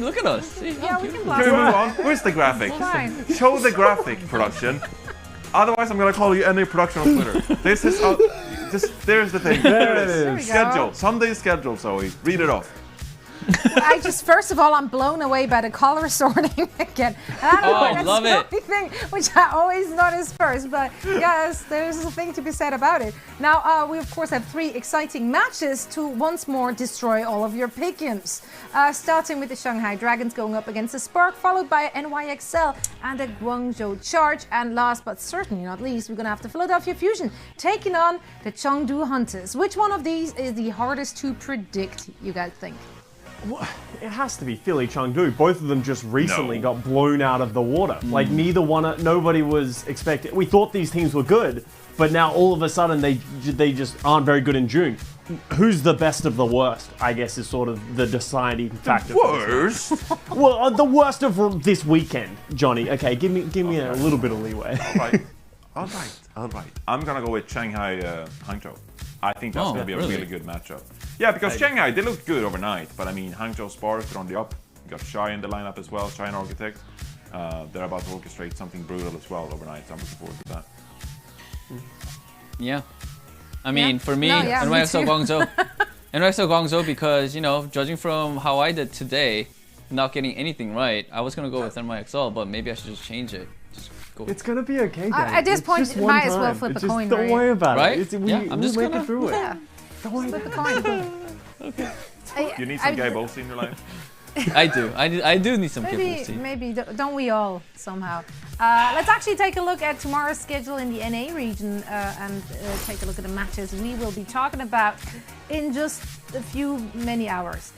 [SPEAKER 4] look at us. See,
[SPEAKER 6] Yeah, we can
[SPEAKER 8] Can we
[SPEAKER 6] blossom.
[SPEAKER 8] move on? Where's the graphic?
[SPEAKER 6] Fine.
[SPEAKER 8] Show the graphic, production. Otherwise, I'm gonna call you any production on Twitter. This is there's the thing. There it
[SPEAKER 6] There we
[SPEAKER 8] is.
[SPEAKER 6] go.
[SPEAKER 8] Schedule. Sunday schedule, Zoe. Read it off.
[SPEAKER 6] First of all, I'm blown away by the color sorting again. And I don't know,
[SPEAKER 4] I
[SPEAKER 6] that's
[SPEAKER 4] love
[SPEAKER 6] the
[SPEAKER 4] it.
[SPEAKER 6] only thing which I always notice first, but yes, there's a thing to be said about it. Now, we of course have 3 exciting matches to once more destroy all of your pick'ems. Starting with the Shanghai Dragons going up against the Spark, followed by NYXL and the Guangzhou Charge, and last but certainly not least, we're gonna have the Philadelphia Fusion taking on the Chengdu Hunters. Which one of these is the hardest to predict, you guys think?
[SPEAKER 7] It has to be Philly Chengdu. Both of them just recently
[SPEAKER 8] No.
[SPEAKER 7] got blown out of the water. Like nobody was expecting. We thought these teams were good, but now all of a sudden they just aren't very good in June. Who's the best of the worst? I guess is sort of the deciding factor.
[SPEAKER 8] Worst.
[SPEAKER 7] Well, the worst of this weekend, Johnny. Okay, give me a little bit of leeway.
[SPEAKER 8] All right. I'm gonna go with Shanghai Hangzhou. I think that's gonna be a really good matchup. Yeah, because Shanghai, they looked good overnight, but I mean, Hangzhou Spark, they're on the up. You got Shy in the lineup as well, Shy and Architect. They're about to orchestrate something brutal as well overnight, so I'm looking forward to that.
[SPEAKER 4] Yeah. I mean, for me,
[SPEAKER 6] me
[SPEAKER 4] NYXL
[SPEAKER 6] too.
[SPEAKER 4] Guangzhou. NYXL Guangzou because, you know, judging from how I did today, not getting anything right, I was going to go with NYXL, but maybe I should just change it. Just go with
[SPEAKER 7] It's gonna be okay, Danny.
[SPEAKER 6] At this
[SPEAKER 7] It's
[SPEAKER 6] point,
[SPEAKER 7] just
[SPEAKER 6] you
[SPEAKER 7] one
[SPEAKER 6] might as well
[SPEAKER 7] time.
[SPEAKER 6] flip
[SPEAKER 7] It's
[SPEAKER 6] a
[SPEAKER 7] just,
[SPEAKER 6] coin,
[SPEAKER 7] don't
[SPEAKER 6] right?
[SPEAKER 7] worry about
[SPEAKER 4] Right?
[SPEAKER 7] it.
[SPEAKER 4] Yeah, I'm just
[SPEAKER 7] we'll make
[SPEAKER 4] gonna-
[SPEAKER 7] it through it.
[SPEAKER 6] Yeah.
[SPEAKER 7] Don't worry
[SPEAKER 6] Flip a
[SPEAKER 7] about it.
[SPEAKER 6] coin.
[SPEAKER 8] Do you need some gay balls in your life?
[SPEAKER 4] I do. I do need some kibbles.
[SPEAKER 6] Maybe don't we all somehow? Let's actually take a look at tomorrow's schedule in the NA region and take a look at the matches we will be talking about in just many hours.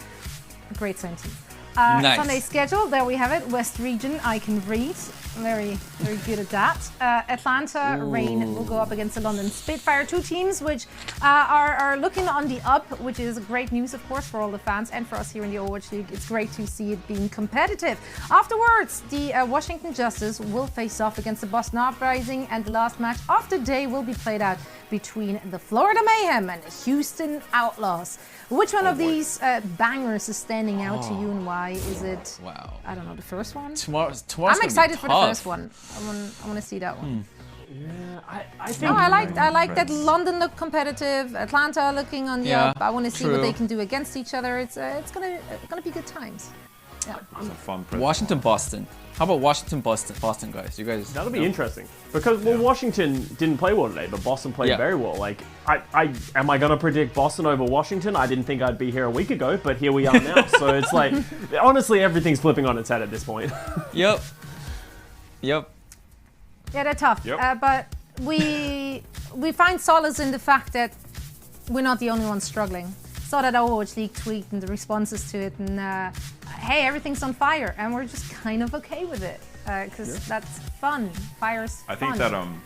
[SPEAKER 6] Great sentence.
[SPEAKER 4] Nice.
[SPEAKER 6] Sunday schedule, there we have it. West region, I can read. Very good at that. Atlanta Reign will go up against the London Spitfire, two teams which are looking on the up, which is great news, of course, for all the fans and for us here in the Overwatch League. It's great to see it being competitive. Afterwards, the Washington Justice will face off against the Boston Uprising, and the last match of the day will be played out between the Florida Mayhem and the Houston Outlaws. Which one of these bangers is standing out to you, and why? Is it?
[SPEAKER 4] Wow.
[SPEAKER 6] I don't know, the first one.
[SPEAKER 4] Tomorrow's
[SPEAKER 6] I'm excited for the first one. I want to see that one.
[SPEAKER 7] Yeah, I think.
[SPEAKER 6] No, I like that London look competitive, Atlanta looking on the up. I want to see what they can do against each other. It's gonna be good times. Yeah.
[SPEAKER 8] It's a fun press.
[SPEAKER 4] Washington, Boston. How about Washington, Boston, guys? You guys.
[SPEAKER 7] That'll be interesting because Washington didn't play well today, but Boston played very well. Like, am I gonna predict Boston over Washington? I didn't think I'd be here a week ago, but here we are now. So it's like, honestly, everything's flipping on its head at this point.
[SPEAKER 4] Yep.
[SPEAKER 6] Yeah, they're tough.
[SPEAKER 8] Yep.
[SPEAKER 6] But we find solace in the fact that we're not the only ones struggling. Saw that Overwatch League tweet and the responses to it, and hey, everything's on fire, and we're just kind of okay with it because that's fun. Fire's fun.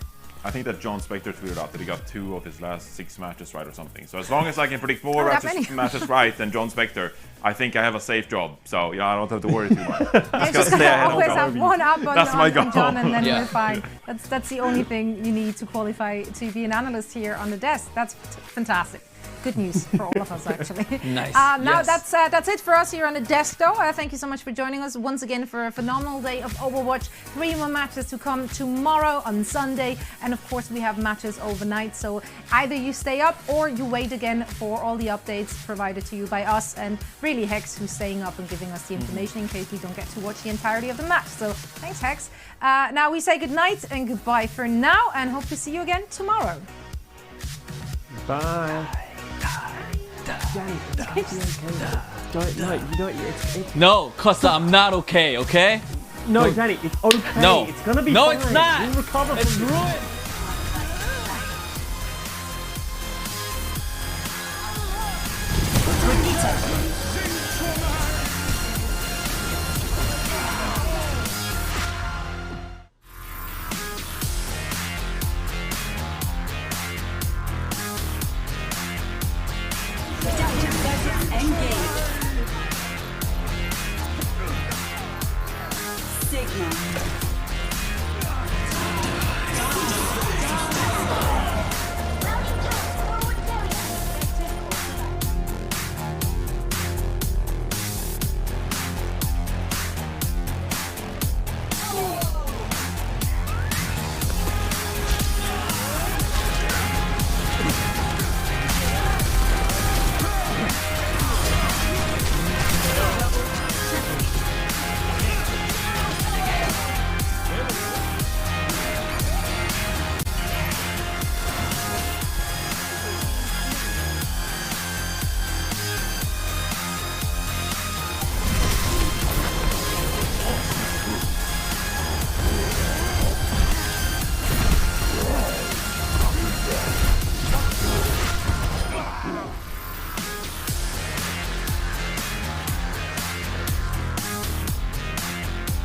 [SPEAKER 8] I think that John Spector tweeted out that he got 2 of his last 6 matches right or something. So as long as I can predict 4 matches right than John Spector, I think I have a safe job. So I don't have to worry too much.
[SPEAKER 6] Just always have one up on John, and then we're fine. That's the only thing you need to qualify to be an analyst here on the desk. That's fantastic. Good news for all of us, actually.
[SPEAKER 4] Nice.
[SPEAKER 6] Now that's it for us here on the desk, though. Thank you so much for joining us once again for a phenomenal day of Overwatch. 3 more matches to come tomorrow on Sunday, and of course we have matches overnight. So either you stay up or you wait again for all the updates provided to you by us, and really Hex, who's staying up and giving us the information in case we don't get to watch the entirety of the match. So thanks, Hex. Now we say goodnight and goodbye for now, and hope to see you again tomorrow.
[SPEAKER 7] Bye.
[SPEAKER 4] No, Costa, I'm not okay?
[SPEAKER 7] No, Danny, it's okay.
[SPEAKER 4] No.
[SPEAKER 7] It's gonna be
[SPEAKER 4] no,
[SPEAKER 7] fine.
[SPEAKER 4] It's not.
[SPEAKER 7] We'll recover
[SPEAKER 4] It's
[SPEAKER 7] from
[SPEAKER 4] ruined.
[SPEAKER 12] Engage. Sigma.